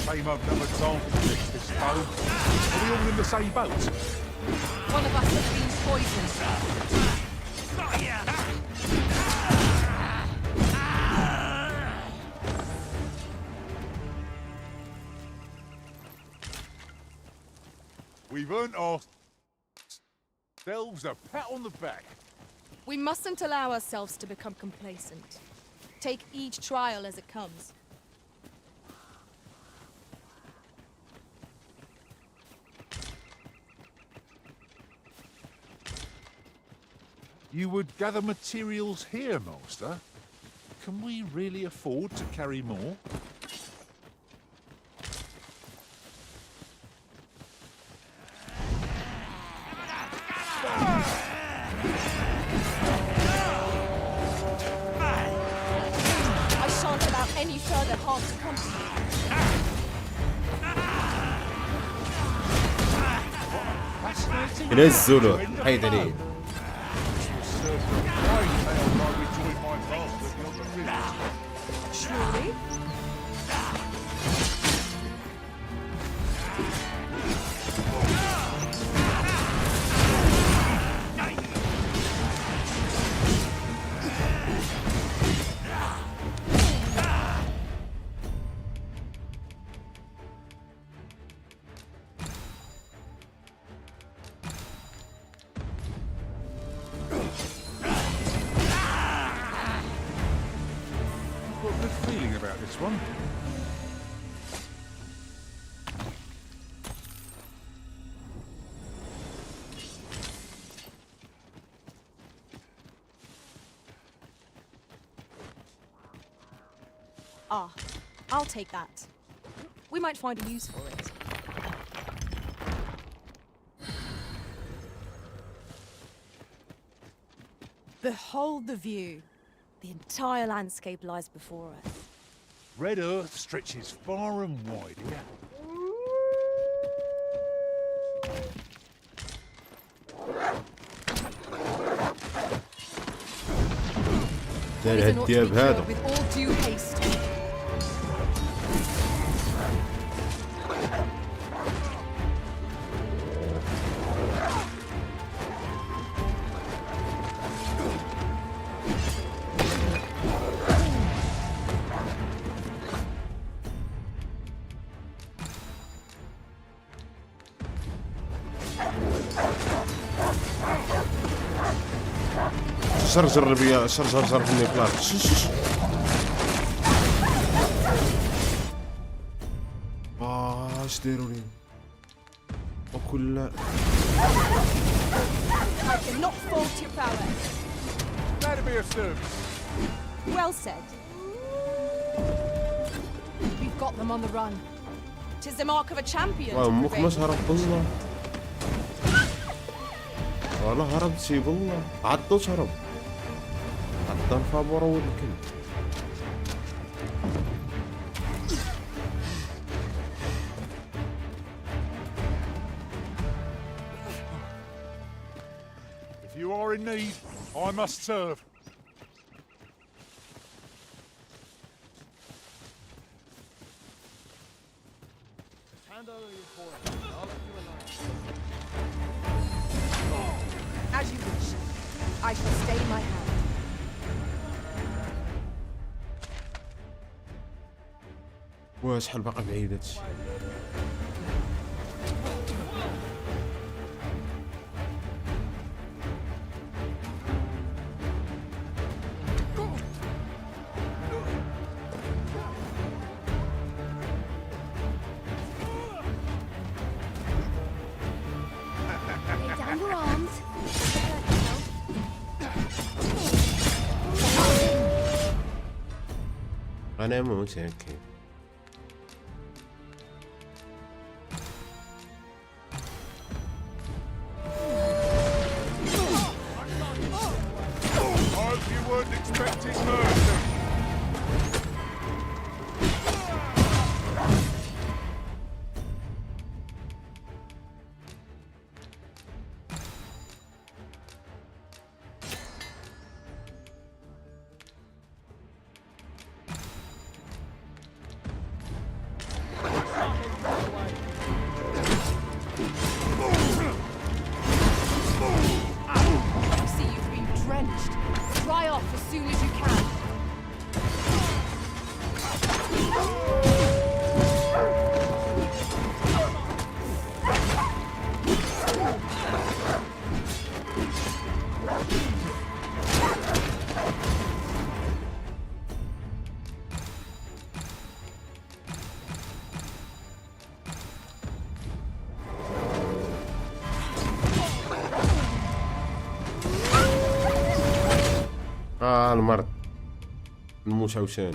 Shame I've never time to fix this boat. Are we all in the same boat? One of us has been poisoned. We've earned ourselves a pat on the back. We mustn't allow ourselves to become complacent. Take each trial as it comes. You would gather materials here, Master? Can we really afford to carry more? إلى الزلو حيد عليه. Surely? I've got a good feeling about this one. Ah, I'll take that. We might find a use for it. Behold the view. The entire landscape lies before us. Red Earth stretches far and wide here. دار هالدياب هذا. With all due haste. شرجر بيا شرجر في النيكلات. اش ديروا لي وكل I cannot fault your prowess. That'd be a service. Well said. We've got them on the run. 'Tis the mark of a champion. امك مش هرب بالله والله هرب شي بالله عطوش هرب عطان فابورا والكل. If you are in need, I must serve. Hand over your boy. I'll let you alone. As you wish. I shall stay my hand. وشحال باقي بعيد هادشي. Lay down your arms. انا موت هيك. Hope you weren't expecting mercy. I see you've been drenched. Dry off as soon as you can. المرض المشوشان.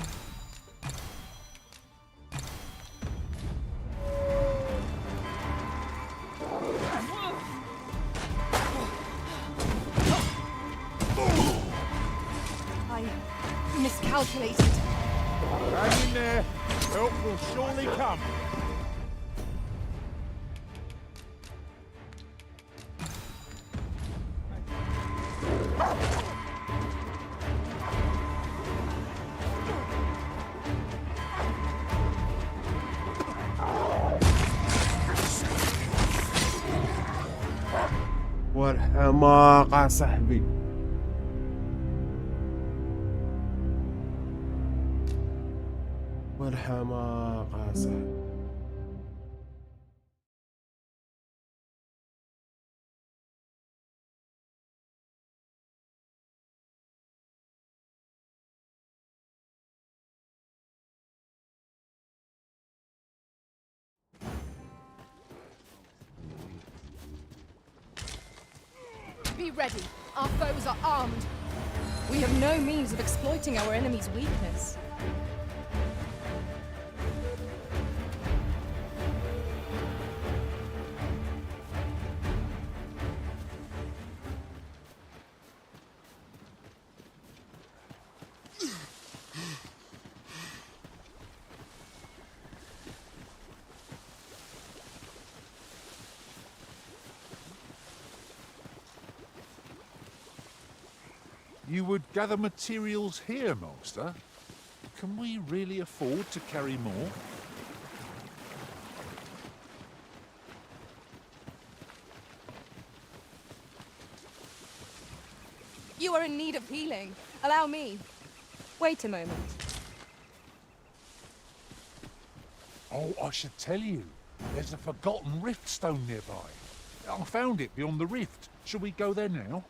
I miscalculated. Hang in there. Help will surely come. والحماقة صاحبي. والحماقة صاحبي. Be ready. Our foes are armed. We have no means of exploiting our enemy's weakness. You would gather materials here, Master? Can we really afford to carry more? You are in need of healing. Allow me. Wait a moment. Oh, I should tell you. There's a forgotten rift stone nearby. I found it beyond the rift. Shall we go there now?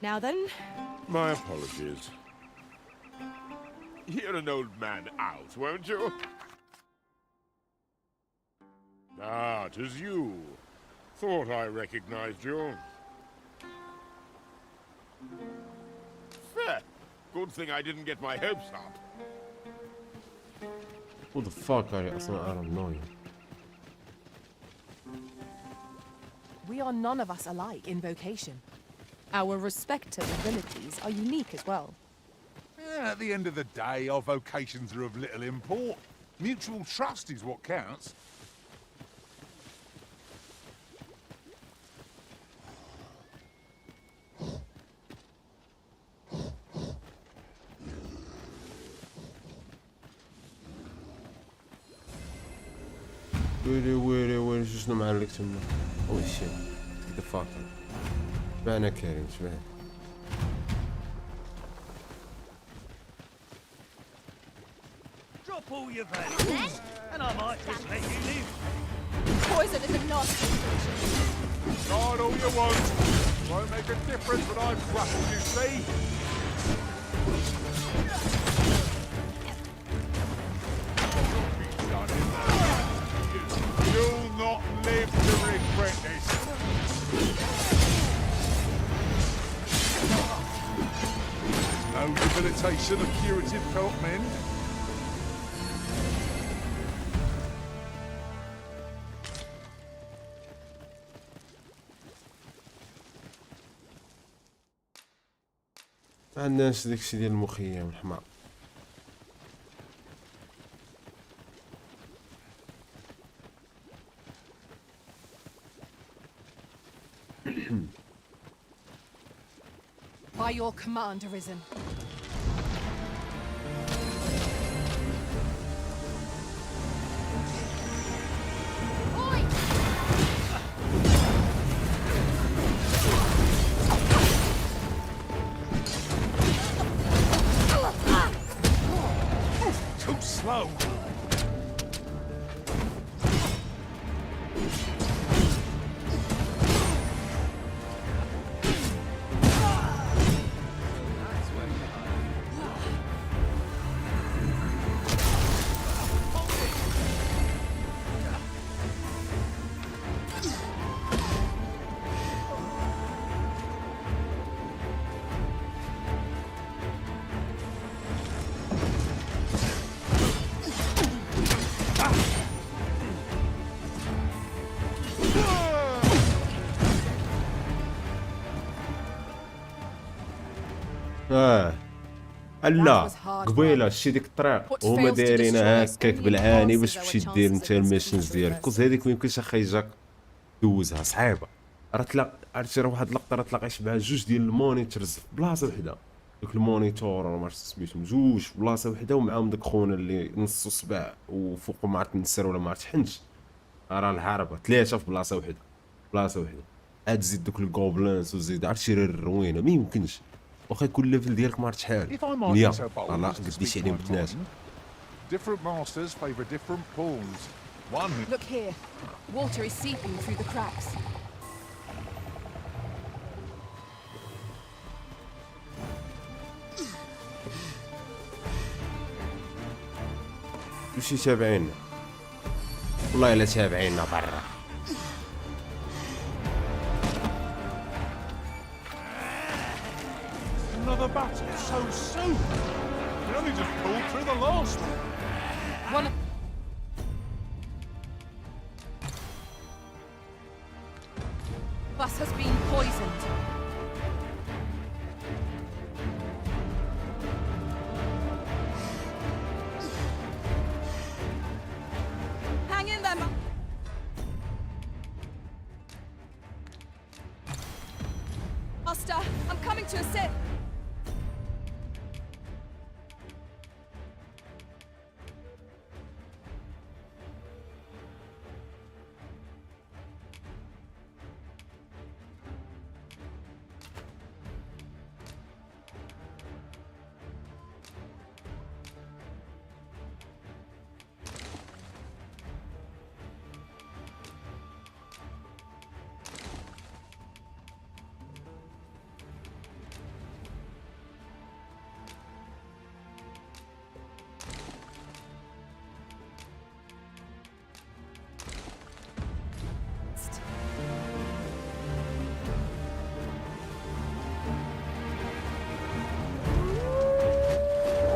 Now then, My apologies. Hear an old man out, won't you? Ah, 'tis you. Thought I recognized you. Fair. Good thing I didn't get my hopes up. Who the fuck are you? I don't know you. We are none of us alike in vocation. our respective abilities are unique as well. At the end of the day, our vocations are of little import. Mutual trust is what counts. ويلي شنو معلق تما. او شي ذا فاك شبعنا كريم شبعنا. Drop all your valuables, and I might just let you live. Poison is a nasty creature. Guard all you want. Won't make a difference when I'm ruffled, you see. You'll not live to regret this. No debilitation of curative felt men. ما عندناش داكشي ديال المخيم الحمار. By your command, Arisen. Too slow. لا قبيله شتي ديك الطريق هما دايرين هكاك بالعاني باش تمشي دير انت الميشنز ديالك كوز هذيك ميمكنش اخا يجاك دوزها صعيبه. عرفتي راه واحد اللقطه راه تلاقيت مع جوج ديال المونيتورز في بلاصه وحده، دوك المونيتور راه ما عرفتش سميتهم، جوج في بلاصه وحده ومعاهم داك خونا اللي نصو صباع وفوقو ما عرفت نسر ولا ما عرفت حنش، راه الحربه ثلاثه في بلاصه وحده. عاد زيد دوك الجوبلانز وزيد عرفتي راه روينه ما يمكنش، واخا يكون ليفل ديالك ما عرفت شحال 100 راه قديش عليهم بثلاثه. Different masters favor different pawns. One who Look here. Water is seeping through the cracks. وشي تابعينا والله الا تابعينا برا. another battle so soon. We only just pulled through the last one. Bus has been poisoned. Hang in there, Master. I'm coming to assist.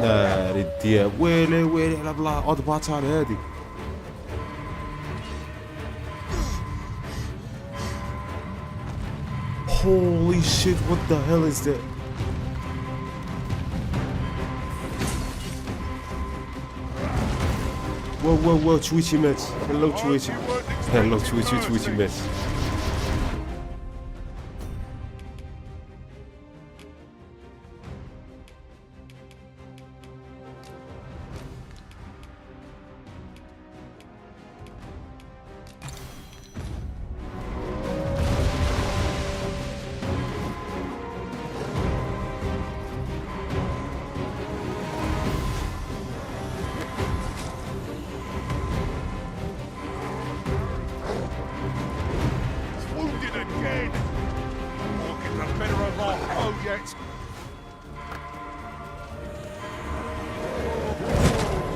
ناري الدياب، ويلي على بلا اود باتال هادي. Holy shit, what the hell is that? واو تويتي مات. هلو تويتي مات.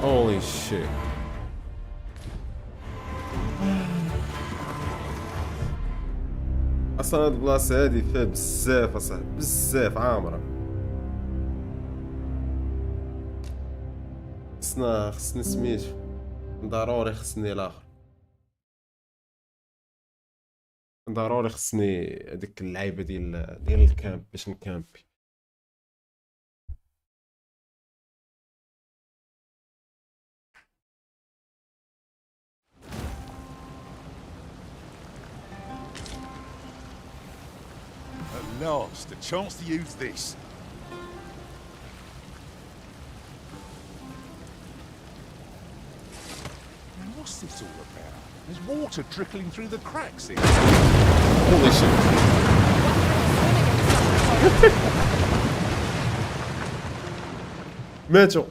Holy shit. اصلا هاد البلاصه هادي فيها بزاف اصاحبي، بزاف عامره. خصني سميتو ضروري، خصني الاخر ضروري، خصني هذيك اللعيبه ديال الكامب باش نكامبي. At last, a chance to use this. Now, what's this all about? There's water trickling through the cracks here. Holy shit. ماتوا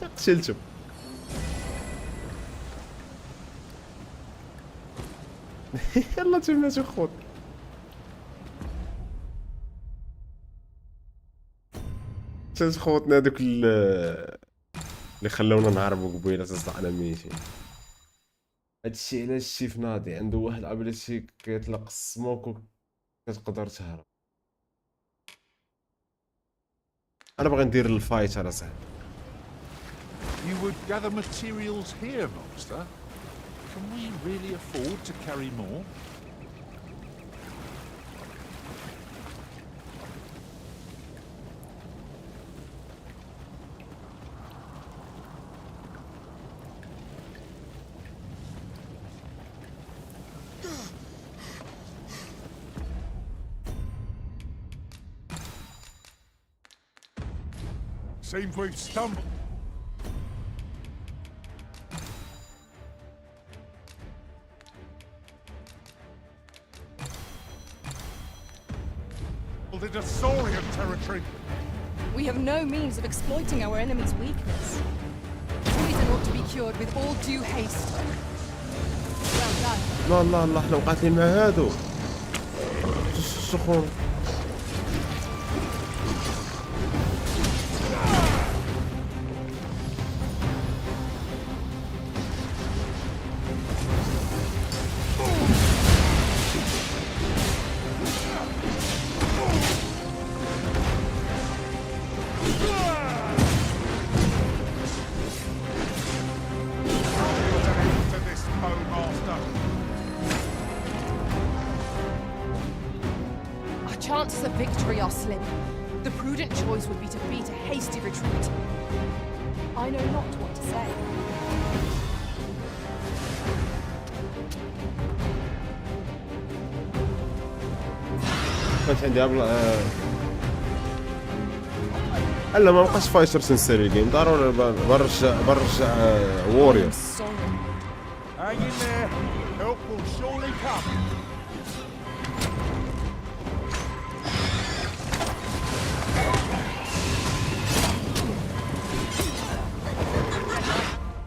قتلتهم. يلا تماتوا خوت. شفت خوتنا دوك اللي خلونا نهربوا قبيله تصدقنا ميتين. هادشي علاش الشيف ناضي عنده واحد ابيليتي كيطلق السموك وكتقدر تهرب. انا باغي ندير الفايت على صاحبي. You would gather materials here, Master. Can we really afford to carry more? Seems we've stumbled. Into Saurian territory. We have no means of exploiting our enemy's weakness. Treason ought to be cured with all due haste. Well done. لا الله الله احنا مقاتلين مع هادو السخون. Chances of victory are slim. The prudent choice would be to beat a hasty retreat. I know not what to say. كانت عندي الا ما بقاش فايتر سنسيري الجيم ضروري برجع وورير. Hang in there. Help will surely come.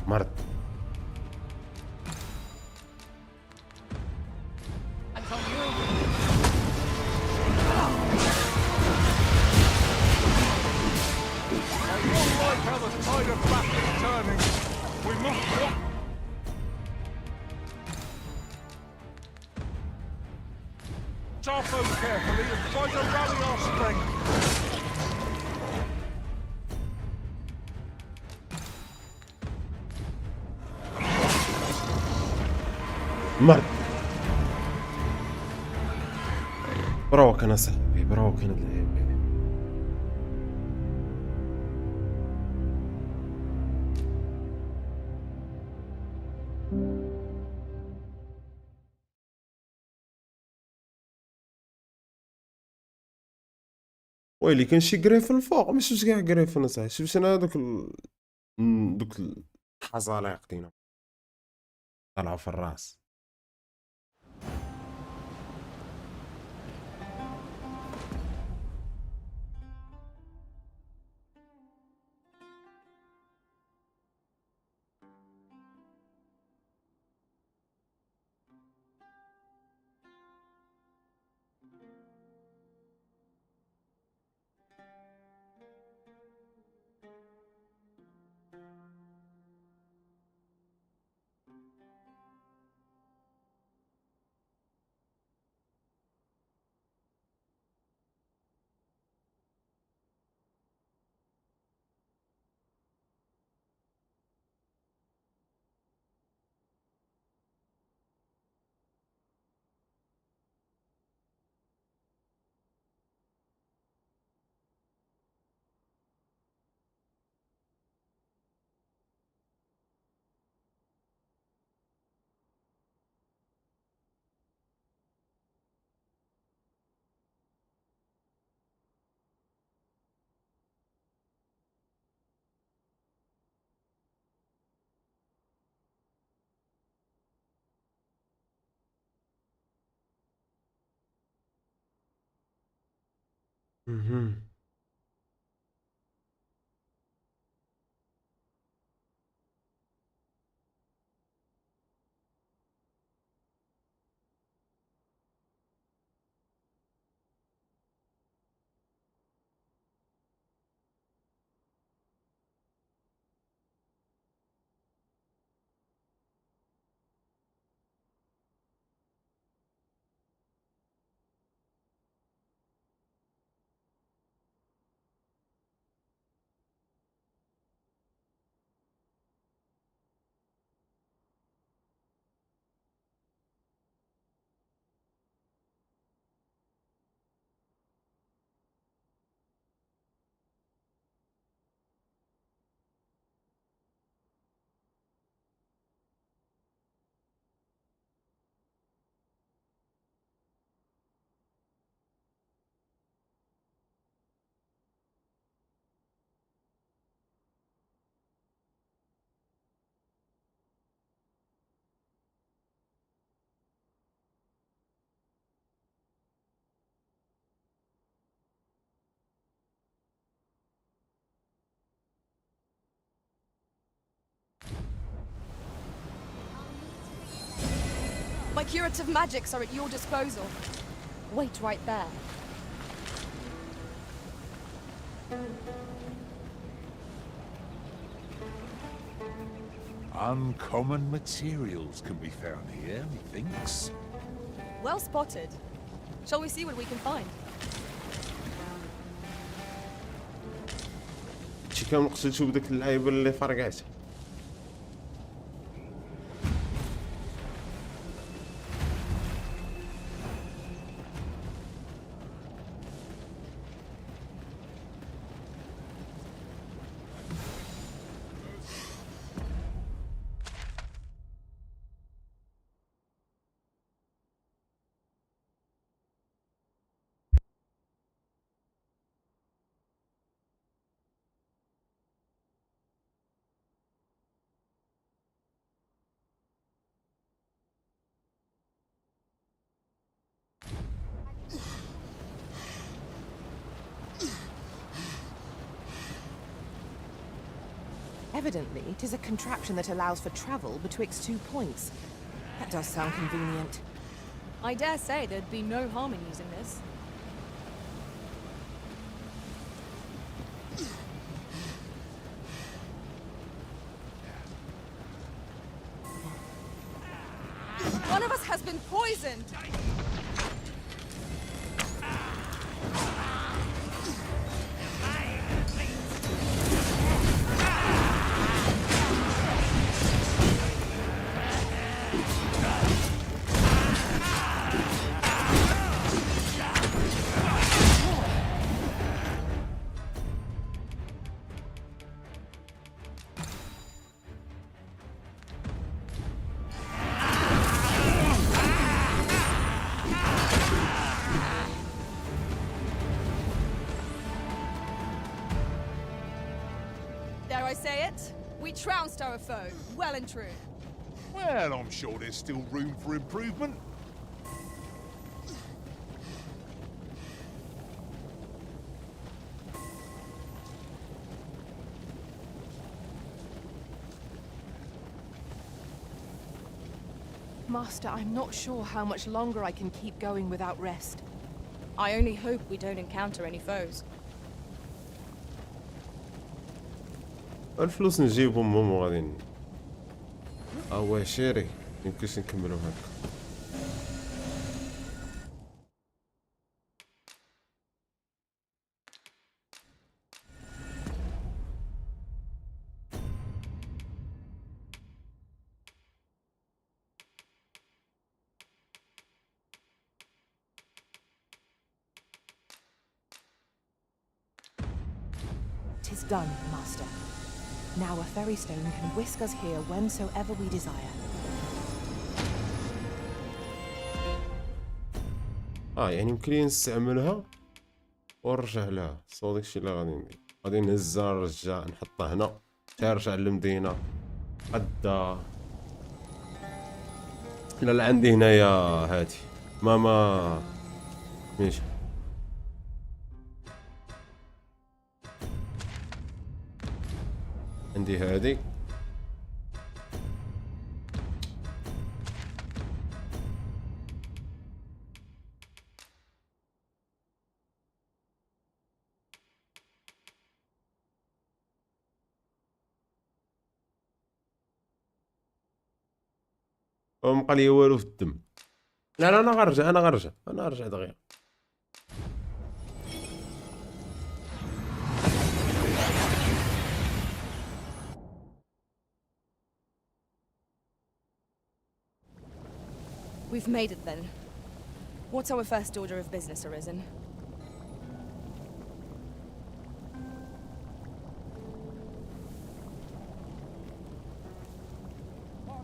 مرض. Carefully and try to rally our strength. مرض. براوك انا صاحبي براوك انا لعيبي. ويلي كان شي قريف الفوق مش كاع قريف انا صاحبي شفت انا دوك الحزاليق دينا طلعوا في الراس. My curative magics are at your disposal. Wait right there. Uncommon materials can be found here, methinks. Well spotted. Shall we see what we can find? شي كان نقصد نشوف داك اللعيبه اللي فرقعت. Evidently, it is a contraption that allows for travel betwixt 2 points. That does sound convenient. I dare say there'd be no harm in using this. One of us has been poisoned! Dare I say it? We trounced our foe, well and true. Well, I'm sure there's still room for improvement. Master, I'm not sure how much longer I can keep going without rest. I only hope we don't encounter any foes. الفلوس نجيبهم هم وغادي شيري يمكنش نكملوا هكا. Tis done, Master. Now a ferry stone can whisk us here whensoever we desire. يعني يمكن لي نستعملها ونرجع لها. صو داكشي اللي غادي ندير. غادي نهزها نرجع نحطها هنا ترجع للمدينة غدا. لا عندي هنايا هاتي ماما ماشي. عندي هادي ومبقى لي والو في الدم. لا انا غنرجع دغيا. We've made it then. What's our first order of business, Arisen?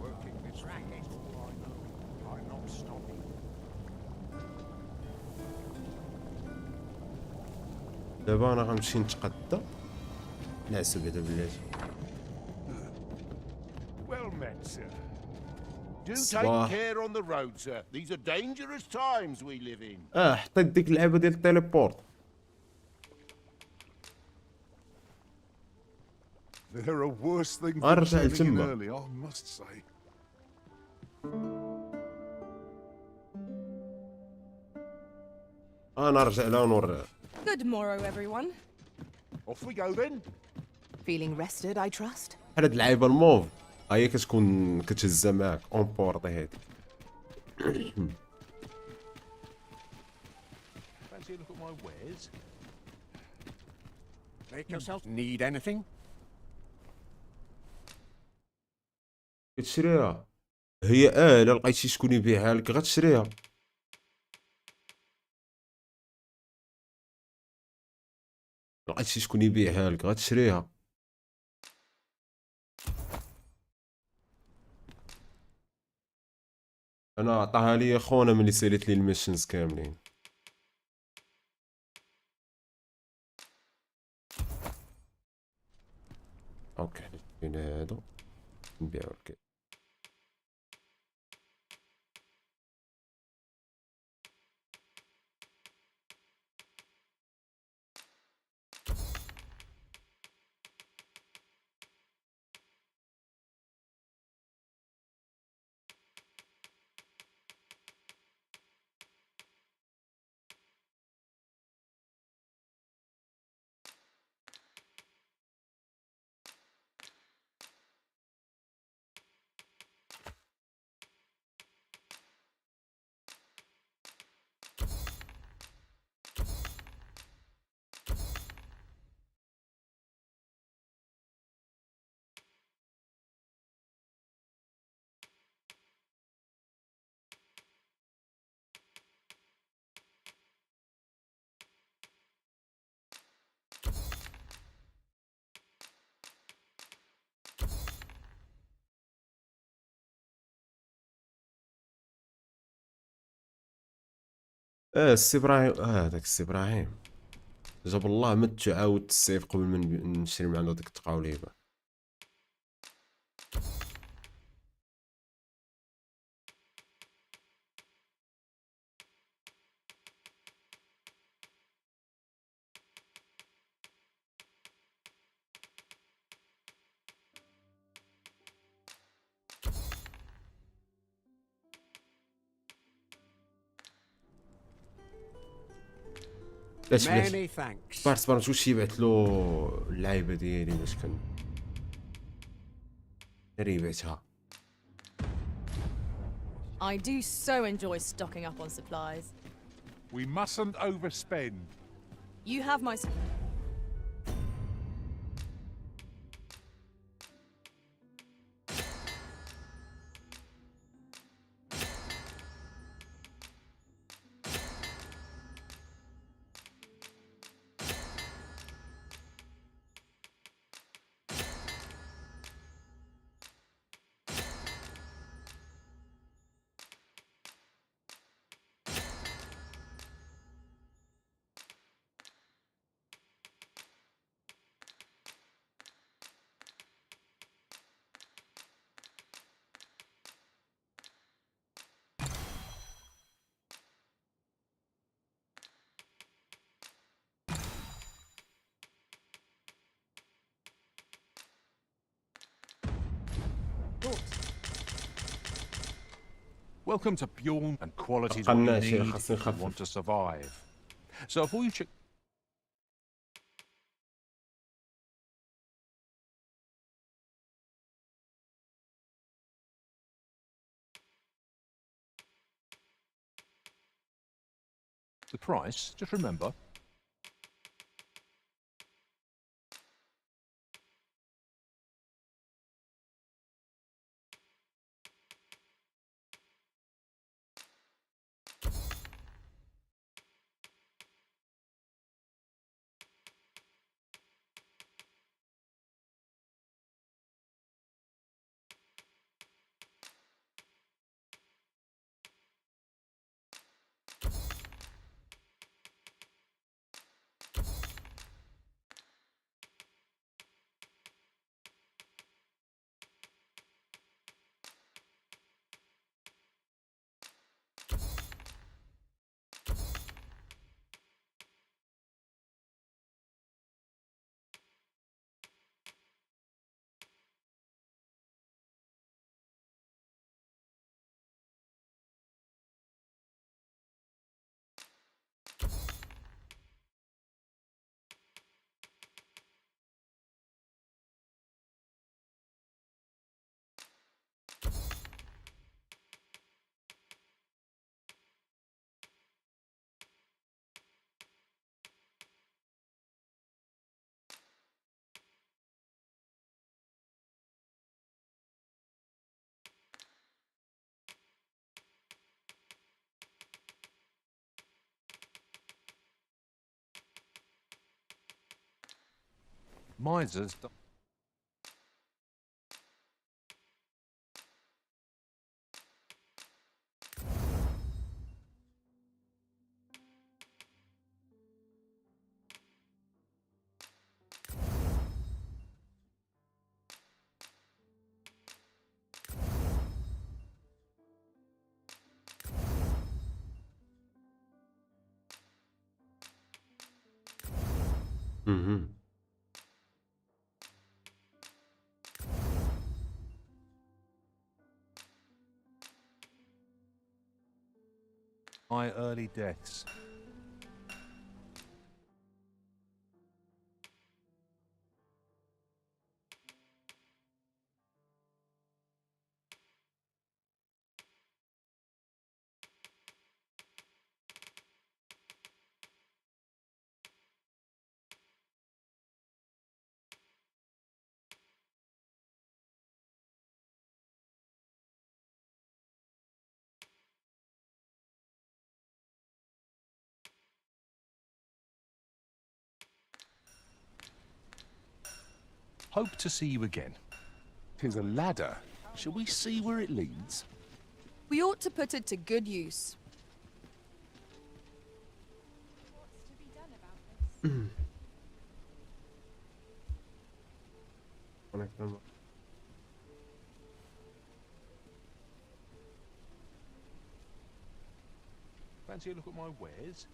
Working this racket, I know. I'm not stopping. دابا انا غنمشي نتقدى نعسو بعدا بلاتي. Well met, sir. Do صباح. take care on the road, sir. These are dangerous times we live in. حطيت ديك اللعبة ديال التيليبورت. There are worse things than أرجع turning in لتما. early, I must say. نرجع لها ونوريها. Good morrow, everyone. Off we go then. Feeling rested, I trust? بحال هاد اللعيبه الموف هي كتكون كتهزها معاك اون بورطي هادي. Fancy a look at my wares? Make yourself. Need anything? كتشريها هي الا لقيتي شكون يبيعها لك غتشريها. لقيتي شكون يبيعها لك غتشريها. انا عطاها لي خونا ملي ساليت لي الميشنز كاملين. اوكي هنا هادو نبيعو الكيك. السي ابراهيم هذاك السي ابراهيم جاب الله مت تعاود السيف قبل ما نشري من عنده ديك التقاوليبه. Many thanks. صبر نشوف يبعث له اللعيبه ديالي باش كان يبعثها. I do so enjoy stocking up on supplies. We mustn't overspend. You have my... Welcome to Bjorn, and quality is what القناة you شي need خاصني if you نخفف. want to survive. So if we check. The price, just remember. Misers. My early deaths. Hope to see you again. 'Tis a ladder. Shall we see where it leads? We ought to put it to good use. Fancy a look at my wares?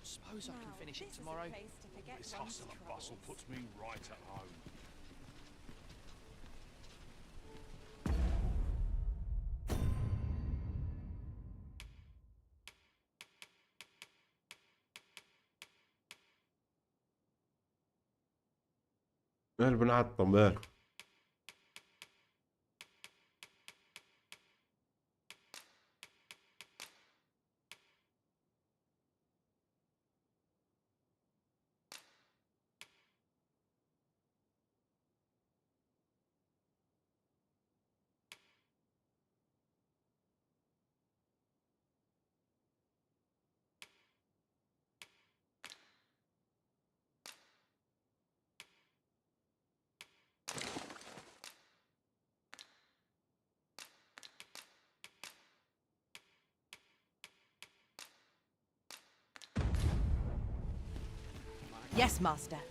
Suppose I can finish it tomorrow. This hustle and bustle puts me right at home. مال بنعطل مال. Yes, Master.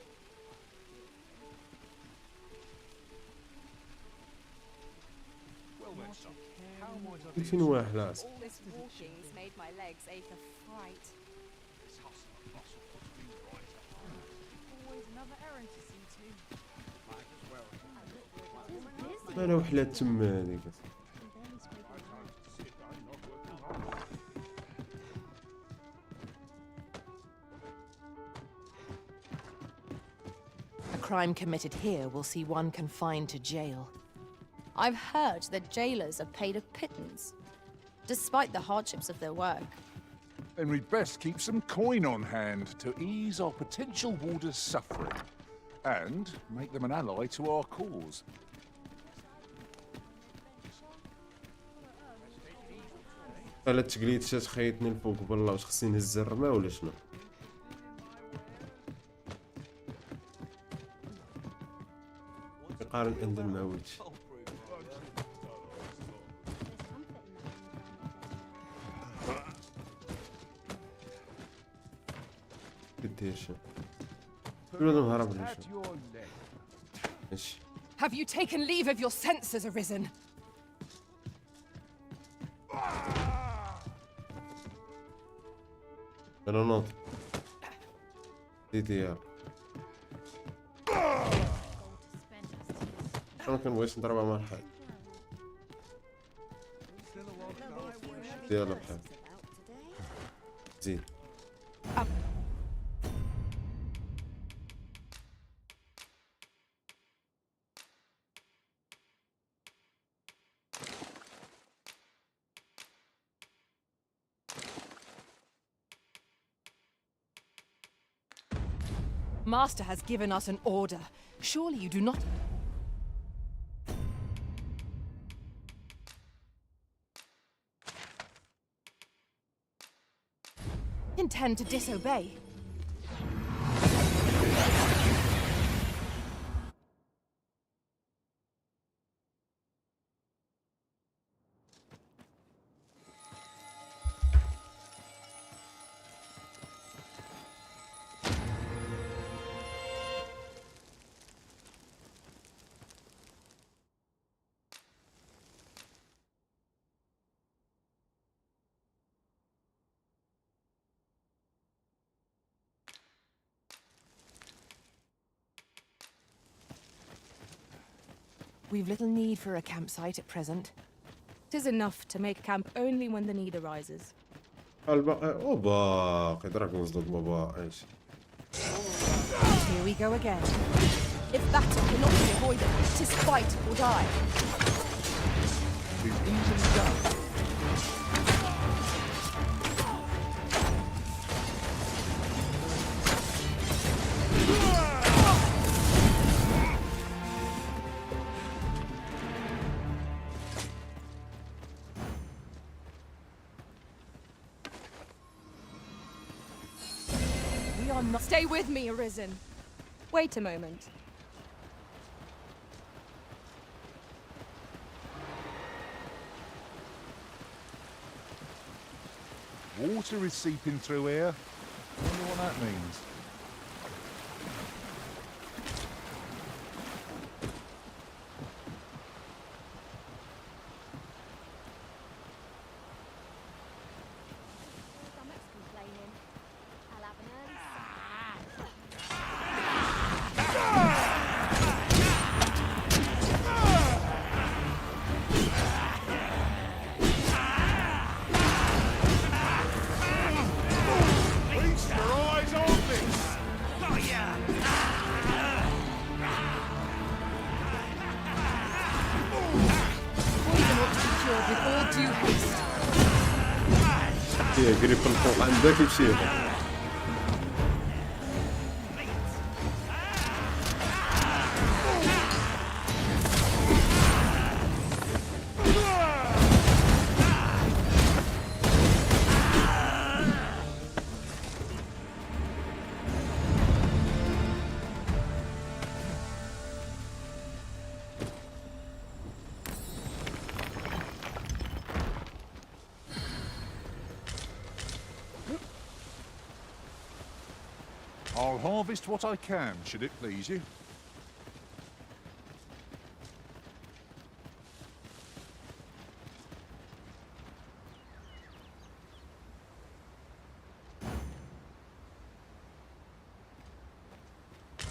Well then, son. How might I be? 2001 لاص. All this walking's made my legs ache of fright. This hustle and bustle puts me right at home. Always another errand to see to. Might as well. مالا وحلات تما هذيك. A crime committed here will see one confined to jail. I've heard that jailers are paid a pittance, despite the hardships of their work. Then we'd best keep some coin on hand to ease our potential warders' suffering and make them an ally to our cause. على التقليد شات خيطني الفوق بالله واش خصني نهز الرماه ولا شنو؟ يقارن عند المعوج. قديش؟ ولا نهرب ولا شنو؟ ماشي. Have you taken leave of your senses, Arisen? انا نوض. ديار. انا كنبغيش نضربها مع الحال. ديالها بحال. زين. Master has given us an order. Surely you do not... intend to disobey? we've little need for a campsite at present. It is enough to make camp only when the need arises. باقي دراجونز دوغما باقي. Here we go again. If battle cannot be avoided, 'tis fight or die. It's easily done. We are not. Stay with me, Arisen. Wait a moment. Water is seeping through here. Wonder what that means. قريب الفوق عندك يمشي. I'll harvest what I can, should it please you.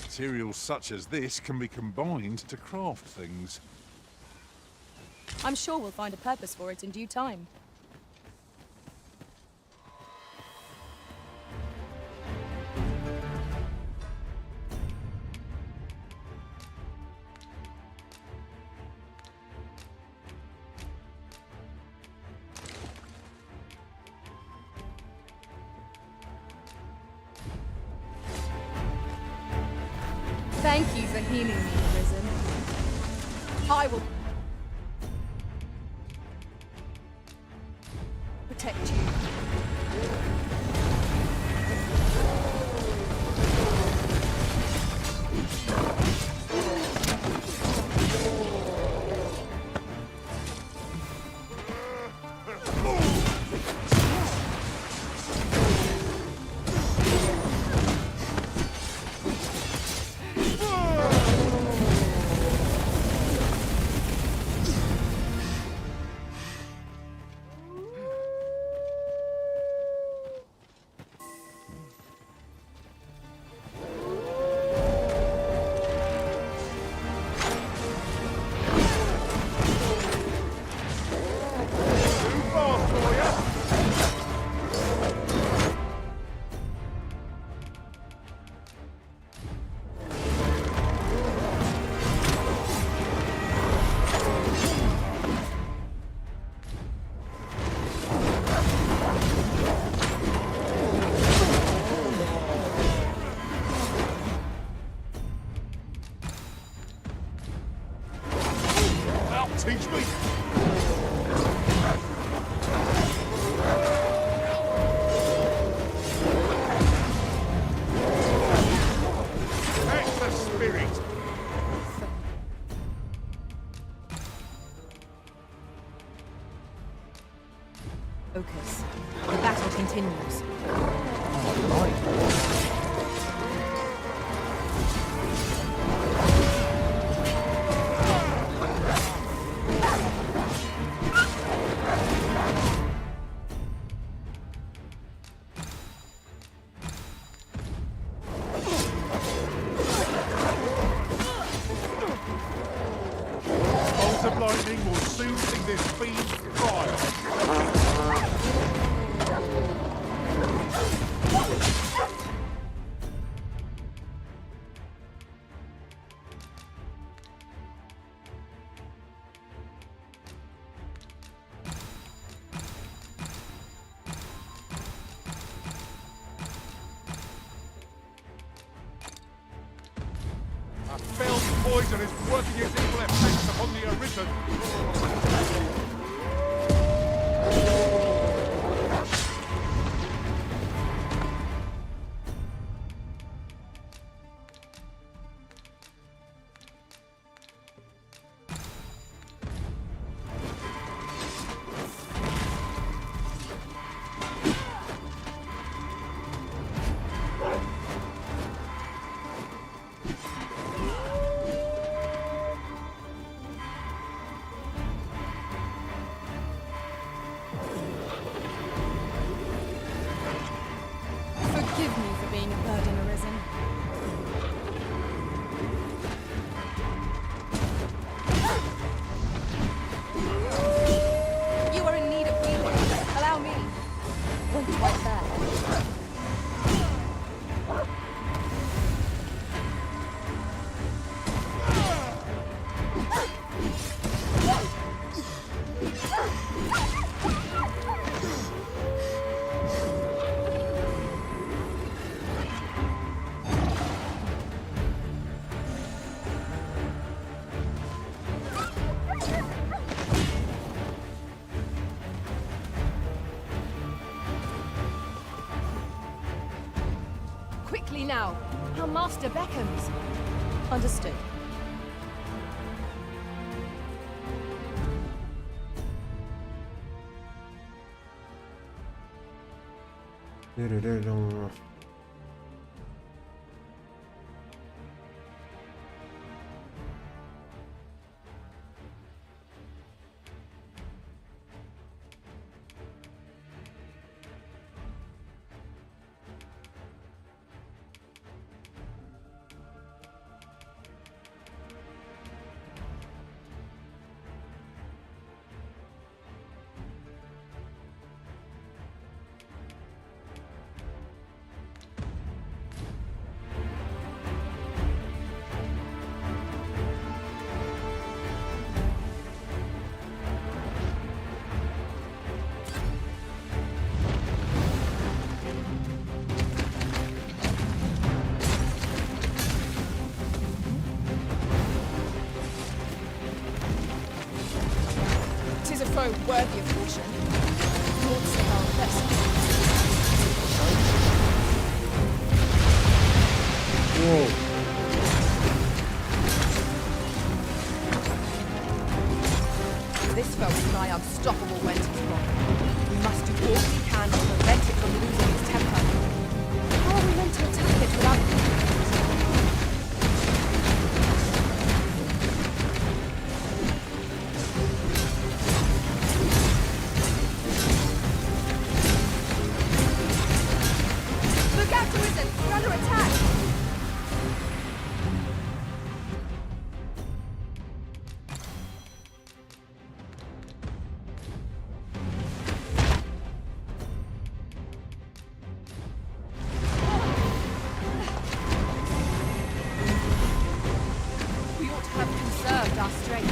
Materials such as this can be combined to craft things. I'm sure we'll find a purpose for it in due time. Thank you for healing me, Arisen. I will protect you. Teach me! That's the spirit! Focus. The battle continues. will soon see this fiend fry. A felled poison is working its evil effects upon the arisen. Forgive me for being a burden, Arisen. You are in need of healing. Allow me. Point right there. Quickly now. Our master beckons. Understood. Tis a foe worthy of caution. Lord Sahel, let's... Whoa. This foe is nigh unstoppable when 'tis wrong. We must do all we can to prevent it from losing its temper. How are we meant to attack it without... Look out, Arisen! We're under attack! We ought to have conserved our strength.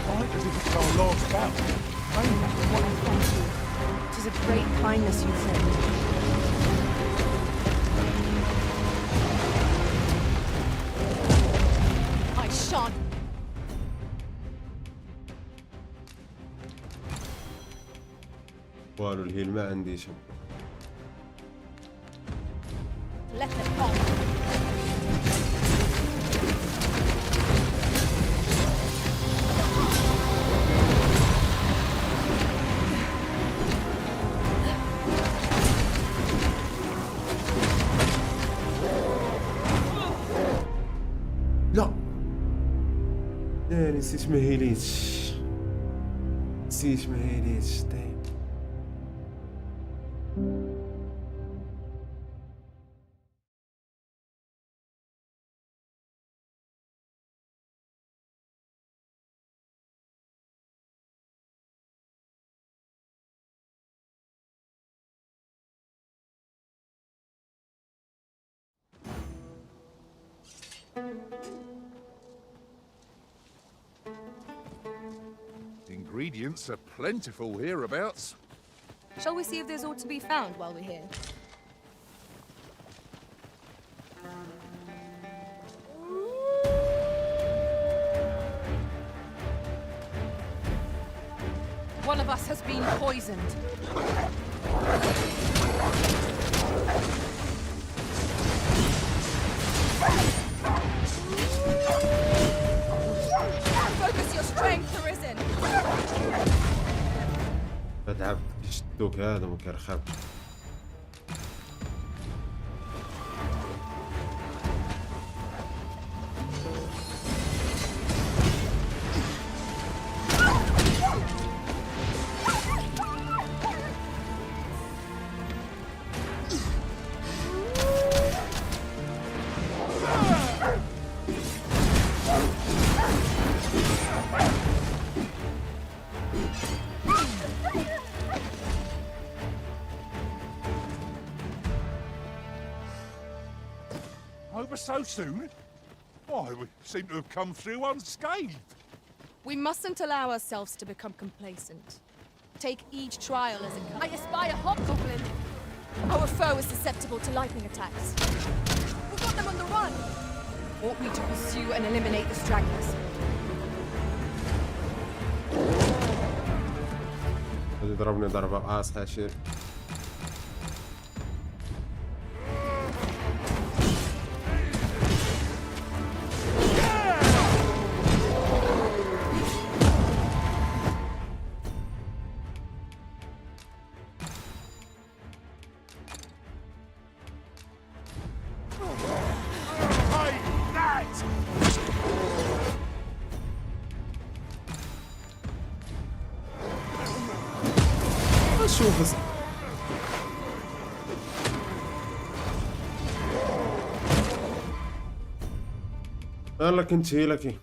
Fight as if it's our last battle. What I thank you. 'Tis a great kindness you said. I shan't. والو الهيل ما عنديش. Let them on. لا لا نسيت ما هيليتش نسيت ما هيليتش طيب Ingredients are plentiful hereabouts. Shall we see if there's aught to be found while we're here? One of us has been poisoned. Focus your strength, Arisen! العاب يشدوك هذا ما كيرخبش. Over so soon? Why, we seem to have come through unscathed. We mustn't allow ourselves to become complacent. Take each trial as it comes. I espy a hobgoblin! Our foe is susceptible to lightning attacks. We've got them on the run! Ought we to pursue and eliminate the stragglers? يضربني ضربة قاصحة شير. شوف بس يلا كنت هي لكي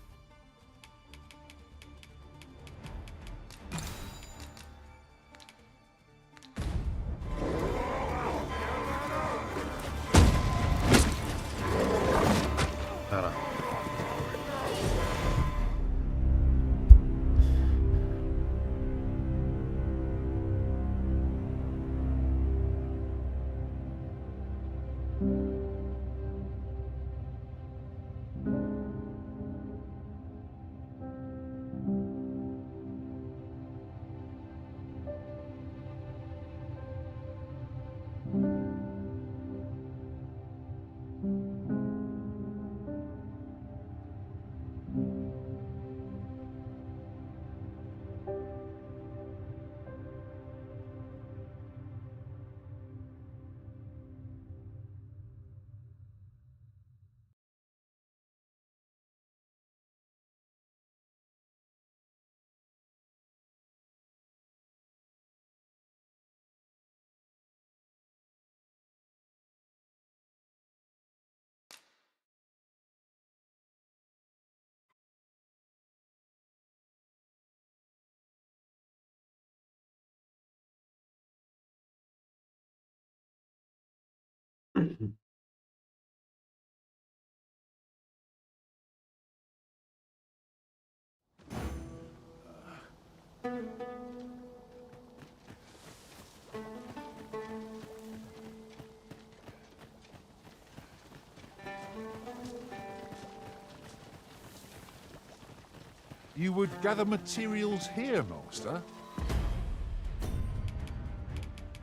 You would gather materials here, Master?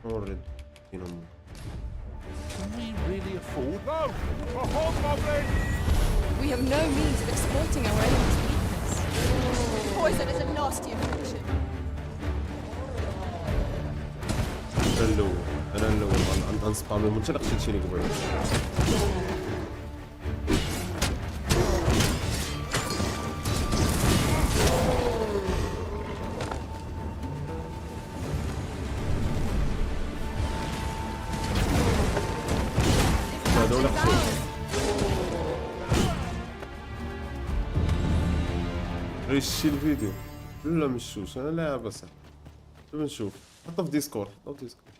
Already, you know. Can we really afford? No! A hobgoblin! We have no means of exploiting our enemy's weakness. Poison is a nasty affliction. أنا الأول أنسبام المنطلق شيء قبل. ريشي الفيديو لا مشوش انا لا بس نشوف حطه في ديسكورد او ديسكورد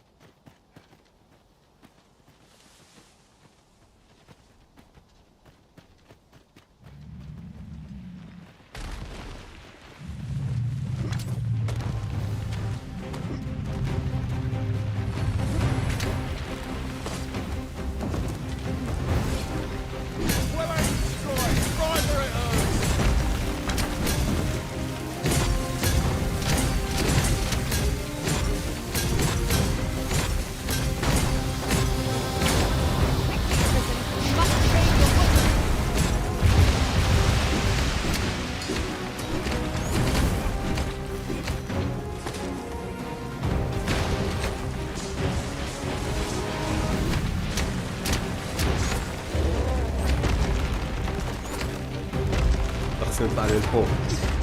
الفوق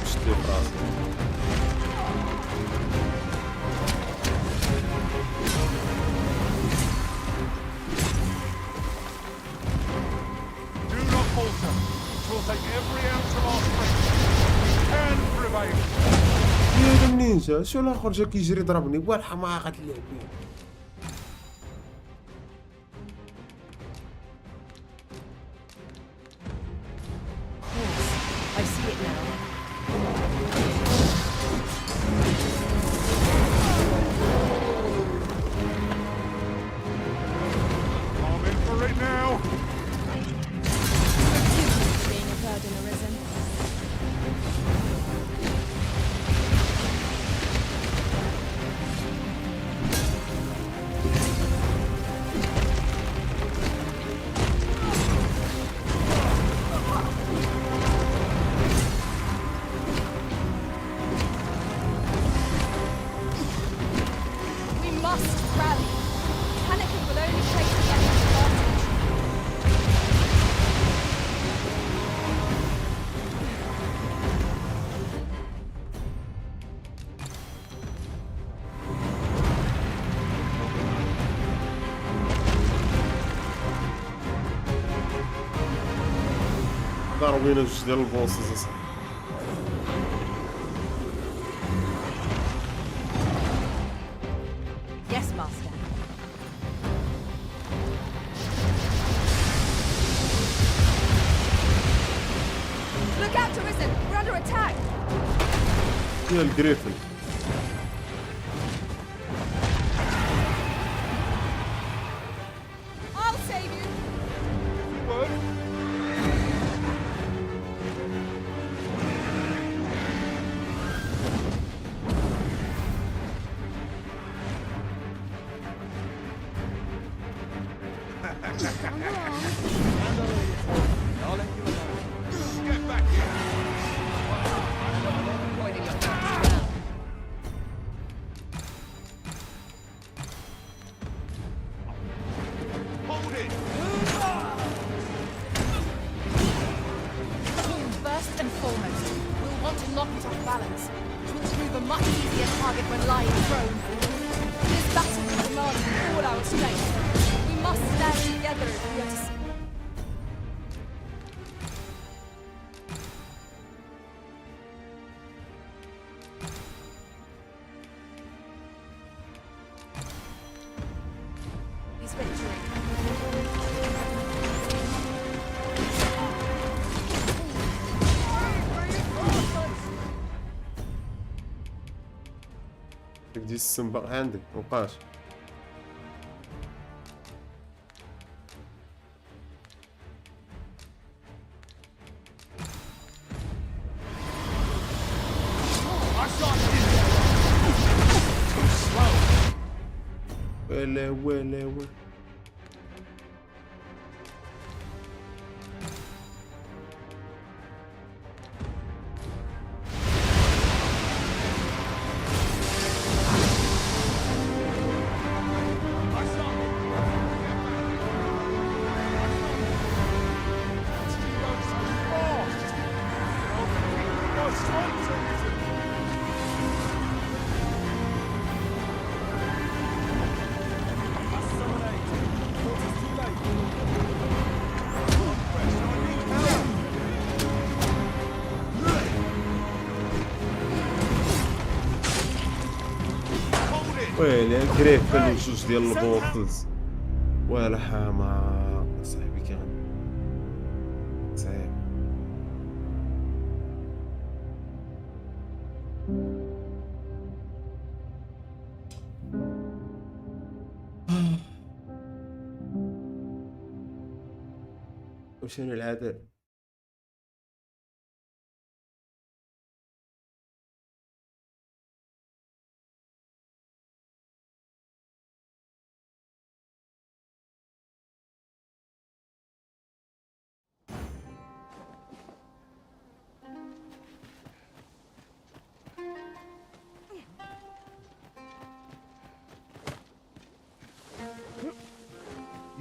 شدو براسي. Do not falter. It will take every ounce of our strength. We can prevail. يا النينجا شو الاخر جا كيجري ضربني والحماقة اللعبين. I see it now. I'm in for it now. Being a burden arisen. We must rally. Panicking will only take the enemy's advantage. ضاربين جوج ديال البوسز اصاحبي. Yes, Master. Look out, Arisen! We're under attack! يا الجريفن. I'll save you! I'll let you alone. Get back here! Pointing your back down. Hold it! First and foremost, we'll want to knock it off balance. It will prove a much easier target when lying prone. This battle will demand all our strength. We must stand together if we are to... His victory. تقدي السنبق عندك مبقاش. ولا ولا ولا ويلي كريفل وجوج ديال البوطلز ولا حماق صاحبي كان صعيب. وش انا العدل؟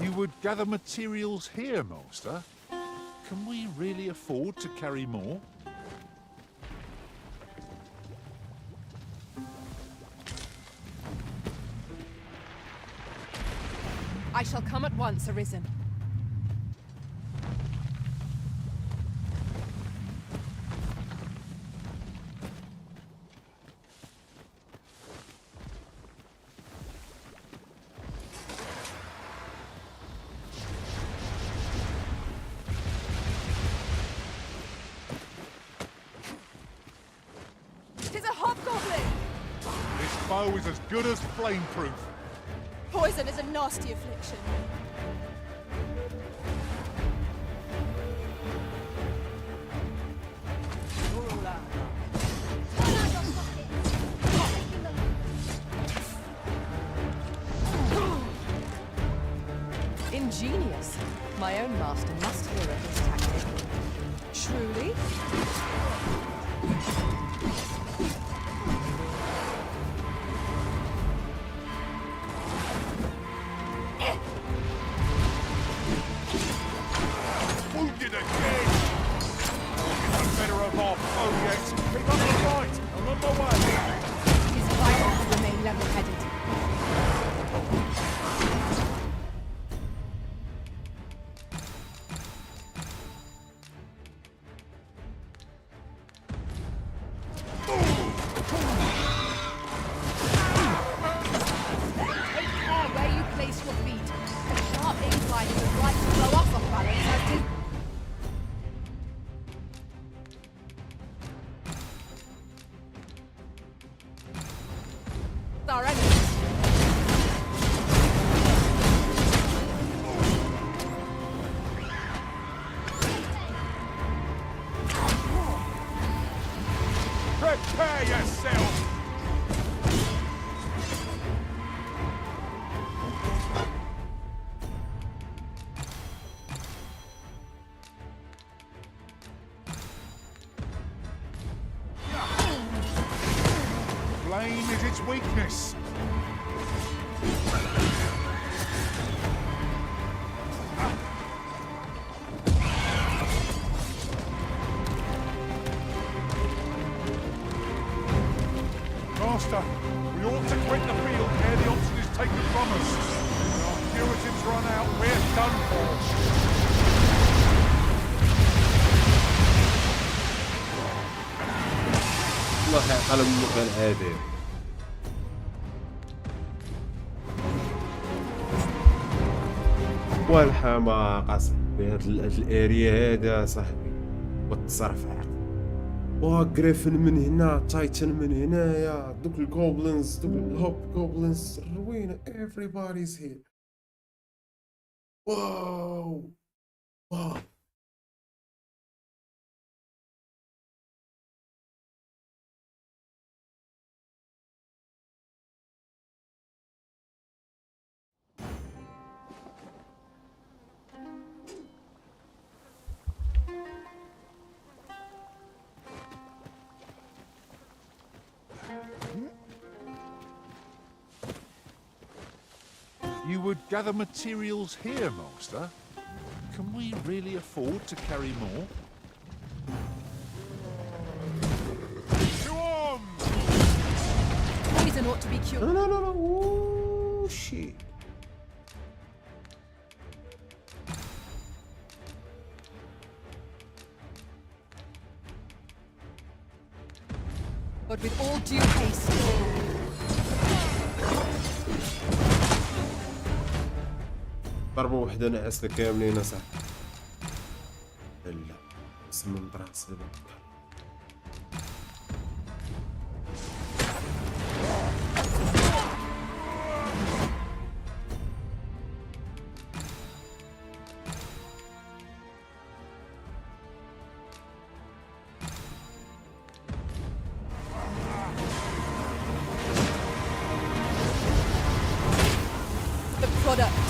You would gather materials here, Master? Can we really afford to carry more? I shall come at once, Arisen. Tis a hobgoblin! This bow is as good as flameproof. Poison is a nasty affliction. Ingenious. My own master must hear of this tactic. Truly? Wounded again! I'm better of our foe yet. Pick up the fight. I'm on my way. It is vital to remain level-headed. Where you place your feet, a sharp incline is as like to blow us off balance as to... Our enemies. Prepare yourself! Flame is its weakness. Master, we ought to quit the field ere the oxen is taken from us. When our curatives run out, we're done for. والله قلم مقبل هادي. والحماقة صاحبي هاد الاريا هذا صاحبي والتصرف عاقل. وغريفن من هنا تايتن من هنايا دوك الجوبلينز دوك الهوب جوبلينز روينة everybody's here. واو واو You would gather materials here, Master? Can we really afford to carry more? Go on! Poison ought to be cured. No, no, no, no. Oh, shit. But with all due haste. ضربة وحدة نعسنا كاملين اصاحبي. لا سمم براس دابا. The product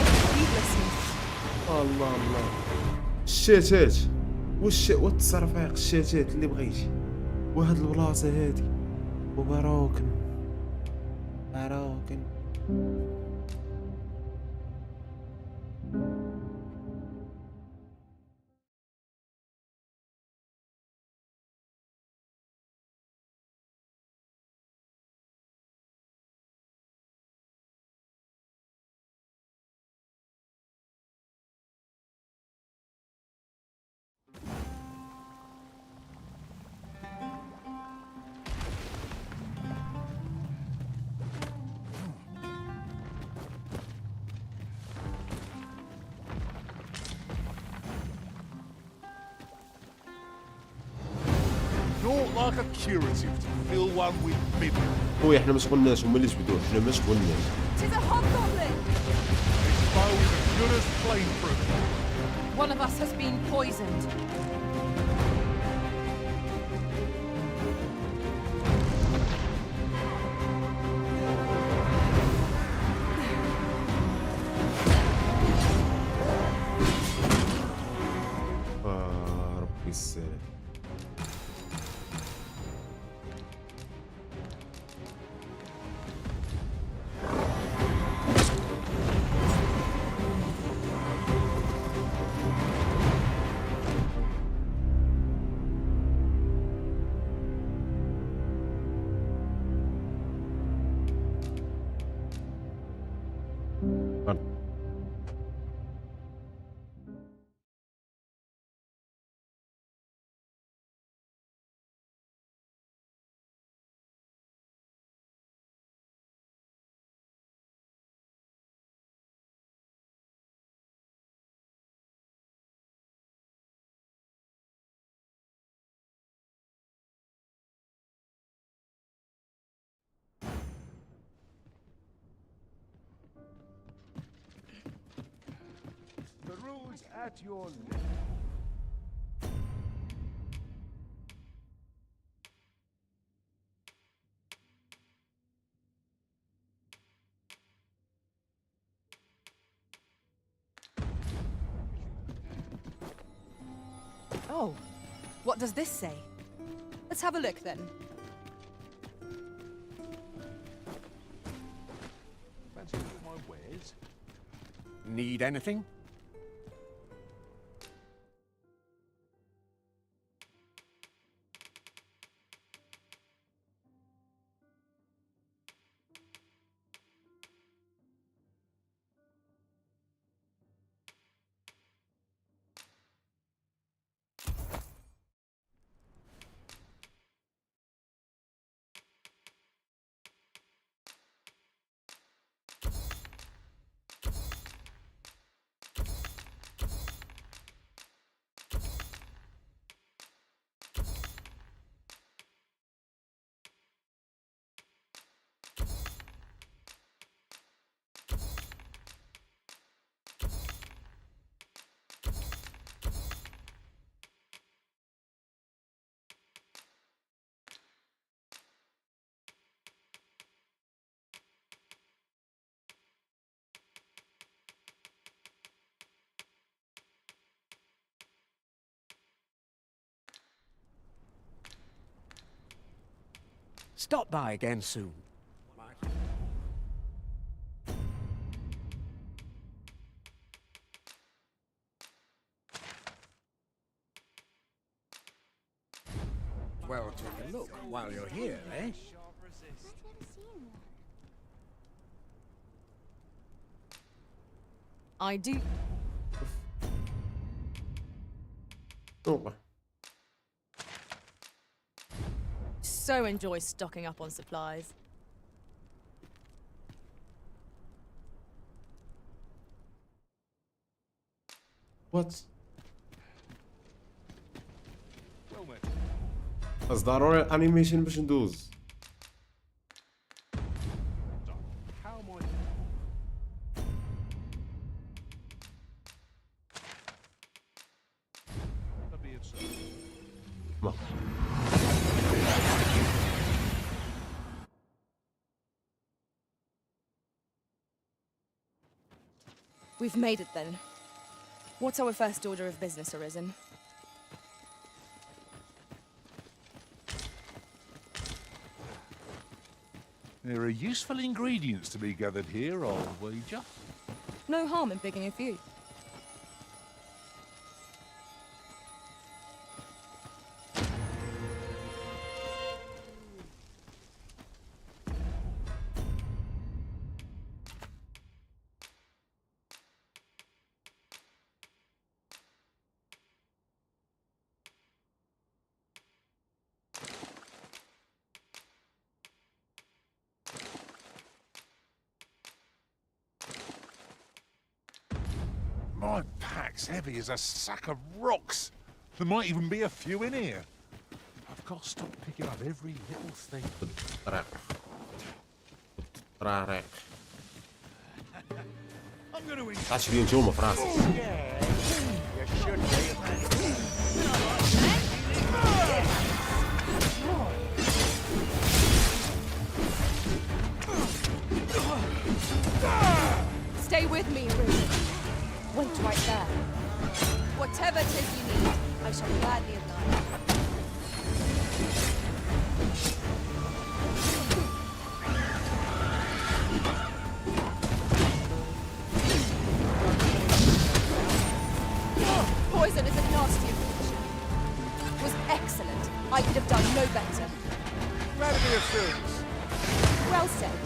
of heedlessness. الله الله الشاتات والتصرفيق الشاتات اللي بغيتي وهاد البلاصة هادي وبراكن like a curative to fill one with minerals. خويا احنا ما شغلناش، هما اللي جبدوه، احنا ما شغلناش. Tis a hobgoblin! Its bow is as good as flameproof. One of us has been poisoned. ربي يسهل. The rules at your left. Oh, what does this say? Let's have a look then. Fancy all my wares? Need anything? Stop by again soon. Well, take a look while you're here, eh? I do. Oh. So enjoy stocking up on supplies. What? Well met. خاص ضروري الانيميشن باش ندوز. How am I? Be it so. ما. We've made it then. What's our first order of business, Arisen? There are useful ingredients to be gathered here, I'll wager. No harm in picking a few. My pack's heavy as a sack of rocks. There might even be a few in here. I've gotta stop picking up every little thing. طرارق I'm going to win. عادش لي نجومه في راسي. Yeah, you should be. Stay with me, Ruben. Wait right there. Whatever it is you need, I shall gladly oblige. Poison is a nasty affliction. It was excellent. I could have done no better. Glad to be of service. Well said.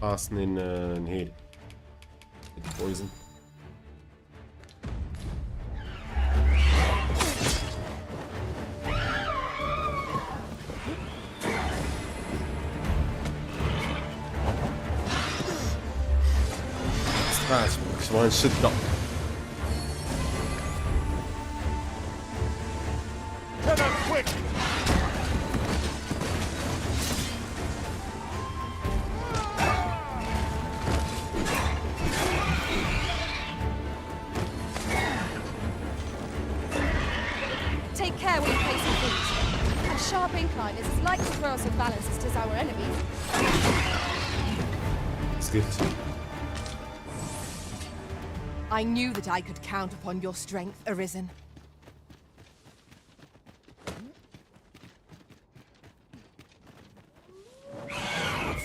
خاصني نهيل البويزن. شبغا نشدها. Turn up quick! Take care when you place your feet. A sharp incline is as likely to throw us off balance as it is our enemies. سكت. I knew that I could count upon your strength, Arisen.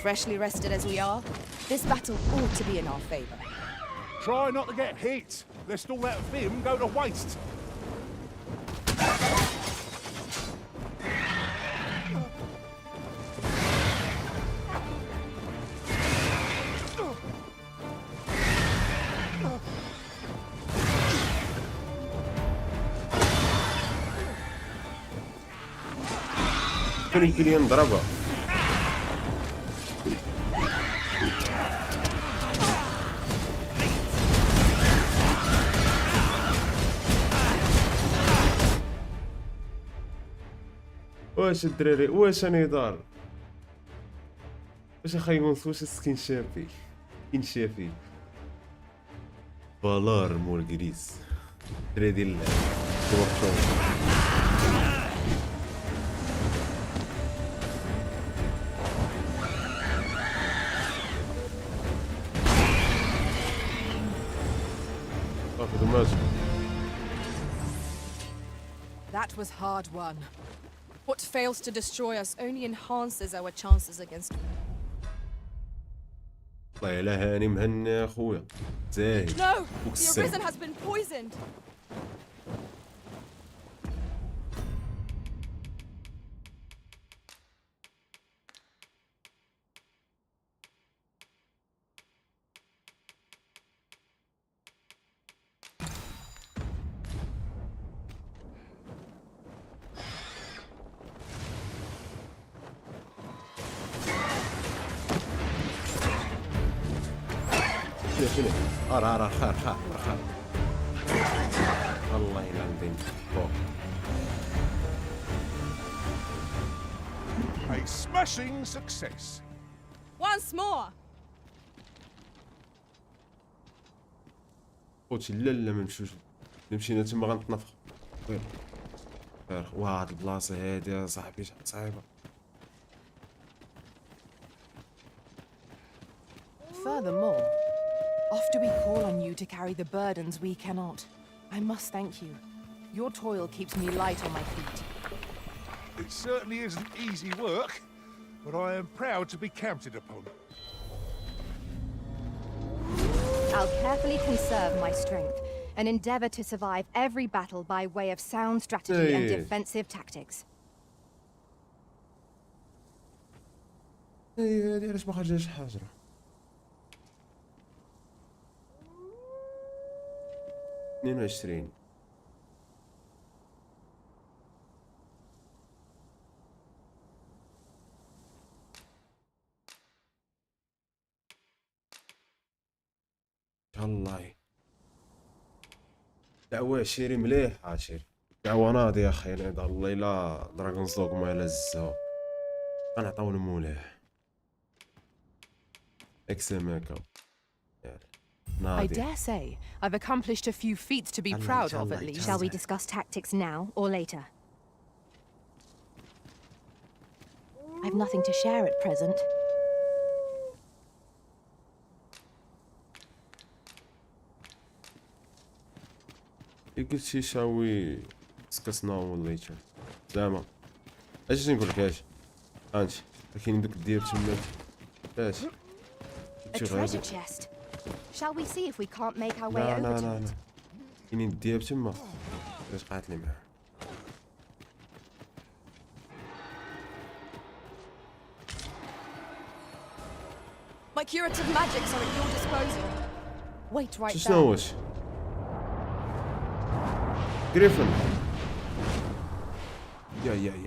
Freshly rested as we are, this battle ought to be in our favor. Try not to get hit, lest all that vim go to waste. يمكن ينضربها. واش الدراري واش انا دار واش خايونس واش سكين شافي سكين شافي فالار مورغريس دري ديال That was hard won. What fails to destroy us only enhances our chances against. والله الا هاني مهنا اخويا زاهد. No, the Arisen has been poisoned. شنو خار الله يلعن فوق. A smashing success. Once more. خوتي لا ما نمشيوش مشينا تما غنتنفخ. واه هاد البلاصه هادي يا صاحبي صعيبه. Furthermore, oft do we call on you to carry the burdens we cannot. I must thank you. Your toil keeps me light on my feet. It certainly isn't easy work, but I am proud to be counted upon. I'll carefully conserve my strength and endeavor to survive every battle by way of sound strategy and defensive tactics. هادي علاش ما خرجاش حاجه. 22 دعوة عشيري مليح عشيري دعوة ناضي يا اخي نعض الله الا دراجون دوغما الا زاو غنعطيو لمولاه اكسماكا I dare say I've accomplished a few feats to be proud of, at least. Shall we discuss tactics now or later? I've nothing to share at present. قلتي شاوي discuss now or later زعما اش نقول لك اش انت كاين دوك الدياب تما باش A treasure chest. Shall we see if we can't make our way لا over لا to لا it? لا كاينين الدياب تما باش قاتلي معاه My curative magics are at your disposal. Wait right شنو there. واش جريفن يا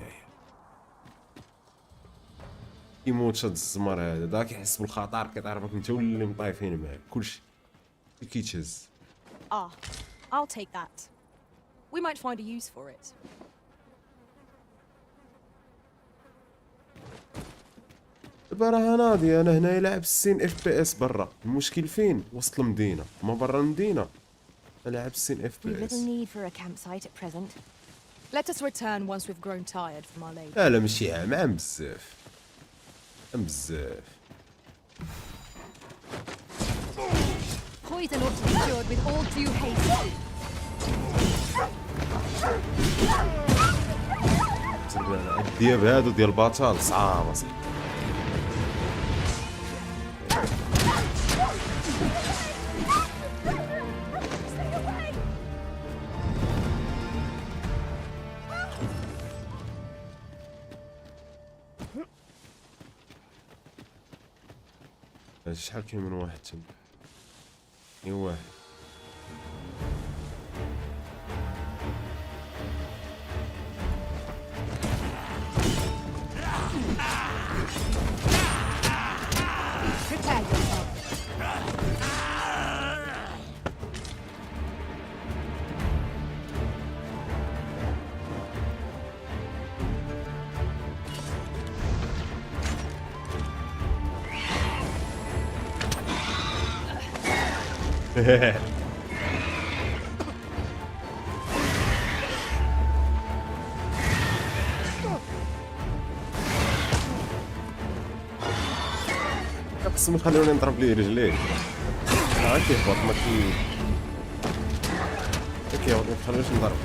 يموت شاد الزمر هذا داك يحس بالخطر كيعرفك انت واللي مطايفين معاك كلشي كيتهز Ah, I'll take that. We might find a use for it. دابا راه ناضي انا هنا لاعب 60 اف بي اس برا المشكل فين وسط المدينه ما برا المدينه لاعب 60 اف We've بي little اس need for a campsite at present. Let us return once we've grown tired from our labor. لا ماشي عام بزاف بزاف Poison ought to be cured with all due haste. الدياب هادو ديال البطال صعاب اصاحبي شحال كاين من واحد تما اي واحد Prepare yourself. خصهم يخلوني نضرب ليه رجليه عاد كيهبط ما كيهبط ما تخلوش نضرب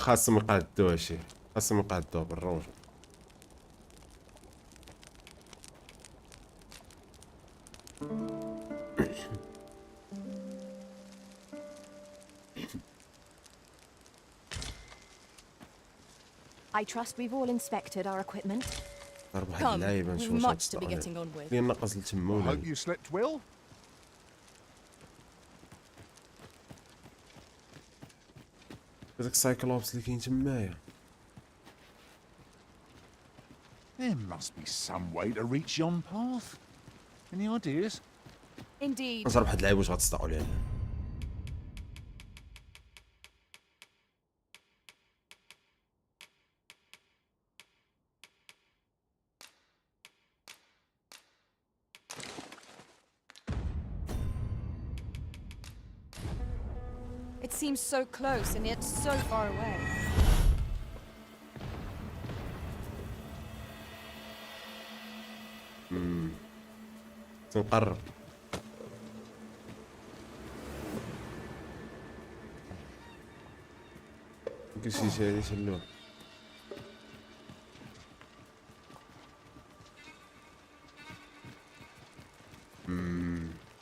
خاصهم يقعدوا هادشي خاصهم يقعدوا بالروج I trust we've all inspected our equipment. Come, we've much to be getting on with. I hope you slept well. هذاك السايكلوبس اللي كاين تمايا There must be some way to reach yon path. Any ideas? Indeed. نصرب واحد اللعيب واش غتصدقوا ليه It seems so close and yet so far away. تنقرب يمكن شي شي يشلوه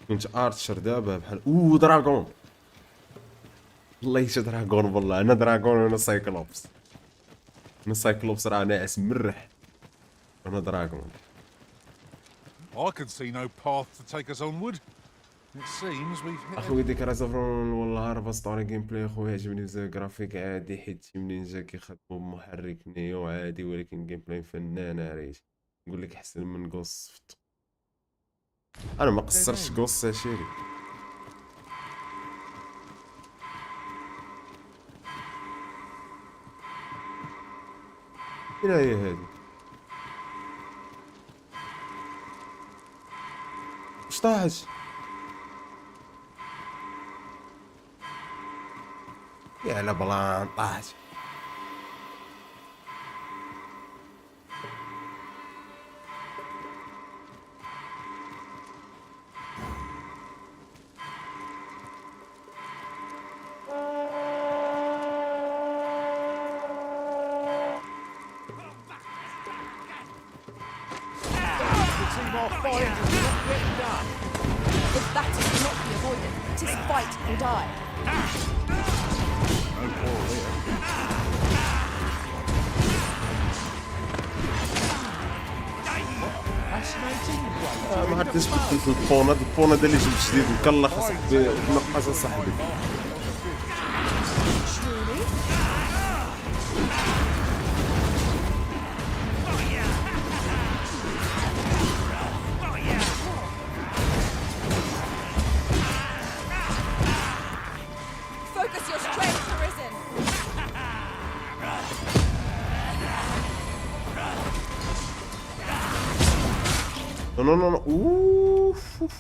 كنت ارتشر دابا بحال دراغون والله يش دراغون والله انا دراغون وانا سايكلوبس انا سايكلوبس راه ناعس مرح انا دراغون I can see no path to take us onward. It seems we've hit اخويا ديك رازافرون والله هربا ستوري جيم بلاي اخويا عجبني بزاف جرافيك عادي حيت منين جا كيخدموا بمحرك نيو عادي ولكن جيم بلاي فنان عريت نقول لك احسن من غوست انا ما قصرتش غوست شيري فين هي هادي اش طاحت يا على بلان طاحت This battle cannot be avoided. 'Tis fight or die. no quarrel here. ما عرفتش بدلت البون هذا اللي جبت جديد مكلخ اصاحبي نقص اصاحبي Focus your strength, Arisen. نو اوف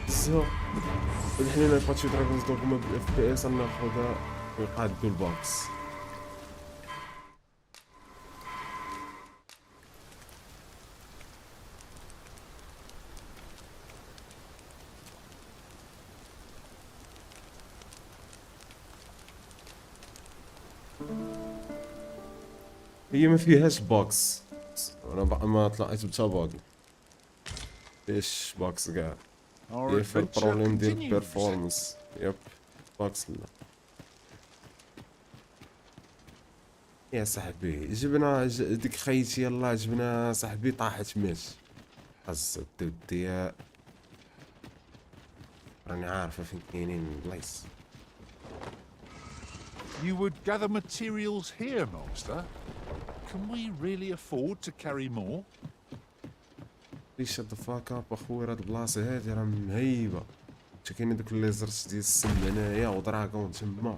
زو الحين انا بغيت شي دراجونز دوغما بالاف بي اس ناخذها ويقادوا البوكس هي ما فيهاش بوكس انا ما طلعت بتا باقي ايش بوكس كاع هي في البروبليم ديال البيرفورمانس يب بوكس لا يا صاحبي جبنا ديك خيتي يلا جبنا صاحبي طاحت ماشي خاص الدودية راني عارفه فين كاينين بلايص. You would gather materials here, Master? Can we really afford to carry more? ليش هاد فاك اب اخويا هاد البلاصه هادي راه مهيبه حتى كاين دوك الليزرز ديال السم هنايا ودراغون تما.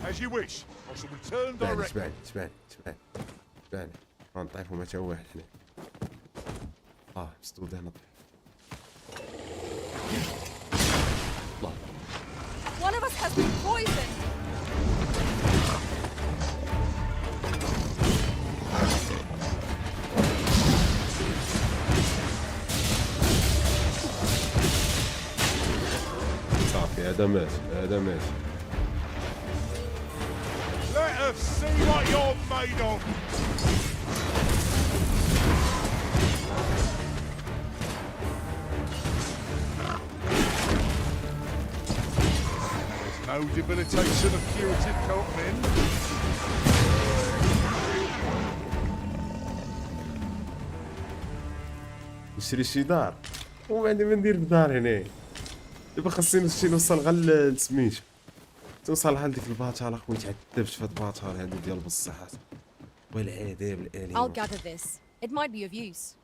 As you wish. I shall return direct. تبعني غنطيحو ما تا واحد هنا مسدود هنا الله. One of us has been poisoned. صافي هذا مات Let us see what you're made of. No debilitation of curative can't mend. نشري شي دار وما عندي ما ندير في دار هنا دابا خاصني نوصل غير لسميتو توصل لحال ديك الباطال اخويا تعذبت في هاد الباطال هادو ديال بصحات والعذاب الاليم. I'll gather this. It might be of use.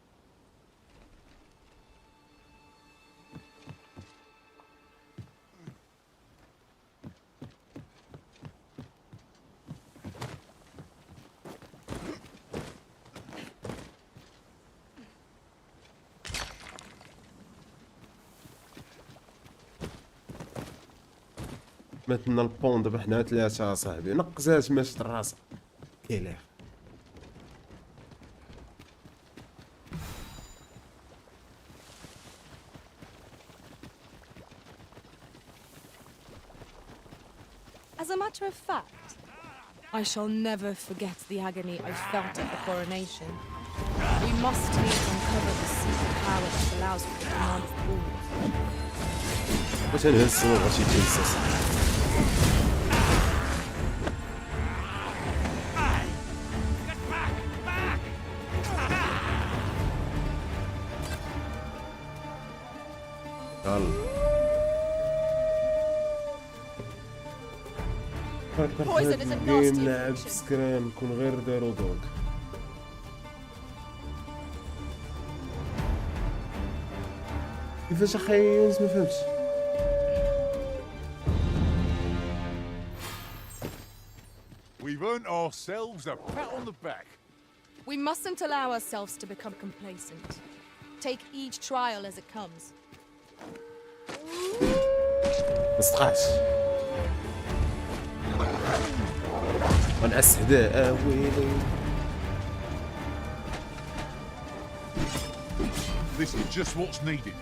ماتنا البون دابا حنا ثلاثة اصاحبي نقزات ماشي راسها كيلاخ. As a matter of fact, I shall never forget the agony I felt at the coronation. We must needs uncover the secret power that allows for the command of pools. واش نهز ما بغاش يتهز. Poison is a nasty نلعب infection. سكران كون غير دارو دوك. كيفاش اخي يونس ما فهمتش. We've earned ourselves a pat on the back. We mustn't allow ourselves to become complacent. Take each trial as it comes. ما صدقاتش. غنعس حداه ويلي. This is just what's needed.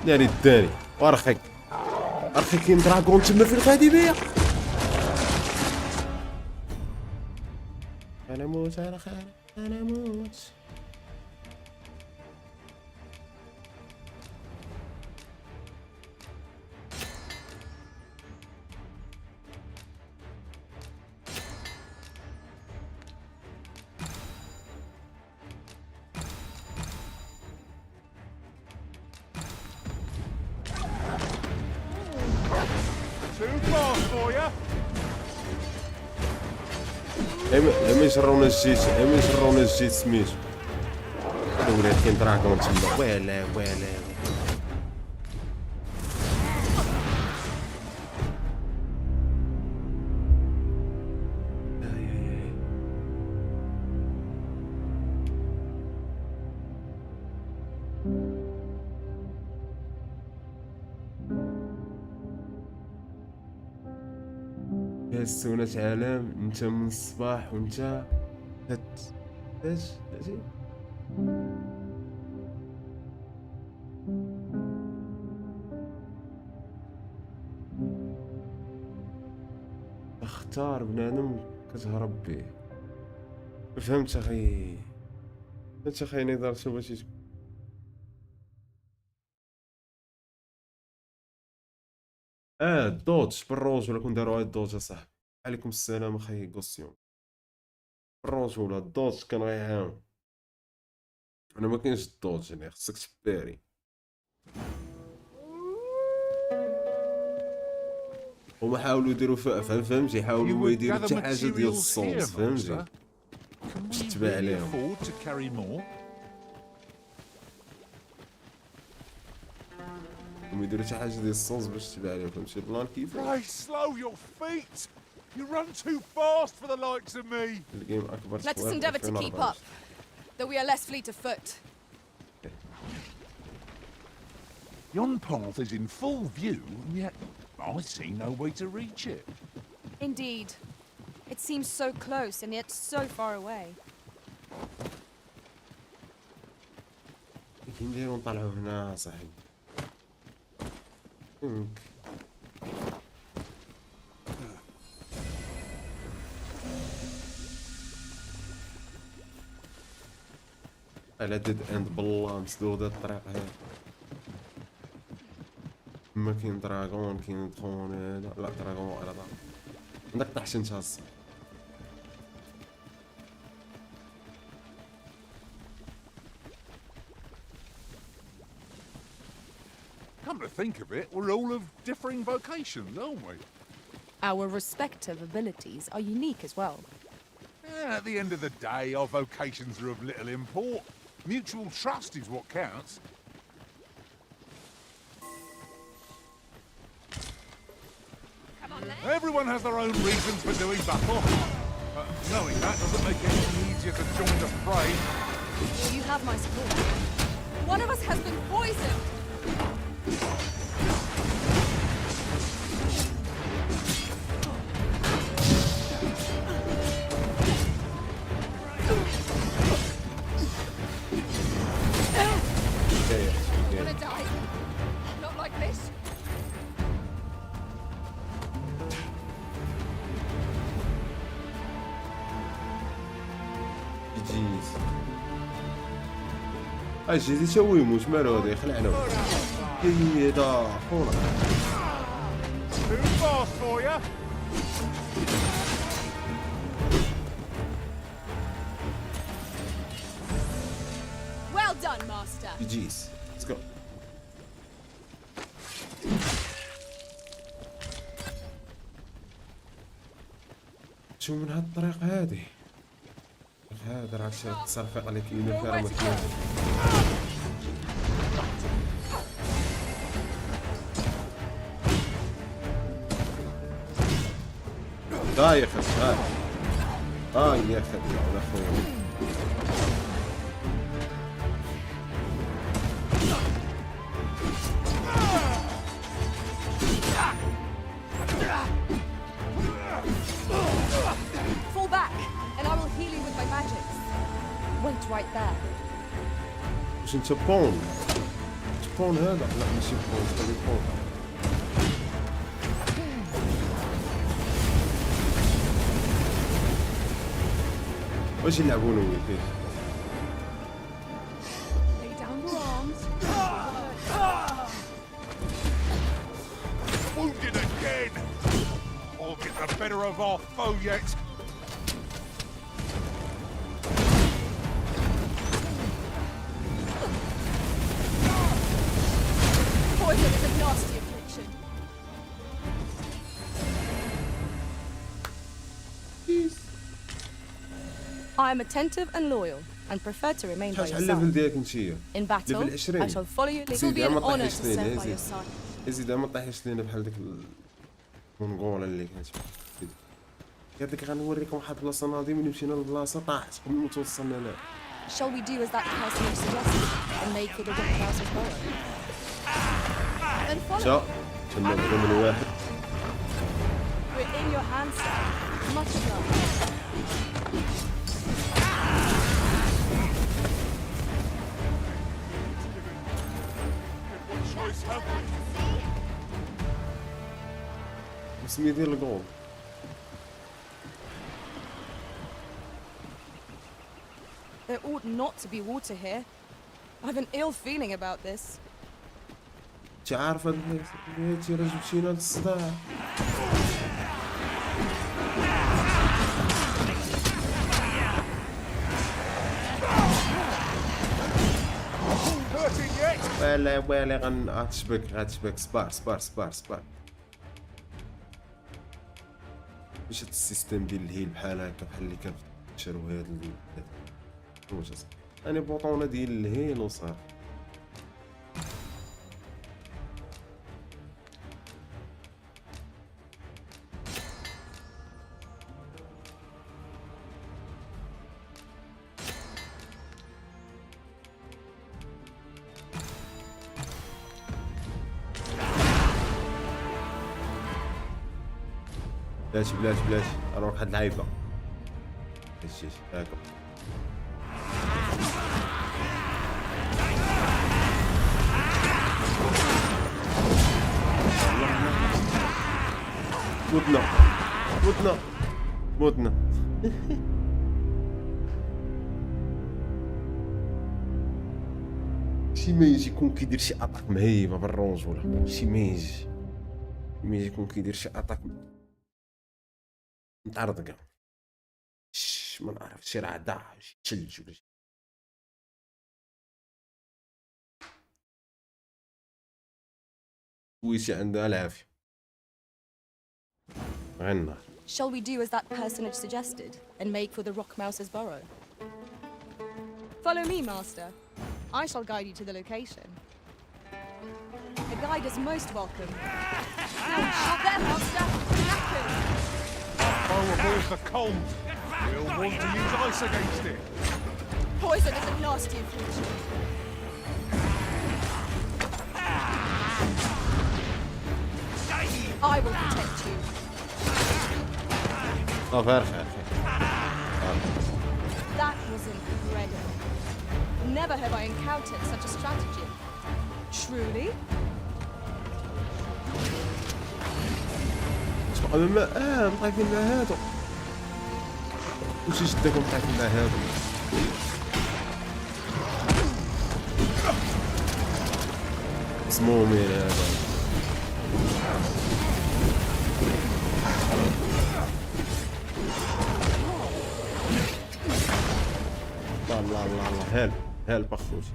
ناري الداني وارخي ارخي كاين دراجون تما في الأكاديمية. انا موت انا خالي انا موت. Too fast for you. اما يشرونا الجيش اما يشرونا الجيش سميتو. ولاد كاين دراجون تما ولا ولا. سونة عالم انت من الصباح وانت ايش اجي اختار بنادم كتهرب به. فهمت اخي فهمت اخي نقدر شو باش الدوج بالروج ولا كون داروا الدوج اصاحبي. عليكم السلام اخي غوسيون. الروج ولا الدوج كان غيعاون. انا ما كاينش الدوج يعني خصك تباري. هما حاولوا يديروا فهمتي حاولوا يديروا حتى حاجه ديال الصوص فهمتي باش تباع عليهم. هما يديروا حتى حاجه ديال الصوص باش تباع عليهم فهمتي البلان كيفاش. Right, slow your feet. You run too fast for the likes of me. الجيم اكبر. Let us endeavour to keep up, though we are less fleet of foot. Yon path is in full view, and yet I see no way to reach it. Indeed. It seems so close and yet so far away. كي نديرو نطلعو هنا صاحبي. على ديد اند بالله مسدودة الطريق هذا. ما كاين دراجون كاين دخون هذا لا دراجون على دار. عندك طحش انت هسه. Come to think of it, we're all of differing vocations, aren't we? Our respective abilities are unique as well. At the end of the day, our vocations are of little import. Mutual trust is what counts. Everyone has their own reasons for doing battle. But knowing that doesn't make it any easier to join the fray. You have my support. One of us has been poisoned. Wanna die? Not جيز اجي تسوي يموت مالو هذا يخلعنا هذا خونا Too fast for you. Well done, Master. جيز let's go شو من هالطريقة هذه هذا راه شي تصرفيق عليك يمين فيها مثلا يا خش هاي يا اخي يا اخويا Fall back, and I will heal you with my magics. Wait right there. واش انت بون بون هذا لا ماشي بون خلي بون واش يلعبون ويا كيف Lay down your arms. Wounded again. I'll get the better of our foe yet. Poison is a nasty affliction. I am attentive and loyal, and prefer to remain by شحال your الليفل side. ديالك انتيا In battle, ليفل 20 I shall follow you. It will زيد be an ما honor to طيحش serve لينا by your زيد side. زيد ما طيحش لينا بحال ديك المنغوله اللي كانت قالت لك غنوريكم واحد البلاصه ناضي ملي مشينا للبلاصه طاحت قبل ما توصلنا لا Shall we do as that person has suggested, and make for the Dogma as well? Then follow. جا تما بدا من واحد We're in your hands, sir. Much obliged. What choice have we? اسمي ديال الجول There ought not to be water here. I've an ill feeling about this. انت عارف هاد هادشي راه جبتينا للصداع Hurting yet? ولا غتشبك صبار واش هاد السيستم ديال الهيل بحال هكا بحال اللي كان في الشروهات واش انا بوطونه ديال الهيل وصافي بلاش اروح واحد العيبه ايش هاكا متنا شي ما يجي يكون كيدير شي اتاك مهيبه بالرونج ولا شي ما يجي يكون كيدير شي اتاك متعرض كاع ما نعرف شي رعدة شي ثلج ولا ويشي عندها العافية غنى Shall we do as that personage suggested, and make for the Rock Mouse's burrow? Follow me, Master. I shall guide you to the location. A guide is most welcome. Out there, Master. Knackered. Oh, avoid the cold. We'll want to use ice against it. Poison is a nasty affliction. I will protect you. فرحان That was incredible. Never have I encountered such a strategy. Truly? مطيفين مع هادو وش جدكم مطيفين مع هادو مسمومين هذا. الله هلب اخوتي.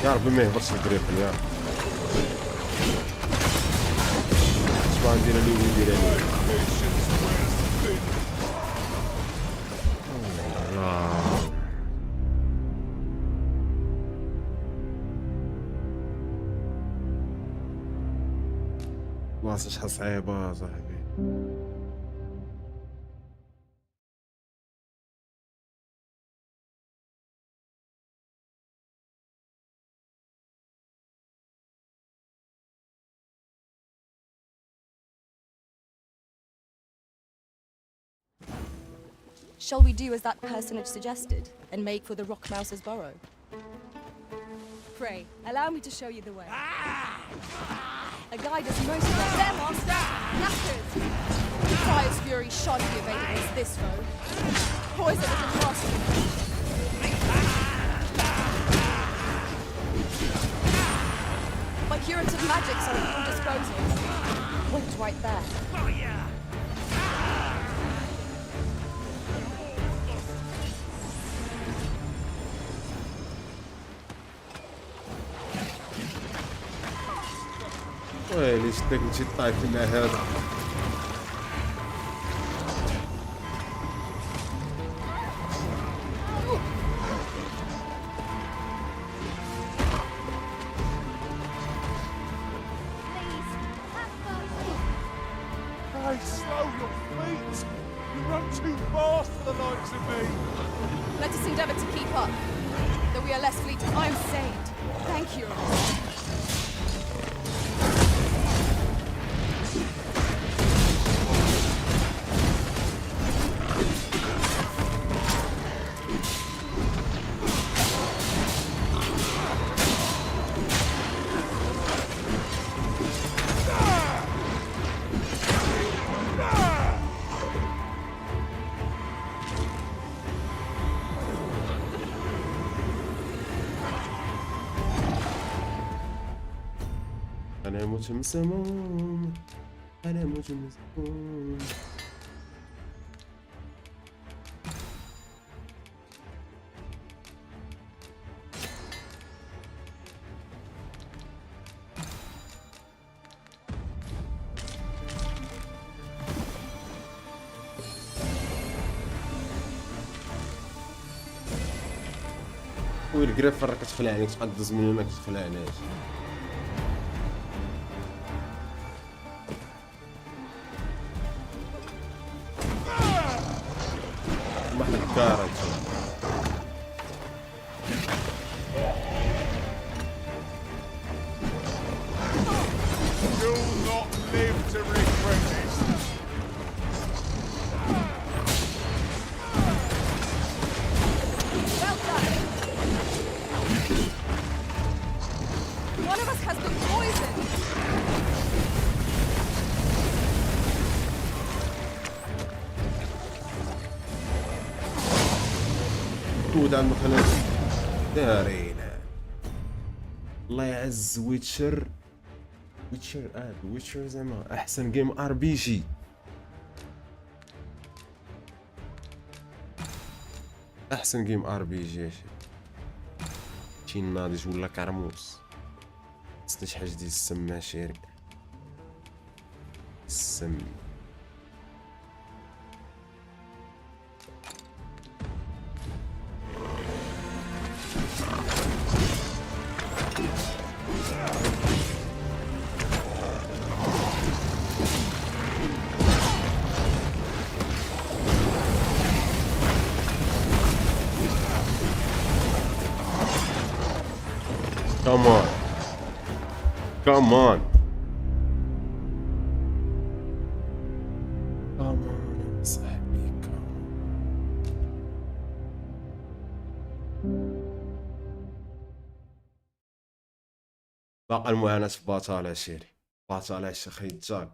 يا ربي ما يهبطش الجريفل يا شبان ندير لي وندير لي واصل شحال صعيبة صاحبي. Shall we do as that personage suggested and make for the Rock Mouse's burrow? Pray, allow me to show you the way. A guide is most of us. There, master! Knackers! Fire's fury shan't be evaded against this foe. Poison is a master. My curative magics are at your disposal. Wait right there. Oh, yeah. ويلي شدك نمشي طايح مع هذا. Hey, slow your feet! You run too fast for the likes of me! Let us endeavour to keep up. Though we are less fleet, I am saved. Thank you. أنا متمسموم أنا متمسموم. والجريفر راه كتخلعني تقدز منو ما كتخلعناش. كارت You'll not live to regret this. Well done. One of us has been poisoned. ود عند خلاص دارينا. الله يعز ويتشر ويتشر زعما احسن جيم ار بي جي. احسن جيم ار بي جي شي ناضج ولا كرموس. خصني شي حاجه ديال السم شيري السم. كمان كمان كمان صاحبي كمان. باقا المعاناة باطالة شيري باطالة اخي جاك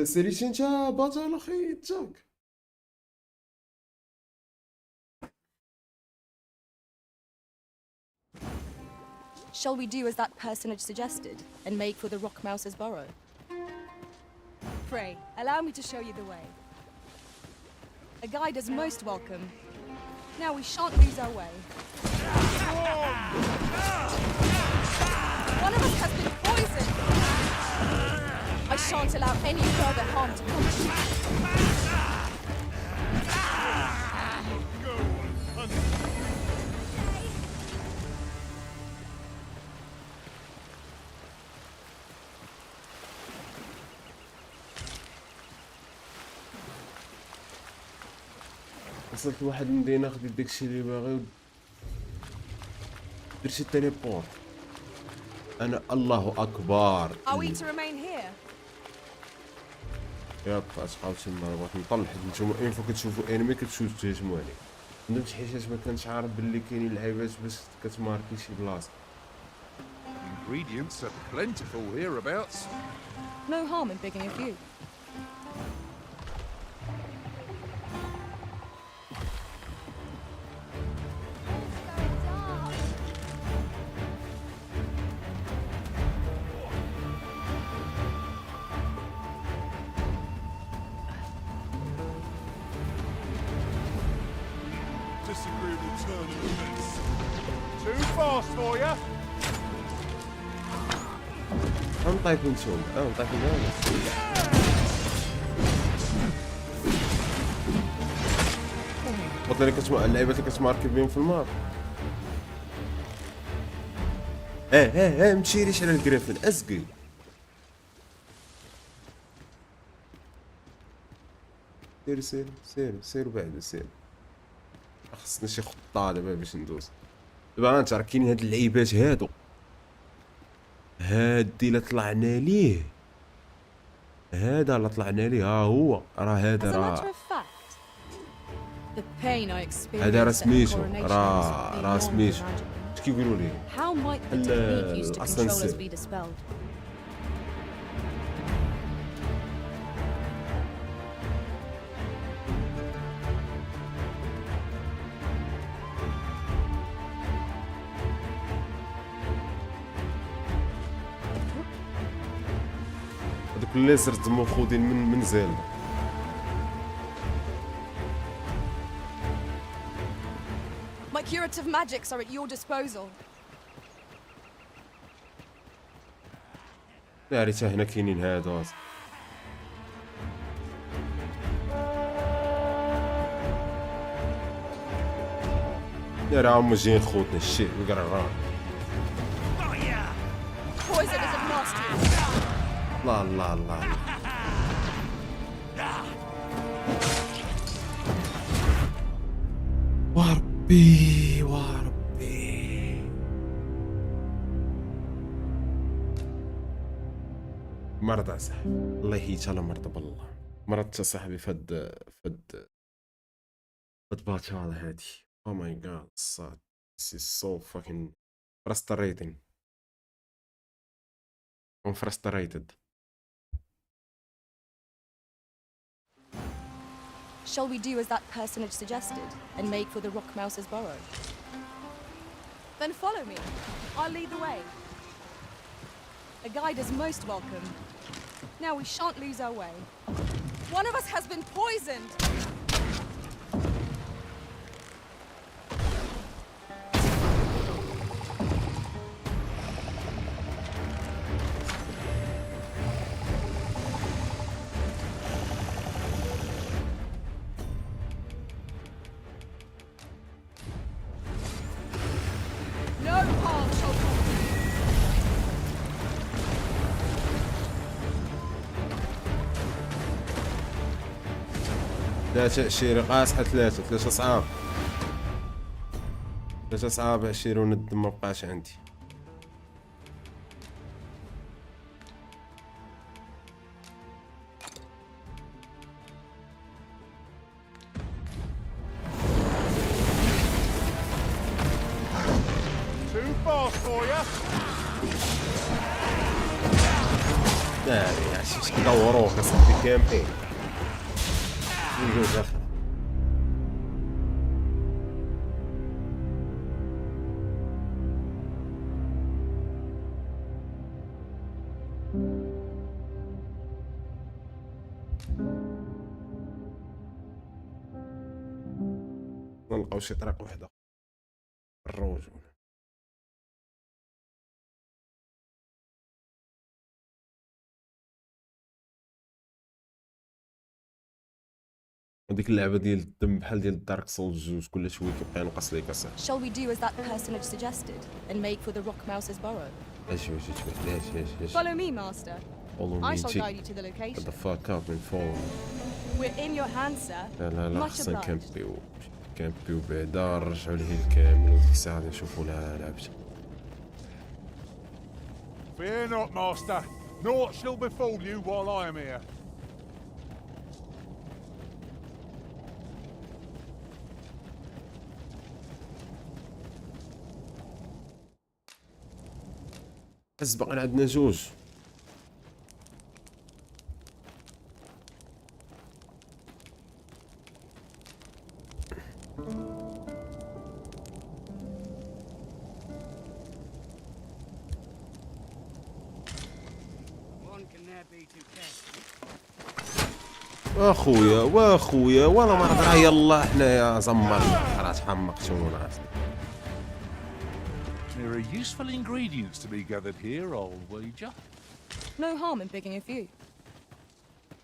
سيريتي انت باطل اخي جاك. Shall we do as that personage suggested and make for the Rock Mouse's burrow? Pray, allow me to show you the way. A guide is most welcome. Now we shan't lose our way. One of us has been poisoned. I shan't allow any further harm to come to you. وصلت لواحد المدينة خديت داكشي اللي باغي درتي تيليبورت. انا الله اكبر. Are we to remain here? ياك غتبقاو تما بغيت نطلع حيت نتوما اين فوا كتشوفوا انمي كتمشيو تهجموا عليه. ندمت حيت ما كنتش عارف باللي كاينين لعيبات باش كتماركي شي بلاصه. Ingredients are plentiful hereabouts. No harm in picking a few. Disagreeable turn of events. Too fast for you. نطيح نتوما نطيح هنا. وقت اللي كتسمع اللعيبات اللي كتماركي بهم في الماب. مشيريش على الجريفن اسقي. سير بعد سير. خصنا شي خطة دابا باش ندوز. دابا انت راه كاينين هاد اللعيبات هادي لا طلعنا ليه هذا لا طلعنا ليه ها هو راه هذا هذا راه سميتو راه سميتو اش كيقولوا ليه الاسانسير. هذوك الليزر تما خودين من زيلدا. My curative magics are at your disposal. ناري حتى هنا كاينين هادو. ناري هما جايين خوتنا الشيء وقرا Poison is a master. الله وربي مرضى صاحبي الله يحييك على مرضى بالله. مرضت صاحبي فد باتش هذا هادي. او ماي جاد صاد this is so fucking frustrating. I'm frustrated. Shall we do as that personage suggested and make for the Rock Mouse's burrow? Then follow me. I'll lead the way. A guide is most welcome. Now we shan't lose our way. One of us has been poisoned. No harm shall come to you. لا تأشيري قاصحة ثلاثة صعاب. باش اصابع شيرون الدم مبقاش عندي. Too fast for you. ناري عشيش كدوروك اصاحبي كاملين. نجوز اخي. نلقاو شي طريق وحده الروج. هذيك اللعبه ديال الدم بحال ديال دارك سولز 2 كل شويه كيبقى ينقص ليك اصاحبي. Shall we do as that personage suggested and make for the Rock Mouse's burrow? اجي علاش Follow me, Master. Follow I me, shall chick. guide you to the Get location. the fuck up and follow. We're in your hands, sir. لا Much خصنا obliged. كامبيو بعدا نرجعو ليه الكامل وديك الساعه غادي نشوفو لها لعبة. Fear not, Master. Naught shall befall you while I am here. بس باقي عندنا جوج. واخويا والله ما هضره. يلا حنايا زمرنا راه تحمقتونا. There are useful ingredients to be gathered here, I'll wager. No harm in picking a few.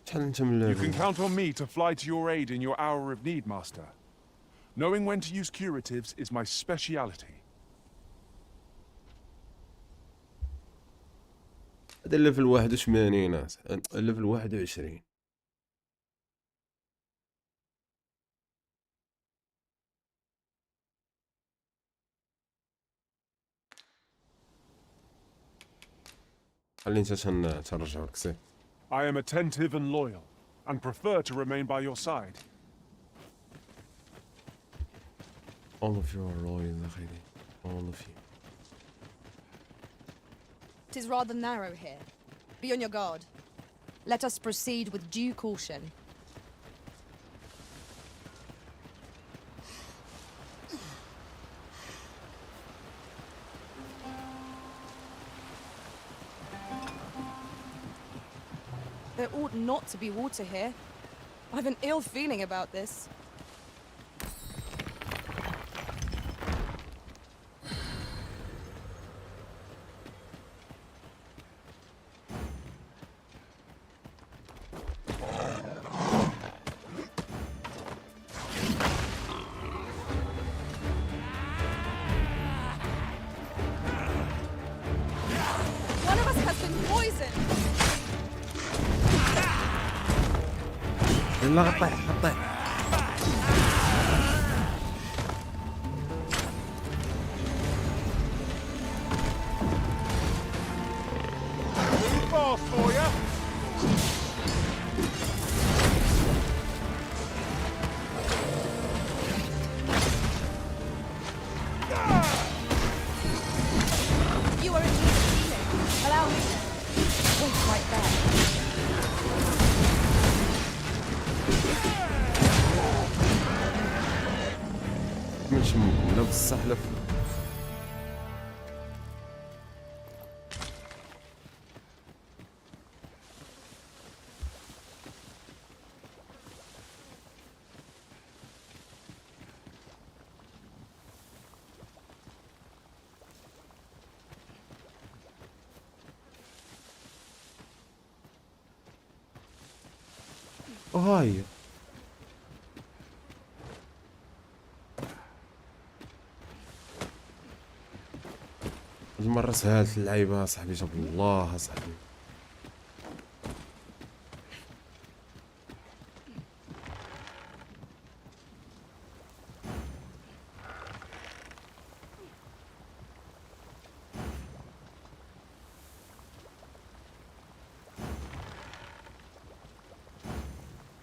شحال انت من You can count on me to fly to your aid in your hour of need, Master. Knowing when to use curatives is my speciality. هذا الليفل 81 الليفل 21. خليني تنرجعو لك سي. I am attentive and loyal, and prefer to remain by your side. All of you are loyal أخي. All of you. It is rather narrow here. Be on your guard. Let us proceed with due caution. There ought not to be water here. I've an ill feeling about this. One of us has been poisoned. يلا غطيه. Too fast for you. You are in need of healing. Allow me. Wait right there. ماشي لا بصح لا هاي. المرة سهلت اللعيبة صاحبي جاب الله صاحبي.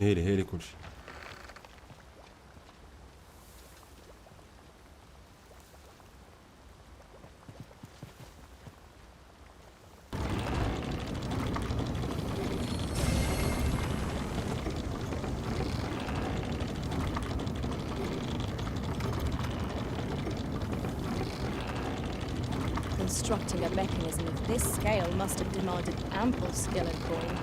هيلي كلشي. Constructing a mechanism of this scale must have demanded ample skill and coin.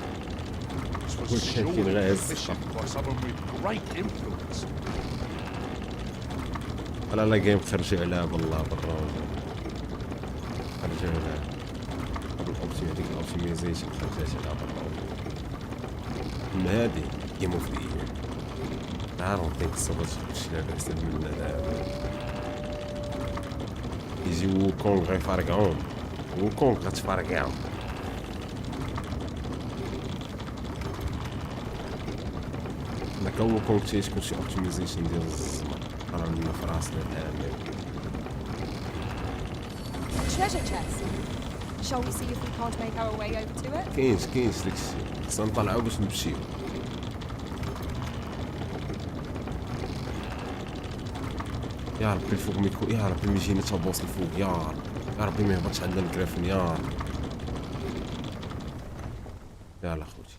This was surely commissioned by someone with great influence. لا جيم خرج العاب والله برا خرج العاب قبل هذيك الاوبتيمايزيشن خرجت العاب برا. من هادي جيم اوف دير عارف ديك الصبر شي لعبه احسن من هذا. يجي وكونغ غيفارقعهم وكونغ غتفارقعهم. هناك هو كونغ تيشكل شي اوبتيمايزيشن ديال الزمان رانا في راسنا الان. Treasure chest. Shall we see if we can't make our way over to it? كاينش داكشي خصنا نطلعو باش نمشيو. يا ربي الفوق ما يكون، يا ربي ما يجيني تا بوصل الفوق، يا ربي ما يهبطش عندنا الكرافن، يا ربي. يلا خوتي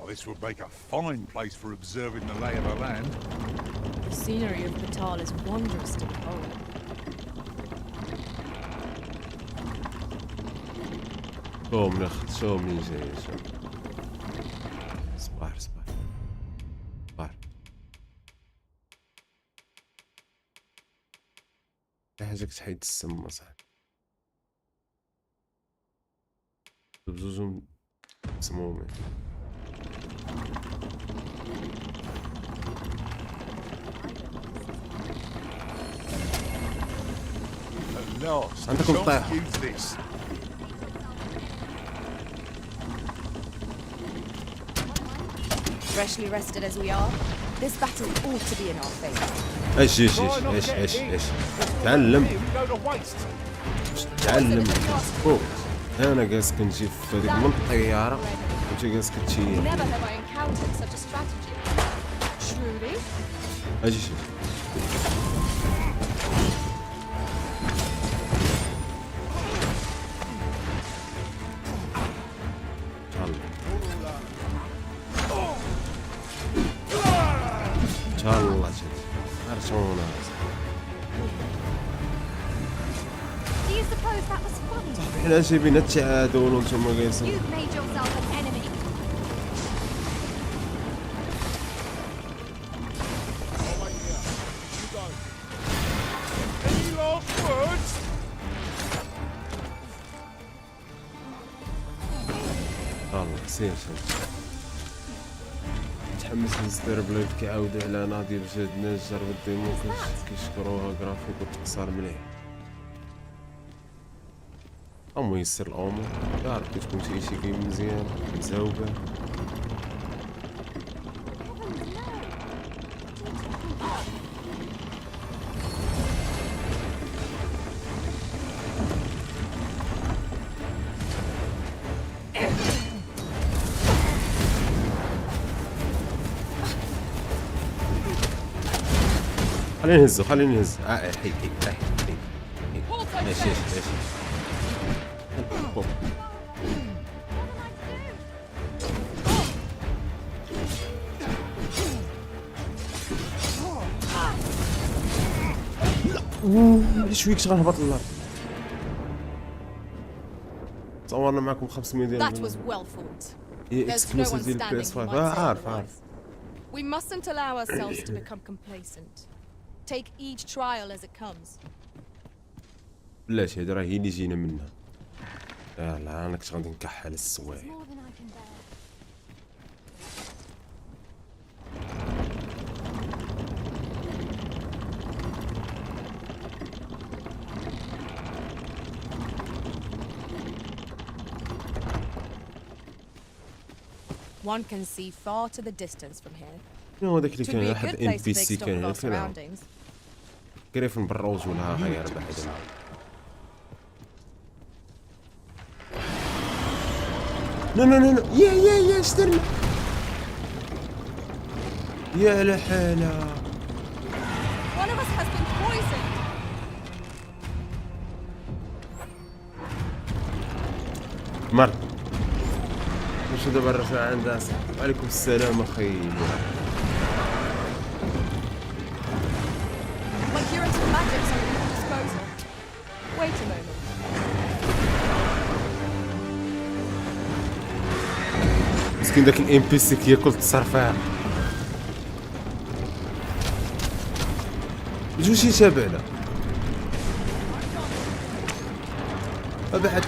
This would make a fine place for observing the lay of the land. The scenery of Batal is wondrous to behold. شو من جاي صباح حاجة كتحيد السم صاحبي. بزوجهم مسمومين. عندكم طيح. Freshly rested as we are, this battle ought to be in our favor. ايش تعلم فوق. انا جالس كنجي في هذيك المنطقة طيارة وانت جالس كتشيل. Never have I encountered such a strategy. Truly? اجي شوف. الله شد عرشونا. Do you suppose that was funny? صاحبي حنا جايبين التعادل وانتم جالسين. You've made yourself an enemy. Any last words? الله سير متحمس للستير بلايف كيعاود على ناضي بجد ناس جرب الديمو كيشكروها جرافيك وتقصر مليح. أمو يسر الأمور يا ربي تكون شي جيم مزيان مزوبة. خلينا نهزو حي ماشي شويك غنهبط للارض. صورنا معكم 500 ديال. That was well fought. هي اكسكلوسيف ديال بي اس 5. عارف We mustn't allow ourselves to become complacent. Take each trial as it comes. بلاتي هادي راه هي اللي جينا منها. لا انا كنت غادي نكحل السوايع. One can see far to the distance from here. شنو هذاك اللي كان واحد ام بي سي كان فين كيف من بالروج ولا غير بعد لا لا لا يا استنى يا لحالة. One of us has been poisoned. مر واش دابا الرجاء عندها؟ وعليكم السلام اخي. My curative magics are at your disposal. Wait a moment. مسكين داك الام بي سي كياكل التصرفات. جوج يتابعنا ابعد.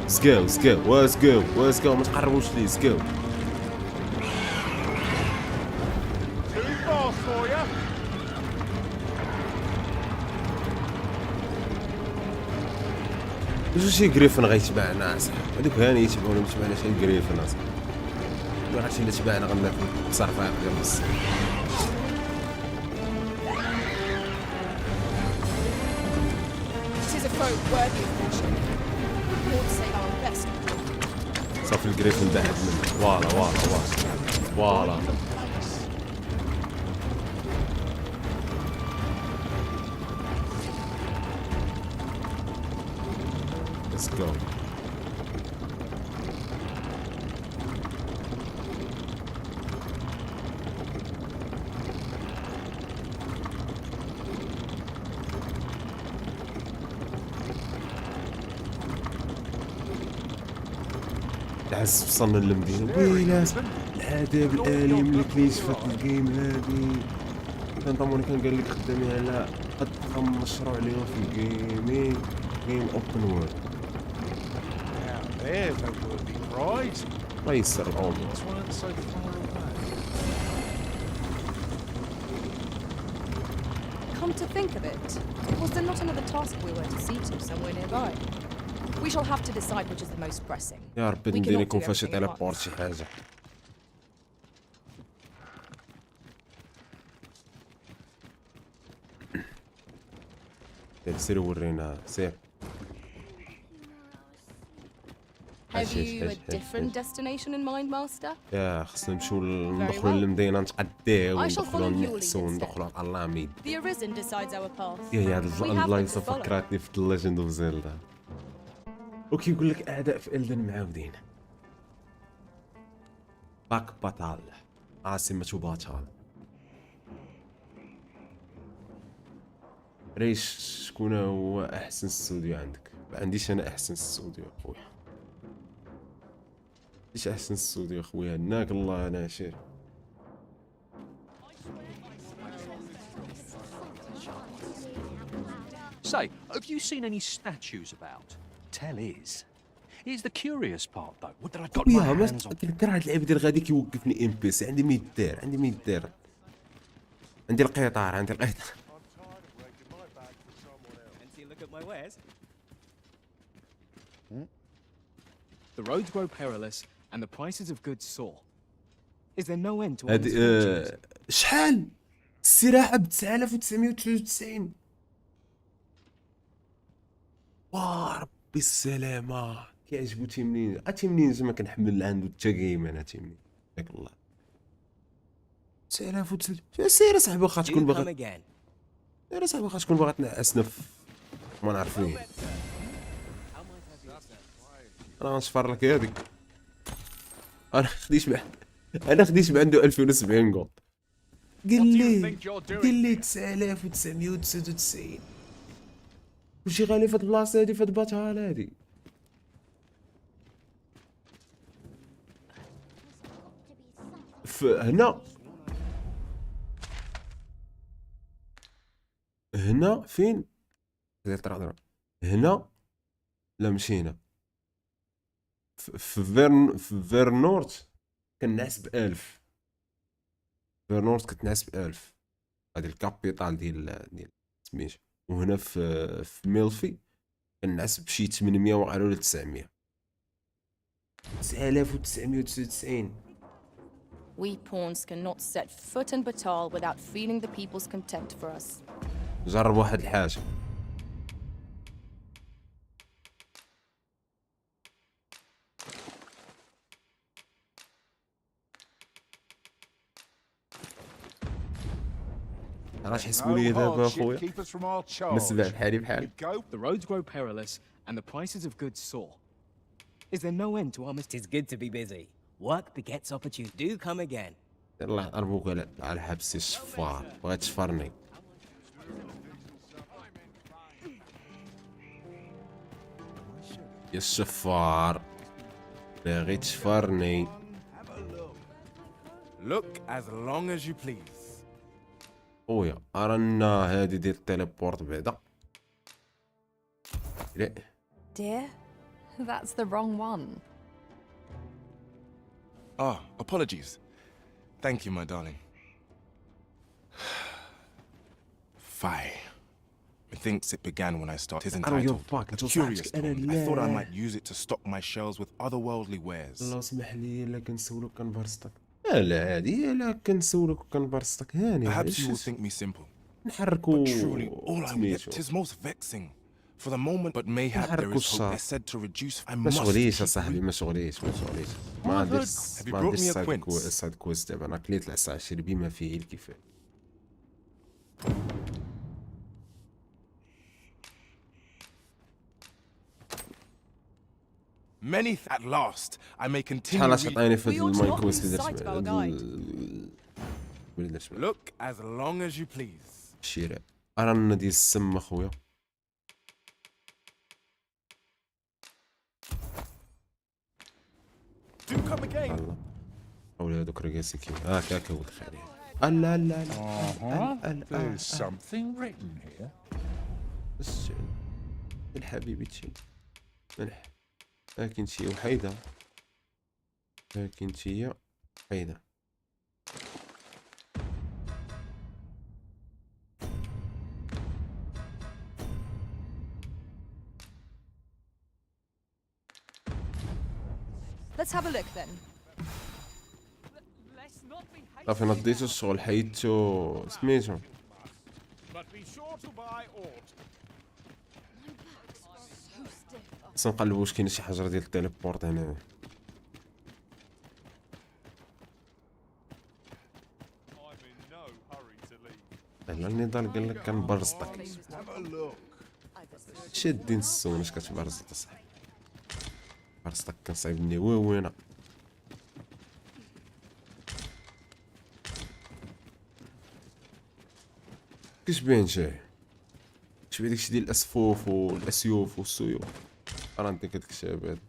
سكاو ما تقربوش ليه. سكاو جوج شي جريفن غيتبعنا اصاحبي. هذوك هاني يتبعونا ما تبعناش شي جريفن اصاحبي. ما عرفتش الا تبعنا غناكل تصرفات ديال النص. It is a foe worthy of caution. Lord say our best. صافي الجريفن بعد منه. فوالا Let's go. تعس وصلنا للمدينة. ويلات العذاب الأليم اللي كاين في هاد الجيم هادي. كنظن كان قال لك خدامين على أضخم مشروع اليوم في الجيمين. جيم اوبن وورلد. There's a worthy prize. الله ييسر الأمور. Weren't so far away. Come to think of it, was there not another task we were to see to somewhere nearby? We shall have to decide which is the most pressing. يا ربي We ندير cannot لكم do فاش everything at تيليبورت once. شي حاجة. سير ورينا سير. Have you a different destination in mind, Master? يا خصنا نمشيو ندخلوا للمدينة نتقداو I shall وندخلوا follow you, نحسوا Lee, وندخلوا على اللاميد. The Arisen decides our path. يا هاد We have البلايص them to follow. فكرتني في The Legend of Zelda. وكيقول لك أعداء في إلدن معاودين. باك باتال عاصمة باتال. ريش شكون هو أحسن استوديو عندك؟ ما عنديش أنا أحسن استوديو أخويا. ايش احسن استوديو اخويا؟ هناك الله ناشر. Say, have you seen any statues about? Tell is. Here's the curious part though. What did I got my يا ما hands on? كنكره هاد اللعيبه ديال غادي كيوقفني ام بي سي. عندي ما يدار عندي القطار The roads grow perilous and the prices of goods soar. Is there no end to هادي شحال السراحه ب 9999. ربي السلامه. كيعجبو تيمنين تيمنين زعما كنحمل عنده التقييم انا تيمنين ياك الله. 9900 سير اصاحبي واخا تكون باغي سير اصاحبي واخا تكون باغي تنعسنا في ما نعرف فين. انا غنشفر لك هذيك. انا خديت عنده 2070 جولد. قال لي 9999. وشي غالي في هاد البلاصه هادي في هاد باتال هادي. هنا فين هنا لا مشينا في فيرنورت كنعس ب1000. فيرنورت كتنعس ب1000. هادي الكابيتال ديال سميتو. وهنا في ميلفي كنعس بشي 800 ولا 900. 9999. We pawns cannot set foot in Batal without feeling the people's contempt for us. جرب واحد الحاجة. راه تحسبوا لي دابا اخويا نسبع بحالي بحال. The roads grow perilous and the prices of goods soar. Is there no end to our mistakes? It's good to be busy. Work begets opportunity. Do come again. يلاه ضربوك على حبس الشفار، بغيت تشفرني. يا الشفار باغي تشفرني. Look as long as you please. خويا رانا هادي ديال التليبورت بعدا. لا Dear, that's the wrong one. Ah, apologies. Thank you, my darling. Fie. Methinks it began when I started. It's entitled Curious Stone. I thought I might use it to stock my shelves with otherworldly wares. الله اسمح لي الا كنسولك كنبرسطك. لا عادي الا كنسولك وكنبرسطك هاني. Perhaps you will think me simple. نحركو But truly, all I get is most vexing. For the moment, but mayhap there is hope. They're said to reduce. I ما must. شغليش اصاحبي ما شغليش. ما عنديش Have you brought me a quince? سايد كويست دابا. انا كليت العصا شربي ما فيه الكفايه. Many at last I may continue. شحال عطيني في هاد الماين كويست اللي درت. Look as long as you please. الشراء رانا ديال السم اخويا. Do come again. اولا هادوك رقاسي كيما هاكا هو الخير. لا لا لا. There's something written here. السعود الحبيبي تشي ملح. لكن شي وحيدة. لكن شي وحيدة. Let's have a look then. صافي نضيتو الشغل حيدتو سميتو. بس نقلبو واش كاينه شي حاجه ديال التليبورت هنا. لا النضال قال لك كنبرزطك. شادين السون اش كتبرزط اصاحبي. برزطك كنصايبني وينه. كتبان شي كتبان داكشي ديال الاسفوف والاسيوف والسيوف. راه نديك هاداك الشاب هذا.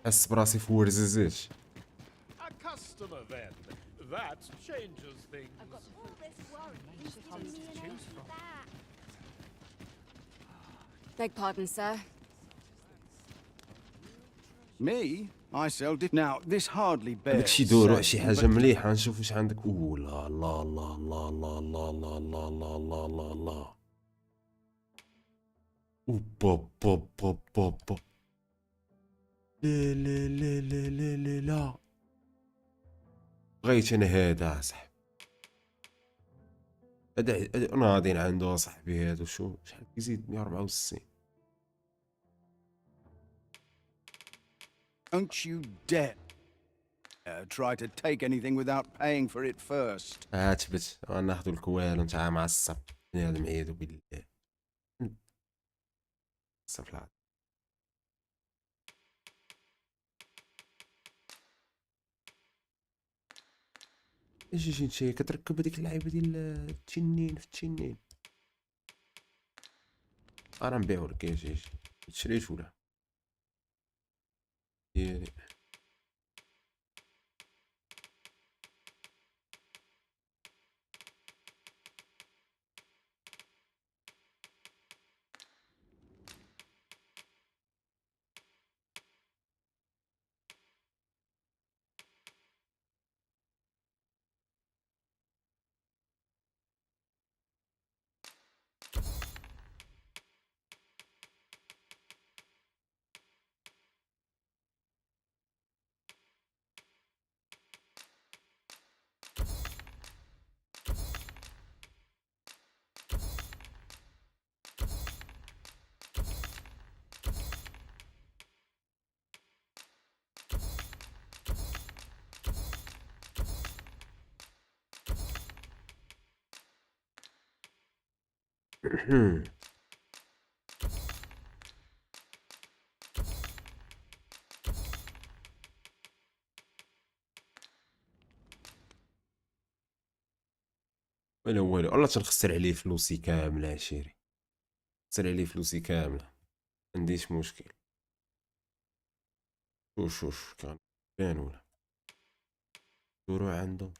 حس براسي في ورزازات. A customer then. That changes things. Beg pardon, sir. Me? I sell now, this hardly bears. داكشي دورو شي حاجه مليحه نشوف واش عندك. لا لا لا لا لا لا لا لا لا لا لا لا. اوبا با با با با. لا لا لا لا لا لا لا. بغيت انا هذا صاحبي. هذا ناضين عنده صاحبي هذا. شو شحال كيزيد 164. Don't you dare try to take anything without paying for it first. تبت ناخذ الكوال وانت معصب. بنادم عياذ بالله. صفلات. ايش نشي كتركب هذيك اللعيبه ديال التنين في التنين. انا نبيعو لك يا جيج. تشريش ولا ديالي. ولا والو، والله تنخسر عليه فلوسي كامله عشيري، خسر عليه فلوسي كامله، ما عنديش مشكل. شوف كان فين ولا دورو عنده.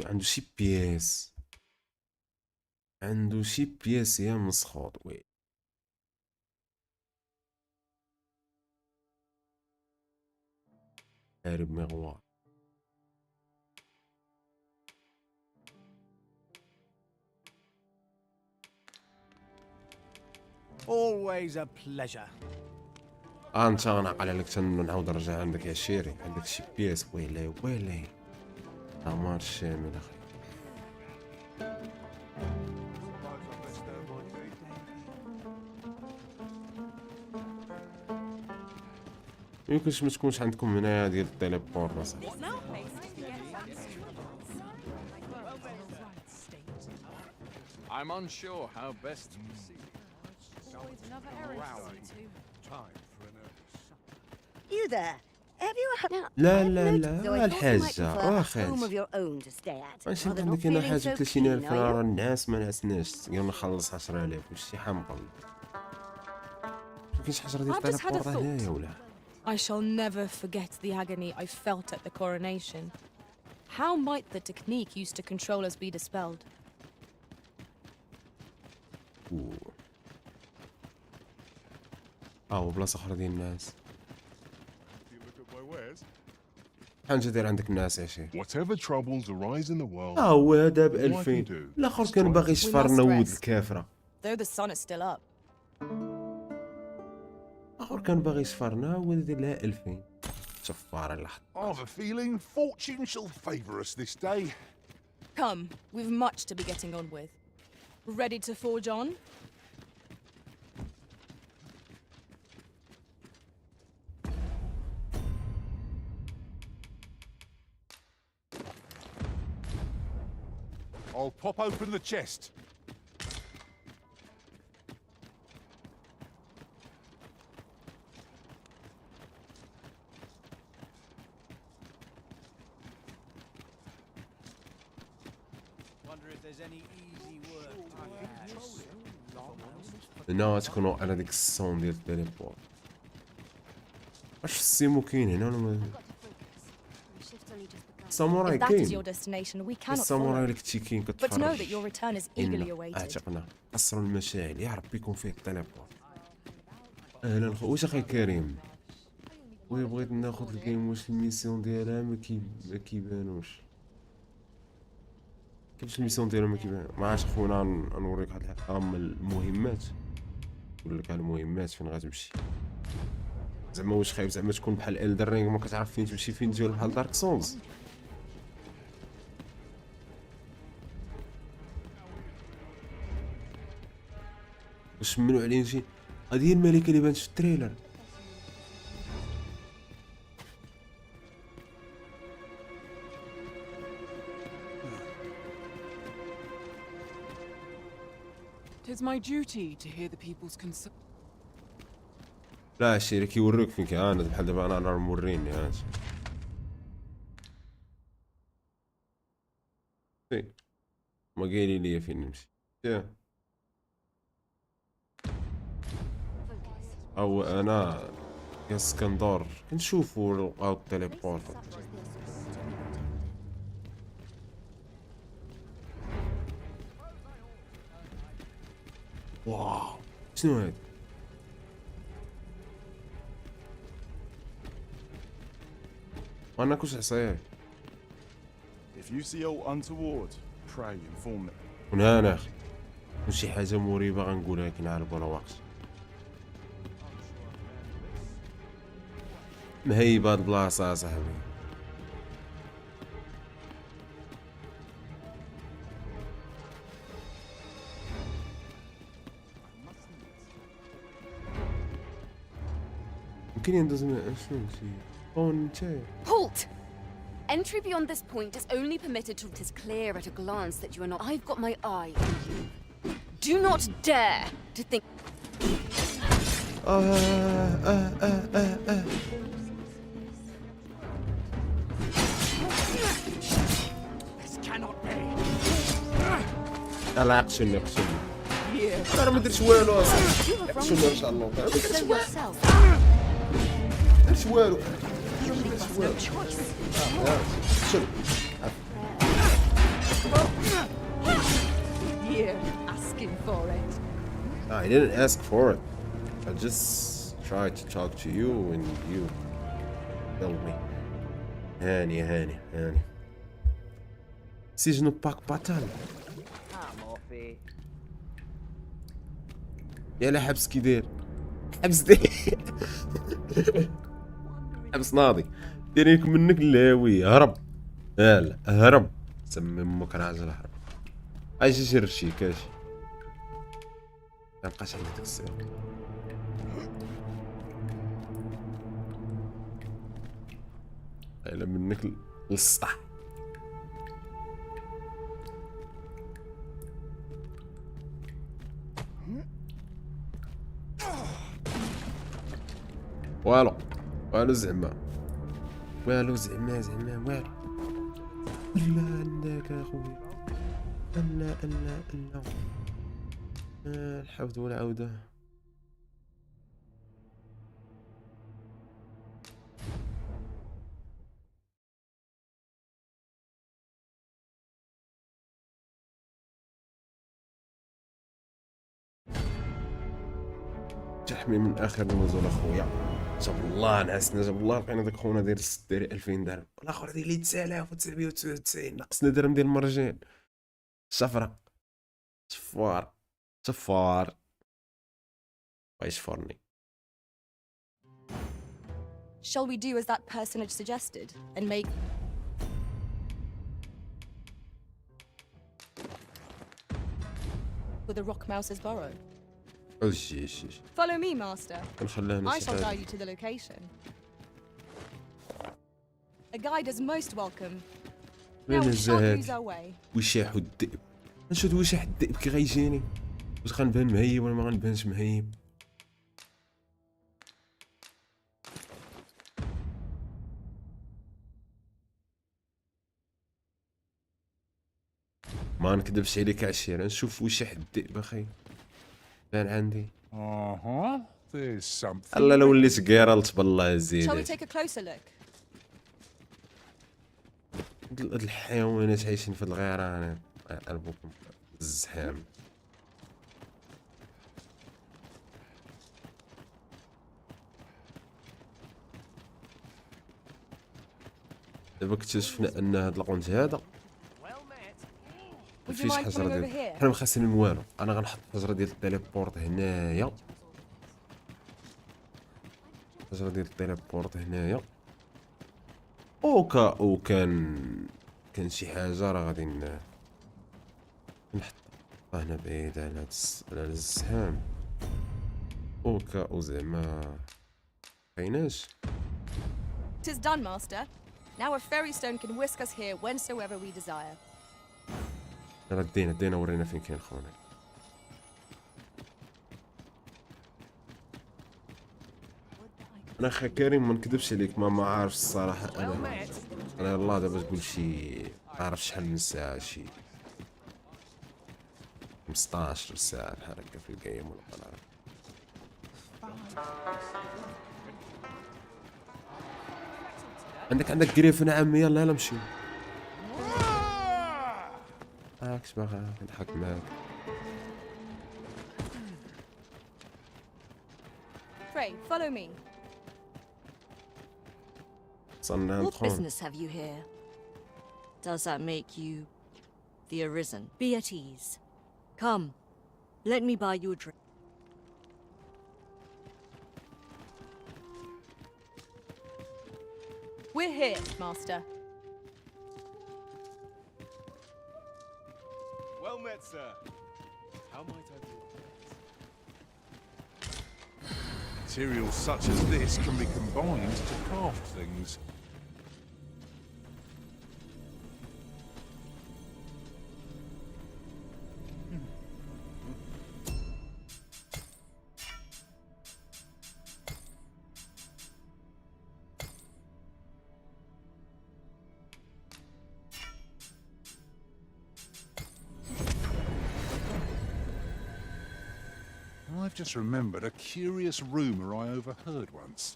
عنده شي بياس، عنده شي بياس يا مسخوط. وي حارب مغوار. Always a pleasure. انت انا قال لك نعاود نرجع عندك يا شيري، عندك شي بياس. ويلي ويلي دمار الشامل اخي. يمكنش ما تكونش عندكم هنايا ديال التليبور مثلا. I'm unsure how best to proceed. You there? Have you had لا لا لا الحاجة واخا home of your own to stay at? ماشي Rather than عندك not هنا feeling حاجة so 30,000 keen, are راه you? الناس ما نعسناش، قال نخلص 10,000 واش شي حمقل. مكاينش حجرة ديال I've just had a التليبور هنايا thought. ولا. I shall never forget the agony I felt at the coronation. How might the technique used to control us be dispelled? بلاصة أخرى ديال الناس. You look at my wares. حاجة داير عندك الناس يا شي. Whatever troubles arise in the world. هو هذا ب all I can 2000. do الآخر is كان try باغي to- يشفر We must نود rest. الكافرة. Though the sun is still up. الآخر كان باغي يشفرنا ودير لها 2000. شفارة اللحظة. I've a feeling fortune shall favour us this day. Come, we've much to be getting on with. Ready to forge on? I'll pop open the chest. Wonder if there's any easy work to هنا تكونوا على ديك الصون ديال التليبور. واش السيمو كاين هنا ولا ما؟ الساموراي If that is كاين. your destination, we cannot الساموراي follow. اللي كنتي كاين But know كتفرج. that your return is eagerly awaited. اعتقنا قصروا المشاعل يا ربي يكون فيه التليبور. اهلا واش اخي كريم؟ وي بغيت ناخذ الجيم واش الميسيون ديالها ما كيبانوش. كيفاش الميسيون ديالها ما كيبان؟ ما عرفتش خونا نوريك واحد الحلقه من المهمات. نقول لك على المهمات فين غتمشي. زعما واش خايف زعما تكون بحال إلدر رينغ ما كتعرف فين تمشي فين تجي، بحال دارك سولز. واش منو علينا شي هذه هي الملكه اللي بانت في التريلر. Tis my duty to hear the people's concern. لا الشيء كيوريك فين كان بحال دابا انا موريني هانت. ما قايلين لي فين نمشي. او انا يا اسكندر كنشوفوا لقاو التليبورت. واو شنو هاد؟ ما ناكلش عصايا. If you see aught untoward, pray inform me. هنا اخي شي حاجه مريبه غنقولها لك نعرف ولا وقت. مهيبه هاد البلاصه صاحبي. يمكن ندوز شنو شي طون نتايا. Halt! Entry beyond this point is only permitted to... It is clear at a glance that you are not... I've got my eye on you. Do not dare to think... This cannot be. لا اقسم انا ما درتش والو اصاحبي. اقسم ان شاء الله ما درتش والو. You're asking for it. I didn't ask for it. I just tried to talk to you and you told me. هاني سجن باك باتال. يلا حبس كي داير حبس داير حبس ناضي ديريك منك اللاوي هرب يلا هرب سمي امك راجل هرب اجي شرشي كاشي مابقاش عندي داك السؤال يلا منك للسطح والو زعما والو لا عندك اخويا لا الحوض والعودة تحمي من اخر النزول اخويا جاب الله نعسنا جاب الله لقينا داك خونا داير 2000 درهم والاخر داير لي 9999 ناقصنا درهم ديال المرجان شفرة صفار ويشفرني. Shall we do as that personage suggested and make... with a rock mouse's burrow? Follow me, master. I shall guide you to the location. A guide is most welcome. Now we shan't lose our way. وشاح الذئب نشوف وشاح الذئب كي غيجيني واش غنبان مهيب ولا ما غنبانش مهيب. ما نكذبش عليك عشيره نشوف وشاح الذئب اخي بان عندي. There's something. الله لو وليت قيرلت بالله زيد. Shall we take a closer look? هاد الحيوانات عايشين في الغيره انا قلبكم الزحام. دابا اكتشفنا ان هاد القنت هذا مفيش حجره ديال حنا مخاسرين والو. انا غنحط حجره ديال التيليبورت هنايا حجره ديال التيليبورت هنايا او كان شي حاجه راه غادي نحط هنا بعيد على الزحام او زعما كايناش. It is done, master. Now a fairy stone can whisk us here whensoever we desire. راه دينا ورينا فين كاين خونا. انا اخي كريم ما نكذبش عليك ما عارفش الصراحه. انا يلاه دابا تقول شي ما عرف شحال من ساعه شي 15 ساعه بحال هكا في الجيم ولا ما نعرف. عندك قريفه عمي يلا نمشيو. هاكش باغا نضحك معاك. Pray, follow me. What business have you here? Does that make you the Arisen? Be at ease. Come, let me buy you a drink. We're here, master. Well met, sir. How might I do? Materials such as this can be combined to craft things. I've just remembered a curious rumor I overheard once.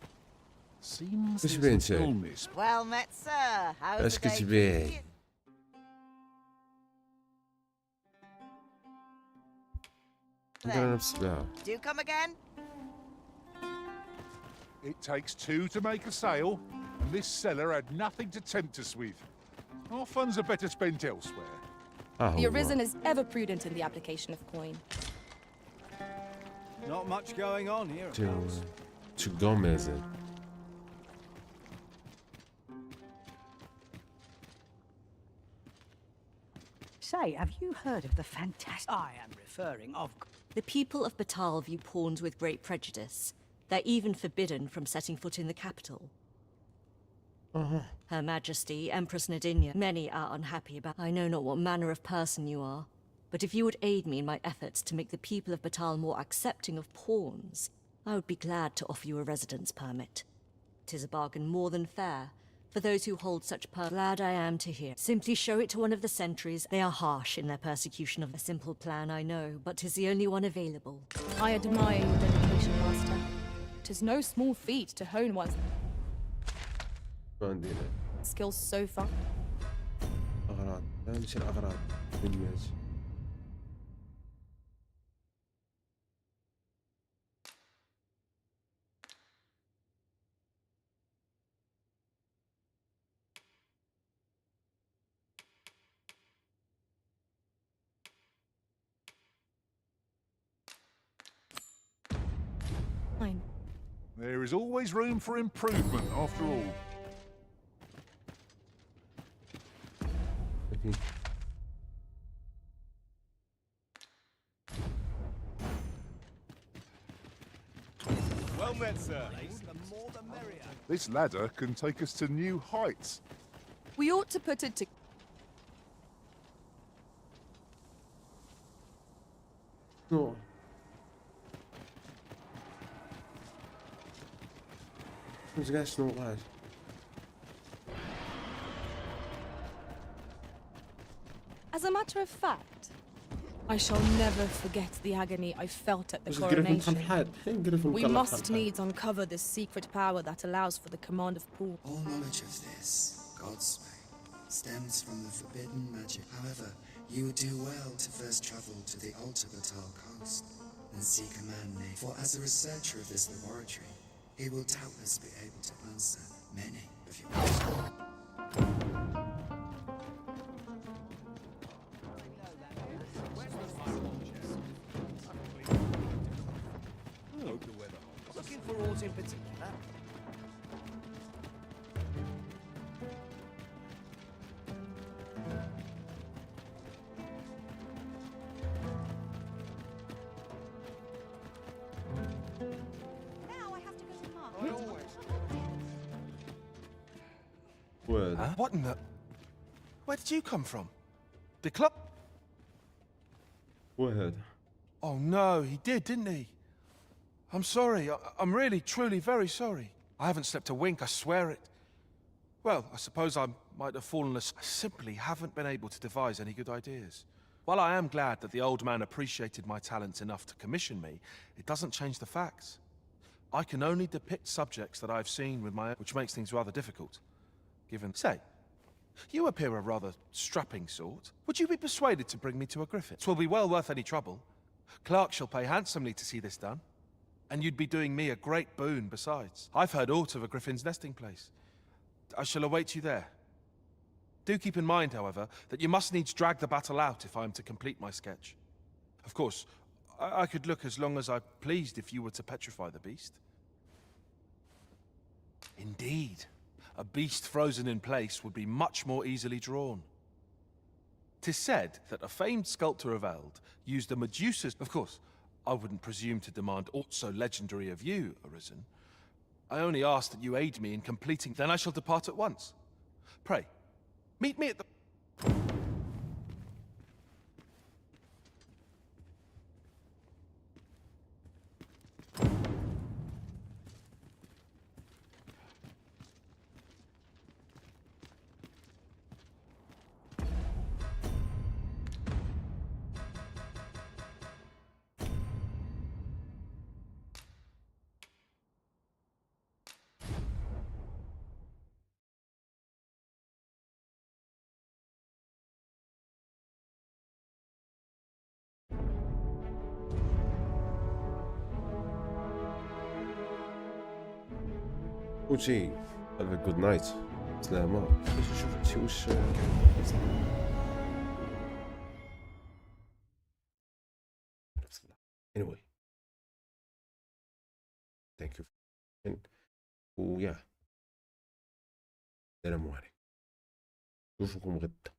Seems there's an illness. Well met, sir. How's اش the day كتبيع؟ treating you? ندير نفس السباعة. Do come again? It takes two to make a sale, and this seller had nothing to tempt us with. Our funds are better spent elsewhere. The Arisen is ever prudent in the application of coin. Not much going on here. تقييم مازال. Say, have you heard of the fantastic... I am referring, of The people of Batal view pawns with great prejudice. They're even forbidden from setting foot in the capital. Her Majesty, Empress Nadinia, many are unhappy about. I know not what manner of person you are, but if you would aid me in my efforts to make the people of Batal more accepting of pawns, I would be glad to offer you a residence permit. 'Tis a bargain more than fair for those who hold such glad I am to hear. Simply show it to one of the sentries. They are harsh in their persecution of a simple plan, I know, but 'tis the only one available. I admire your dedication, Master. 'Tis no small feat to hone one's skills so far. أغراض، لا ماشي الأغراض، كلمات. Fine. There is always room for improvement, after all. Well met, sir. This ladder can take us to new heights. We ought to put it to... No. فهمت كاع شنو وقعت. As a matter of fact, I shall never forget the agony I felt at the coronation. We must needs uncover this secret power that allows for the command of Paul. All knowledge of this, God's way, stems from the forbidden magic. However, you would do well to first travel to the Alta Batal coast and seek a man named. For as a researcher of this laboratory, he will doubtless be able to answer many of your questions. Looking for aught in particular? Word. Huh? What in the... Where did you come from? The club? Word. Oh no, he did, didn't he? I'm sorry. I'm really, truly very sorry. I haven't slept a wink, I swear it. Well, I suppose I might have fallen asleep. I simply haven't been able to devise any good ideas. While I am glad that the old man appreciated my talents enough to commission me, it doesn't change the facts. I can only depict subjects that I've seen with my... which makes things rather difficult. Given... Say, you appear a rather strapping sort. Would you be persuaded to bring me to a griffin? 'Twill be well worth any trouble. Clark shall pay handsomely to see this done. And you'd be doing me a great boon besides. I've heard aught of a griffin's nesting place. I shall await you there. Do keep in mind, however, that you must needs drag the battle out if I am to complete my sketch. Of course, I could look as long as I pleased if you were to petrify the beast. Indeed, a beast frozen in place would be much more easily drawn. 'Tis said that a famed sculptor of Eld used a Medusa's... Of course, I wouldn't presume to demand aught so legendary of you, Arisen. I only ask that you aid me in completing, then I shall depart at once. Pray, meet me at the... وشي have a good night. سلامة. باش نشوف هادشي واش anyway thank you ويا السلام عليكم نشوفكم غدا.